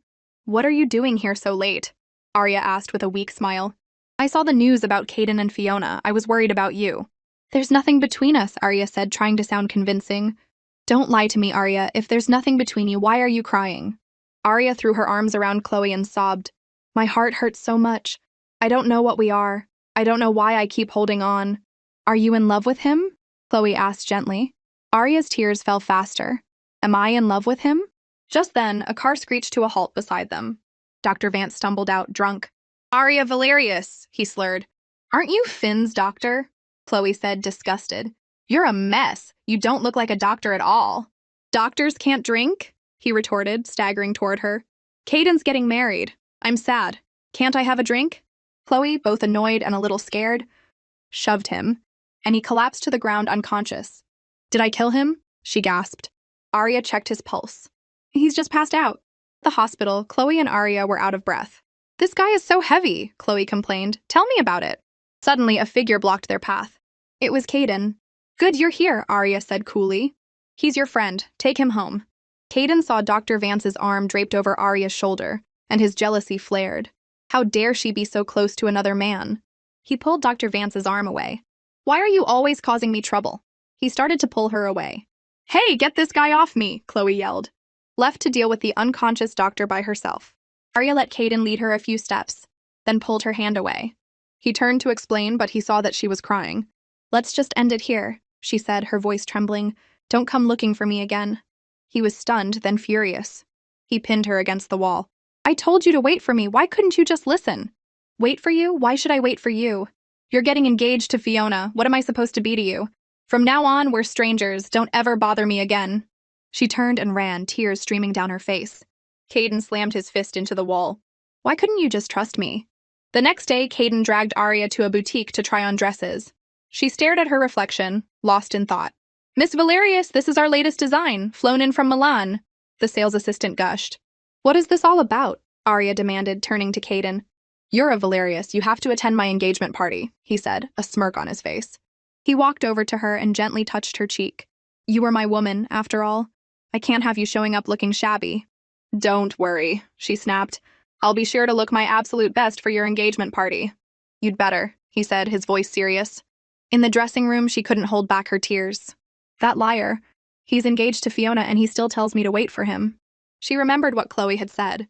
What are you doing here so late? Arya asked with a weak smile. I saw the news about Caden and Fiona. I was worried about you. There's nothing between us, Arya said, trying to sound convincing. Don't lie to me, Arya. If there's nothing between you, why are you crying? Arya threw her arms around Chloe and sobbed. My heart hurts so much. I don't know what we are. I don't know why I keep holding on. Are you in love with him? Chloe asked gently. Arya's tears fell faster. Am I in love with him? Just then, a car screeched to a halt beside them. Dr. Vance stumbled out, drunk. Arya Valerius, he slurred. Aren't you Finn's doctor? Chloe said, disgusted. You're a mess. You don't look like a doctor at all. Doctors can't drink? He retorted, staggering toward her. Caden's getting married. I'm sad. Can't I have a drink? Chloe, both annoyed and a little scared, shoved him, and he collapsed to the ground unconscious. Did I kill him? She gasped. Arya checked his pulse. He's just passed out. At the hospital, Chloe and Arya were out of breath. This guy is so heavy, Chloe complained. Tell me about it. Suddenly, a figure blocked their path. It was Caden. Good, you're here, Arya said coolly. He's your friend. Take him home. Caden saw Dr. Vance's arm draped over Arya's shoulder, and his jealousy flared. How dare she be so close to another man? He pulled Dr. Vance's arm away. Why are you always causing me trouble? He started to pull her away. Hey, get this guy off me, Chloe yelled. Left to deal with the unconscious doctor by herself, Arya let Caden lead her a few steps, then pulled her hand away. He turned to explain, but he saw that she was crying. Let's just end it here, she said, her voice trembling. Don't come looking for me again. He was stunned, then furious. He pinned her against the wall. I told you to wait for me. Why couldn't you just listen? Wait for you? Why should I wait for you? You're getting engaged to Fiona. What am I supposed to be to you? From now on, we're strangers. Don't ever bother me again. She turned and ran, tears streaming down her face. Caden slammed his fist into the wall. Why couldn't you just trust me? The next day, Caden dragged Arya to a boutique to try on dresses. She stared at her reflection, lost in thought. Miss Valerius, this is our latest design, flown in from Milan, the sales assistant gushed. What is this all about? Arya demanded, turning to Caden. You're a Valerius, you have to attend my engagement party, he said, a smirk on his face. He walked over to her and gently touched her cheek. You are my woman, after all. I can't have you showing up looking shabby. Don't worry, she snapped. I'll be sure to look my absolute best for your engagement party. You'd better, he said, his voice serious. In the dressing room, she couldn't hold back her tears. That liar. He's engaged to Fiona and he still tells me to wait for him. She remembered what Chloe had said.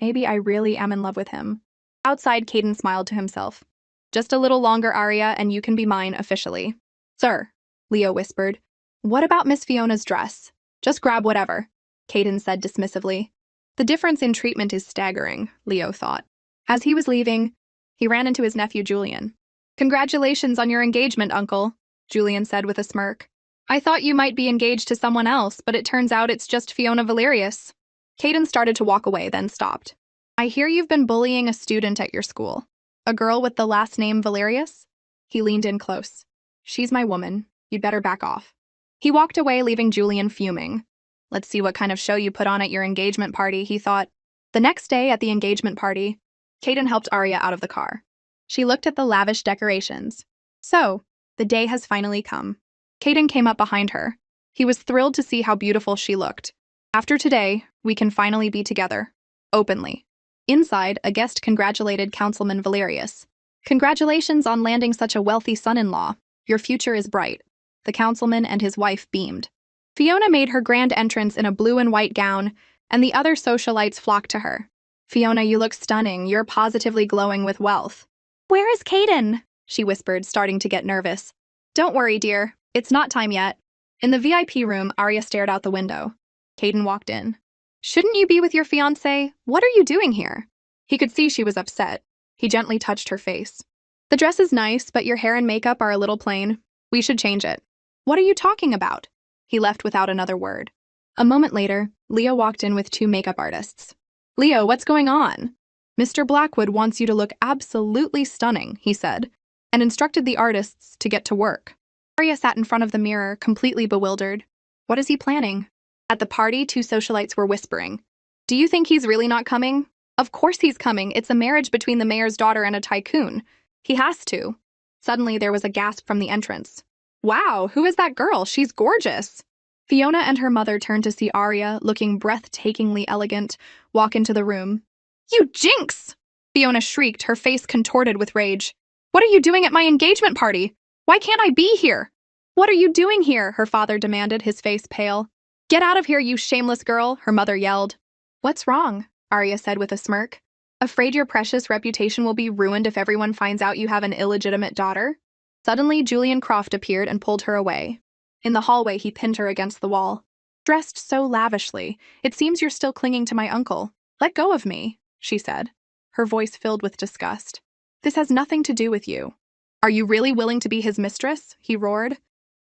Maybe I really am in love with him. Outside, Caden smiled to himself. Just a little longer, Arya, and you can be mine officially. Sir, Leo whispered. What about Miss Fiona's dress? Just grab whatever, Caden said dismissively. The difference in treatment is staggering, Leo thought. As he was leaving, he ran into his nephew Julian. Congratulations on your engagement, Uncle, Julian said with a smirk. I thought you might be engaged to someone else, but it turns out it's just Fiona Valerius. Caden started to walk away, then stopped. I hear you've been bullying a student at your school. A girl with the last name Valerius? He leaned in close. She's my woman. You'd better back off. He walked away, leaving Julian fuming. Let's see what kind of show you put on at your engagement party, he thought. The next day at the engagement party, Caden helped Arya out of the car. She looked at the lavish decorations. So, the day has finally come. Caden came up behind her. He was thrilled to see how beautiful she looked. After today, we can finally be together. Openly. Inside, a guest congratulated Councilman Valerius. Congratulations on landing such a wealthy son-in-law. Your future is bright. The councilman and his wife beamed. Fiona made her grand entrance in a blue and white gown, and the other socialites flocked to her. Fiona, you look stunning. You're positively glowing with wealth. Where is Caden? She whispered, starting to get nervous. Don't worry, dear. It's not time yet. In the VIP room, Arya stared out the window. Caden walked in. Shouldn't you be with your fiancé? What are you doing here? He could see she was upset. He gently touched her face. The dress is nice, but your hair and makeup are a little plain. We should change it. What are you talking about? He left without another word. A moment later, Leo walked in with two makeup artists. Leo, what's going on? Mr. Blackwood wants you to look absolutely stunning, he said, and instructed the artists to get to work. Arya sat in front of the mirror, completely bewildered. What is he planning? At the party, two socialites were whispering. Do you think he's really not coming? Of course he's coming. It's a marriage between the mayor's daughter and a tycoon. He has to. Suddenly, there was a gasp from the entrance. Wow, who is that girl? She's gorgeous. Fiona and her mother turned to see Arya, looking breathtakingly elegant, walk into the room. You jinx! Fiona shrieked, her face contorted with rage. What are you doing at my engagement party? Why can't I be here? What are you doing here? Her father demanded, his face pale. Get out of here, you shameless girl, her mother yelled. What's wrong? Arya said with a smirk. Afraid your precious reputation will be ruined if everyone finds out you have an illegitimate daughter? Suddenly, Julian Croft appeared and pulled her away. In the hallway, he pinned her against the wall. Dressed so lavishly, it seems you're still clinging to my uncle. Let go of me, she said, her voice filled with disgust. This has nothing to do with you. Are you really willing to be his mistress? He roared.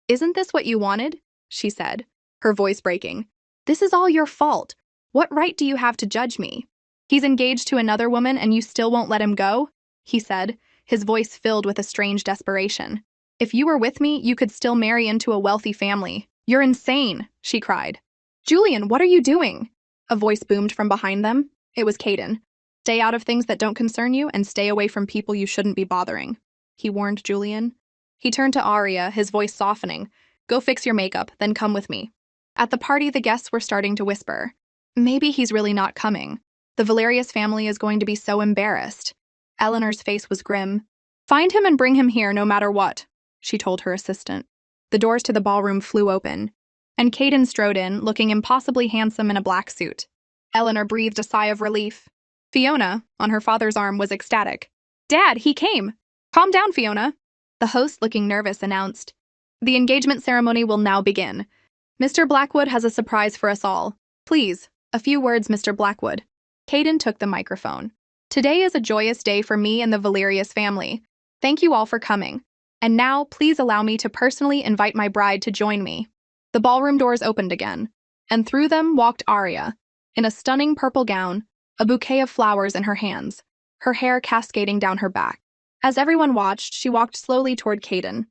Isn't this what you wanted? She said, her voice breaking. This is all your fault. What right do you have to judge me? He's engaged to another woman and you still won't let him go? He said, his voice filled with a strange desperation. If you were with me, you could still marry into a wealthy family. You're insane, she cried. Julian, what are you doing? A voice boomed from behind them. It was Caden. Stay out of things that don't concern you and stay away from people you shouldn't be bothering, he warned Julian. He turned to Arya, his voice softening. Go fix your makeup, then come with me. At the party, the guests were starting to whisper. Maybe he's really not coming. The Valerius family is going to be so embarrassed. Eleanor's face was grim. Find him and bring him here no matter what, she told her assistant. The doors to the ballroom flew open, and Caden strode in, looking impossibly handsome in a black suit. Eleanor breathed a sigh of relief. Fiona, on her father's arm, was ecstatic. Dad, he came! Calm down, Fiona. The host, looking nervous, announced. The engagement ceremony will now begin. Mr. Blackwood has a surprise for us all. Please, a few words, Mr. Blackwood. Caden took the microphone. Today is a joyous day for me and the Valerius family. Thank you all for coming. And now, please allow me to personally invite my bride to join me. The ballroom doors opened again, and through them walked Arya, in a stunning purple gown, a bouquet of flowers in her hands. her hair cascading down her back. As everyone watched, she walked slowly toward Caden,